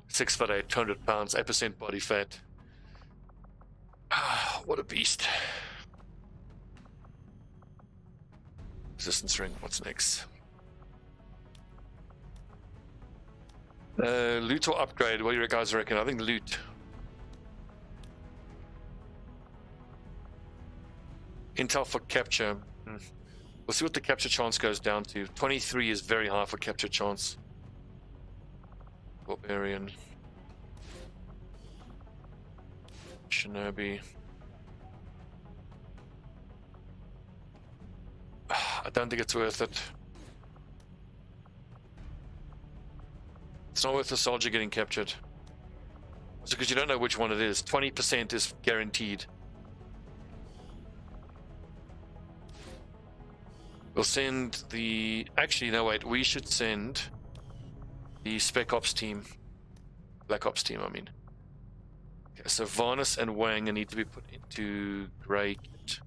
Speaker 1: 6'8", 200 pounds, 8% body fat. What a beast. Resistance ring, what's next? Loot or upgrade? What do you guys reckon? I think loot. Intel for capture. We'll see what the capture chance goes down to. 23 is very high for capture chance. Barbarian. Shinobi. I don't think it's worth it. It's not worth the soldier getting captured. Also, because you don't know which one it is. 20% is guaranteed. We'll send the... Actually, no, wait. We should send the Spec Ops team. Black Ops team, I mean. Okay, so Varnus and Wang need to be put into Grey Kit.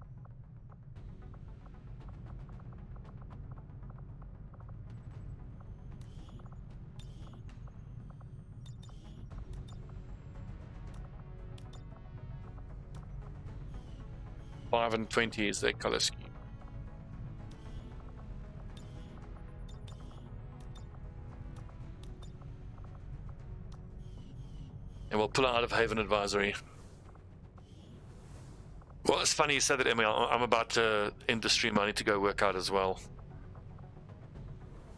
Speaker 1: $5 and $20 is their color scheme. And we'll pull out of Haven Advisory. Well, it's funny you said that, Emily. I'm about to end the stream. I need to go work out as well.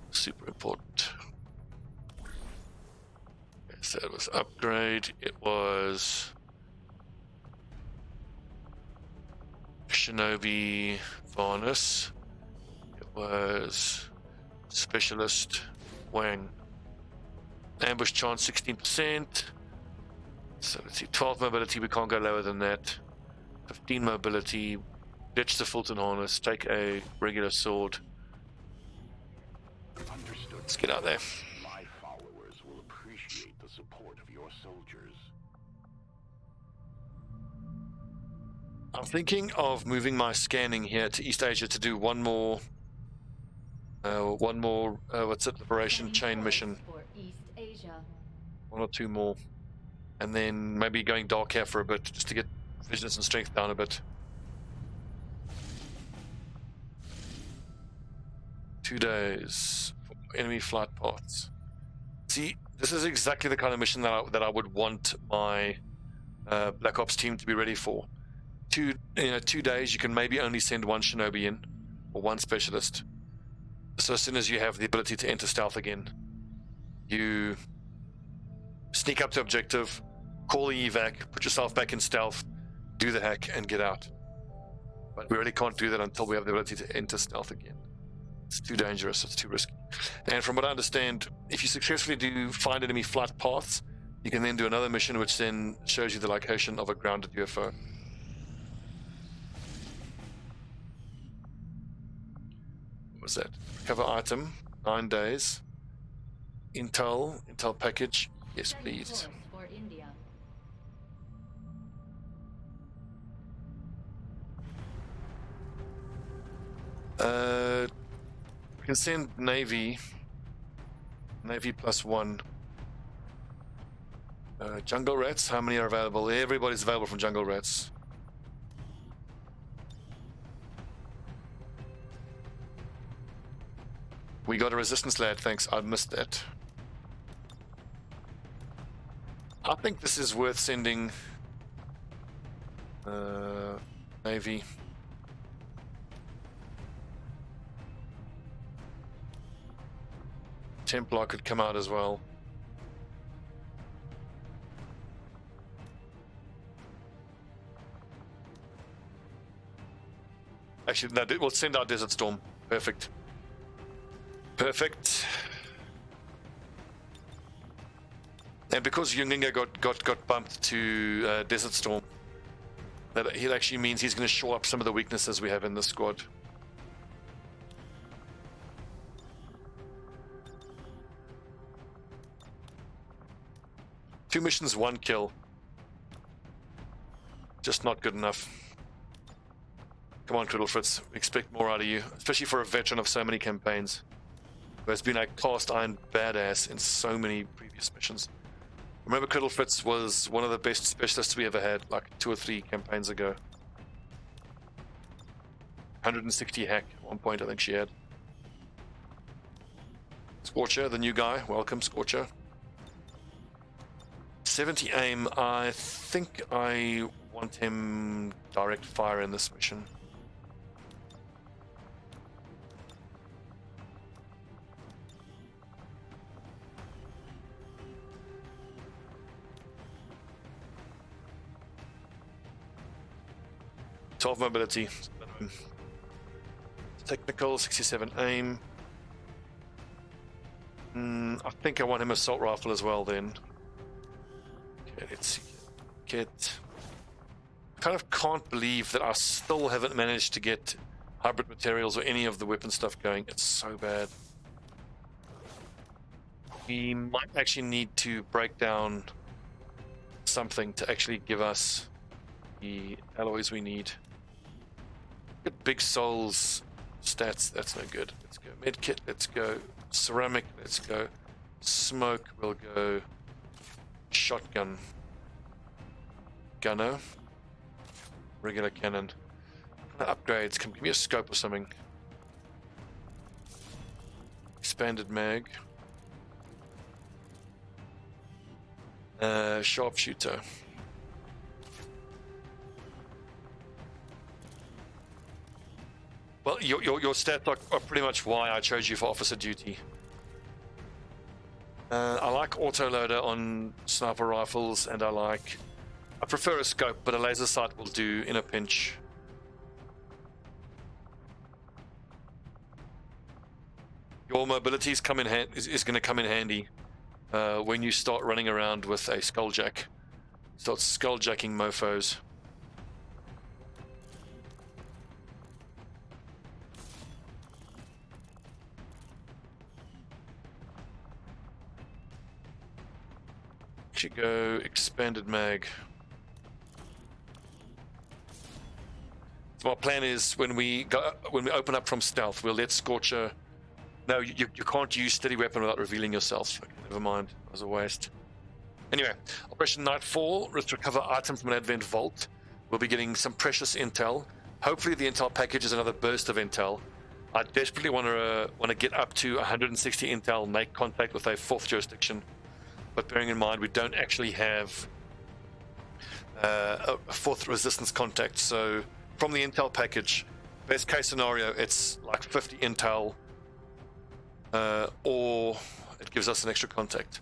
Speaker 1: Super important. Okay, so it was upgrade. It was Shinobi Varnus. It was Specialist Wang. Ambush chance 16%. So let's see, 12 mobility, we can't go lower than that. 15 mobility, ditch the Fulton Harness, take a regular sword.
Speaker 3: Understood.
Speaker 1: Let's get out there.
Speaker 3: My followers will appreciate the support of your soldiers.
Speaker 1: I'm thinking of moving my scanning here to East Asia to do one more, what's it, Liberation Chain mission.
Speaker 9: For East Asia.
Speaker 1: One or two more. And then maybe going dark here for a bit, just to get vigilance and strength down a bit. 2 days for enemy flight paths. See, this is exactly the kind of mission that I would want my Black Ops team to be ready for. 2 days, you can maybe only send one Shinobi in, or one specialist. So as soon as you have the ability to enter stealth again, you sneak up to objective, call the evac, put yourself back in stealth, do the hack, and get out. But we really can't do that until we have the ability to enter stealth again. It's too dangerous, it's too risky. And from what I understand, if you successfully do find enemy flight paths, you can then do another mission which then shows you the location of a grounded UFO. What was that? Recover item, 9 days. Intel package, yes please.
Speaker 9: For India.
Speaker 1: We can send Navy +1. Jungle Rats, how many are available? Everybody's available from Jungle Rats. We got a resistance lad, thanks. I missed that. I think this is worth sending Navy. Templar could come out as well. Actually, no, we'll send out Desert Storm. Perfect. Perfect. And because Yunginga got bumped to Desert Storm, that it actually means he's going to shore up some of the weaknesses we have in the squad. Two missions, 1 kill. Just not good enough. Come on, Criddle Fritz. We expect more out of you, especially for a veteran of so many campaigns, who has been a cast iron badass in so many previous missions. Remember, Criddle Fritz was one of the best specialists we ever had, like 2 or 3 campaigns ago. 160 hack at one point, I think she had. Scorcher, the new guy. Welcome, Scorcher. 70 aim. I think I want him direct fire in this mission. 12 mobility. Technical, 67 aim. I think I want him assault rifle as well then. Okay, let's see. Get. I kind of can't believe that I still haven't managed to get hybrid materials or any of the weapon stuff going. It's so bad. We might actually need to break down something to actually give us the alloys we need. Get big souls stats, that's no good. Let's go medkit, let's go ceramic, let's go smoke, we'll go shotgun, gunner, regular cannon. Upgrades, give me a scope or something. Expanded mag. Sharpshooter. Well, your stats are pretty much why I chose you for officer duty. I like autoloader on sniper rifles, and I prefer a scope, but a laser sight will do in a pinch. Your mobility is going to come in handy when you start running around with a skulljack. Start skulljacking mofos. Actually go expanded mag. So my plan is when we open up from stealth, we'll let Scorcher. No, you can't use steady weapon without revealing yourself. Okay, never mind, that was a waste. Anyway, Operation Nightfall, let's recover item from an advent vault. We'll be getting some precious intel. Hopefully the intel package is another burst of intel. I desperately want to get up to 160 intel, make contact with a 4th jurisdiction. But bearing in mind we don't actually have a 4th resistance contact, so from the intel package, best case scenario, it's like 50 intel, or it gives us an extra contact.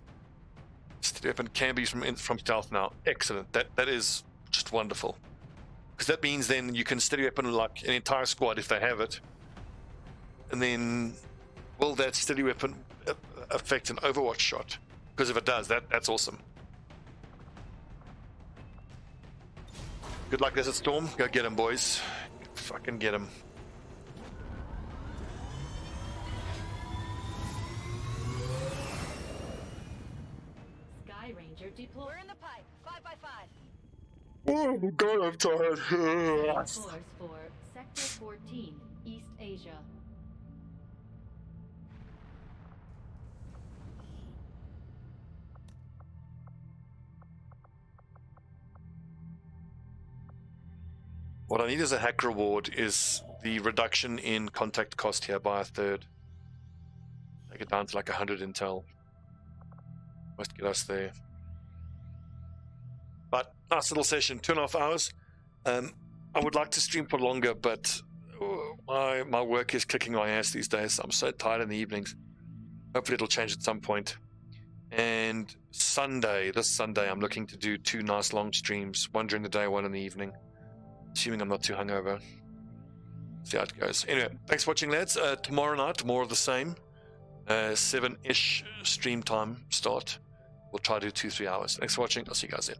Speaker 1: Steady weapon can be from stealth now. Excellent. That is just wonderful, because that means then you can steady weapon like an entire squad if they have it, and then will that steady weapon affect an Overwatch shot? Because if it does, that's awesome. Good luck, Desert Storm. Go get him, boys. Fucking get him.
Speaker 9: Sky Ranger deploy. We're in the pipe. 5x5.
Speaker 1: Oh god, I'm tired.
Speaker 9: Course for Sector 14, East Asia.
Speaker 1: What I need as a hack reward is the reduction in contact cost here by 1/3. Take it down to like 100 intel. Must get us there. But nice little session, 2.5 hours. I would like to stream for longer, but my work is kicking my ass these days. I'm so tired in the evenings. Hopefully it'll change at some point. And this Sunday, I'm looking to do 2 nice long streams, one during the day, one in the evening. Assuming I'm not too hungover. See how it goes. Anyway, thanks for watching, lads. Tomorrow night, more of the same. 7-ish stream time start. We'll try to do 2-3 hours. Thanks for watching. I'll see you guys then.